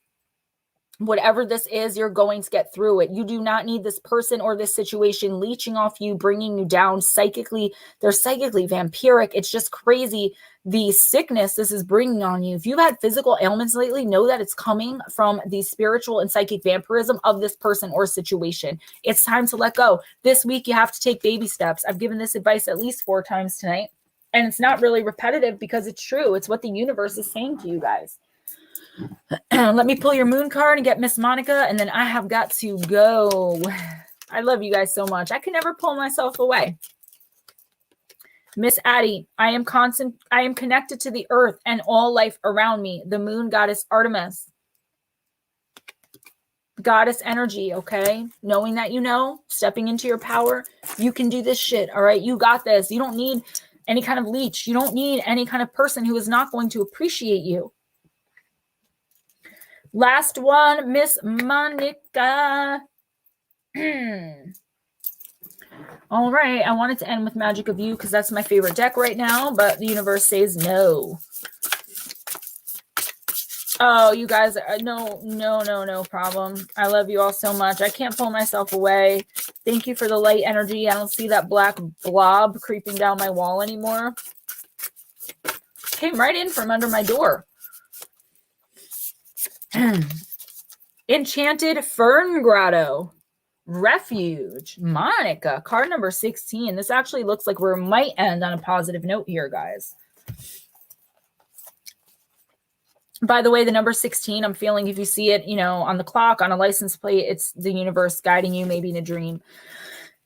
whatever this is, you're going to get through it. You do not need this person or this situation leeching off you, bringing you down psychically. They're psychically vampiric. It's just crazy. The sickness this is bringing on you. If you've had physical ailments lately, know that it's coming from the spiritual and psychic vampirism of this person or situation. It's time to let go. This week, you have to take baby steps. I've given this advice at least 4 times tonight, and it's not really repetitive because it's true. It's what the universe is saying to you guys. Let me pull your moon card and get Miss Monica, and then I have got to go. I love you guys so much. I can never pull myself away. Miss Addie, I am connected to the earth and all life around me. The moon goddess Artemis. Goddess energy, okay? Knowing that stepping into your power, you can do this shit, all right? You got this. You don't need any kind of leech. You don't need any kind of person who is not going to appreciate you. Last one, Miss Monica. All right, I wanted to end with Magick of You because that's my favorite deck right now, but the universe says no. Oh, you guys, no problem. I love you all so much. I can't pull myself away. Thank you for the light energy. I don't see that black blob creeping down my wall anymore. Came right in from under my door. Enchanted Fern Grotto. Refuge. Monica. Card number 16. This actually looks like we might end on a positive note here, guys. By the way, the number 16, I'm feeling if you see it, on the clock, on a license plate, it's the universe guiding you, maybe in a dream.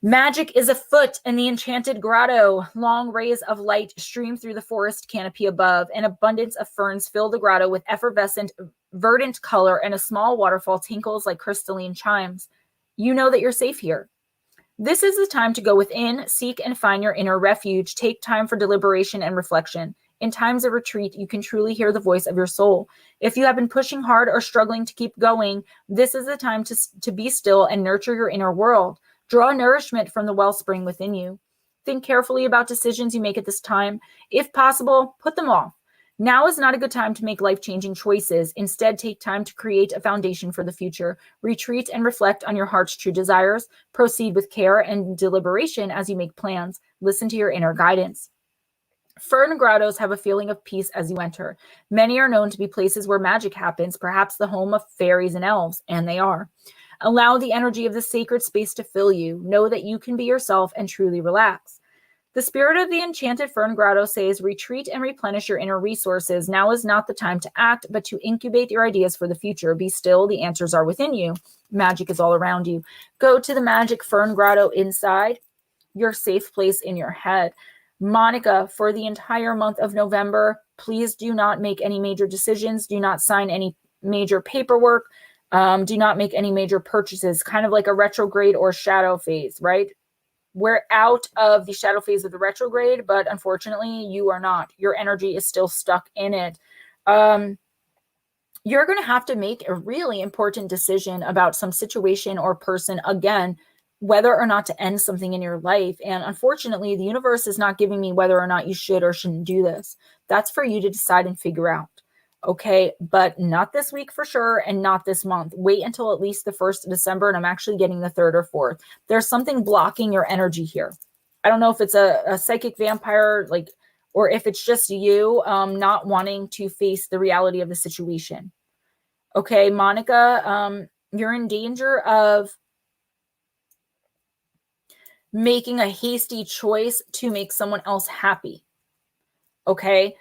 Magic is afoot in the enchanted grotto. Long rays of light stream through the forest canopy above. An abundance of ferns fill the grotto with effervescent, verdant color, and a small waterfall tinkles like crystalline chimes. You know that you're safe here. This is the time to go within, seek and find your inner refuge. Take time for deliberation and reflection. In times of retreat, you can truly hear the voice of your soul. If you have been pushing hard or struggling to keep going, this is the time to be still and nurture your inner world. Draw nourishment from the wellspring within you. Think carefully about decisions you make at this time. If possible, put them off. Now is not a good time to make life-changing choices. Instead, take time to create a foundation for the future. Retreat and reflect on your heart's true desires. Proceed with care and deliberation as you make plans. Listen to your inner guidance. Fern grottos have a feeling of peace as you enter. Many are known to be places where magic happens, perhaps the home of fairies and elves, and they are. Allow the energy of the sacred space to fill you. Know that you can be yourself and truly relax. The spirit of the enchanted fern grotto says, retreat and replenish your inner resources. Now is not the time to act, but to incubate your ideas for the future. Be still. The answers are within you. Magic is all around you. Go to the magic fern grotto inside your safe place in your head. Monica, for the entire month of November, please do not make any major decisions. Do not sign any major paperwork. Do not make any major purchases, kind of like a retrograde or shadow phase, right? We're out of the shadow phase of the retrograde, but unfortunately you are not. Your energy is still stuck in it. You're going to have to make a really important decision about some situation or person again, whether or not to end something in your life. And unfortunately, the universe is not giving me whether or not you should or shouldn't do this. That's for you to decide and figure out. Okay, but not this week for sure, and not this month. Wait until at least the 1st of December, and I'm actually getting the 3rd or 4th. There's something blocking your energy here. I don't know if it's a psychic vampire, or if it's just you not wanting to face the reality of the situation. Okay, Monica, you're in danger of making a hasty choice to make someone else happy. Okay,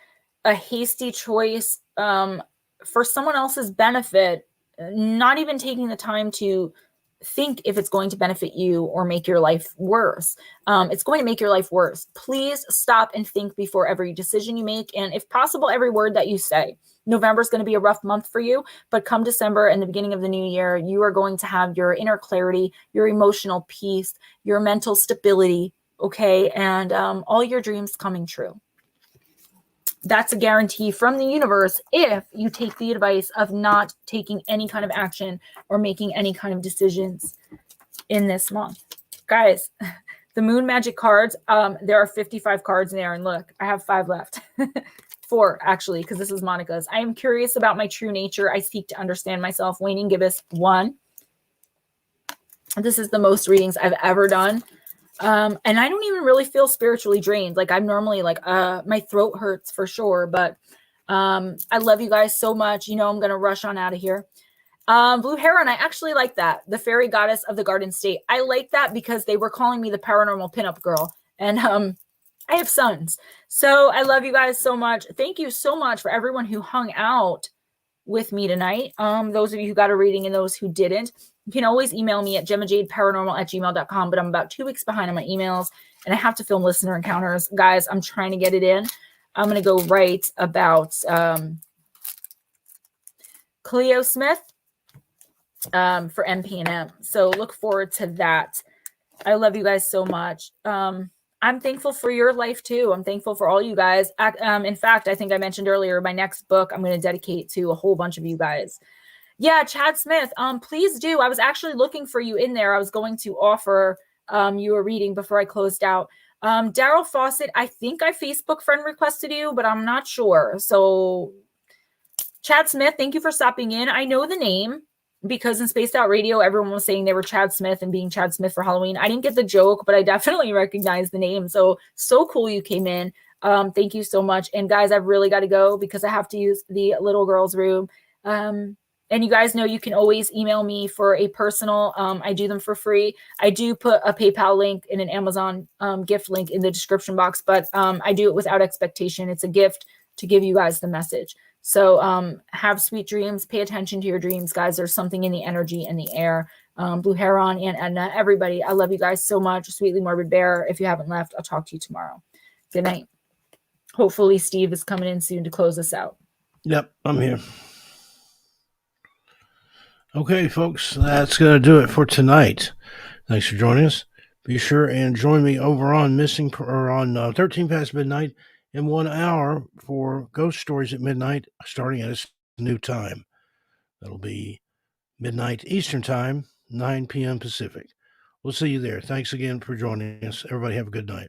a hasty choice for someone else's benefit, not even taking the time to think if it's going to benefit you or make your life worse. It's going to make your life worse. Please stop and think before every decision you make, and if possible, every word that you say. November is going to be a rough month for you, but come December and the beginning of the new year, you are going to have your inner clarity, your emotional peace, your mental stability, okay, and all your dreams coming true. That's a guarantee from the universe if you take the advice of not taking any kind of action or making any kind of decisions in this month. Guys, the Moon Magic cards, there are 55 cards in there, and look, I have 5 left. 4, actually, because this is Monica's. I am curious about my true nature. I seek to understand myself. Waning Gibbous, 1. This is the most readings I've ever done. And I don't even really feel spiritually drained. Like, I'm normally like, my throat hurts for sure, but, I love you guys so much. You know, I'm going to rush on out of here. Blue Heron, I actually like that. The fairy goddess of the Garden State. I like that because they were calling me the paranormal pinup girl, and, I have sons. So I love you guys so much. Thank you so much for everyone who hung out with me tonight. Those of you who got a reading and those who didn't. You can always email me at gemmajadeparanormal@gmail.com, but I'm about 2 weeks behind on my emails, and I have to film listener encounters. Guys, I'm trying to get it in. I'm going to go right about Cleo Smith for MP&M. So look forward to that. I love you guys so much. I'm thankful for your life too. I'm thankful for all you guys. In fact, I think I mentioned earlier, my next book I'm going to dedicate to a whole bunch of you guys. Yeah, Chad Smith, please do. I was actually looking for you in there. I was going to offer you a reading before I closed out. Daryl Fawcett, I think I Facebook friend requested you, but I'm not sure. So Chad Smith, thank you for stopping in. I know the name because in Spaced Out Radio, everyone was saying they were Chad Smith and being Chad Smith for Halloween. I didn't get the joke, but I definitely recognize the name. So cool you came in. Thank you so much. And guys, I've really got to go because I have to use the little girl's room. And you guys know you can always email me for a personal. I do them for free. I do put a PayPal link and an Amazon gift link in the description box, but I do it without expectation. It's a gift to give you guys the message. So have sweet dreams. Pay attention to your dreams, guys. There's something in the energy and the air. Blue Heron, and Edna, everybody. I love you guys so much. Sweetly Morbid Bear. If you haven't left, I'll talk to you tomorrow. Good night. Hopefully Steve is coming in soon to close us out. Yep, I'm here. Okay, folks, that's going to do it for tonight. Thanks for joining us. Be sure and join me over on 13 Past Midnight in 1 hour for Ghost Stories at Midnight, starting at a new time. That'll be midnight Eastern Time, 9 p.m. Pacific. We'll see you there. Thanks again for joining us. Everybody have a good night.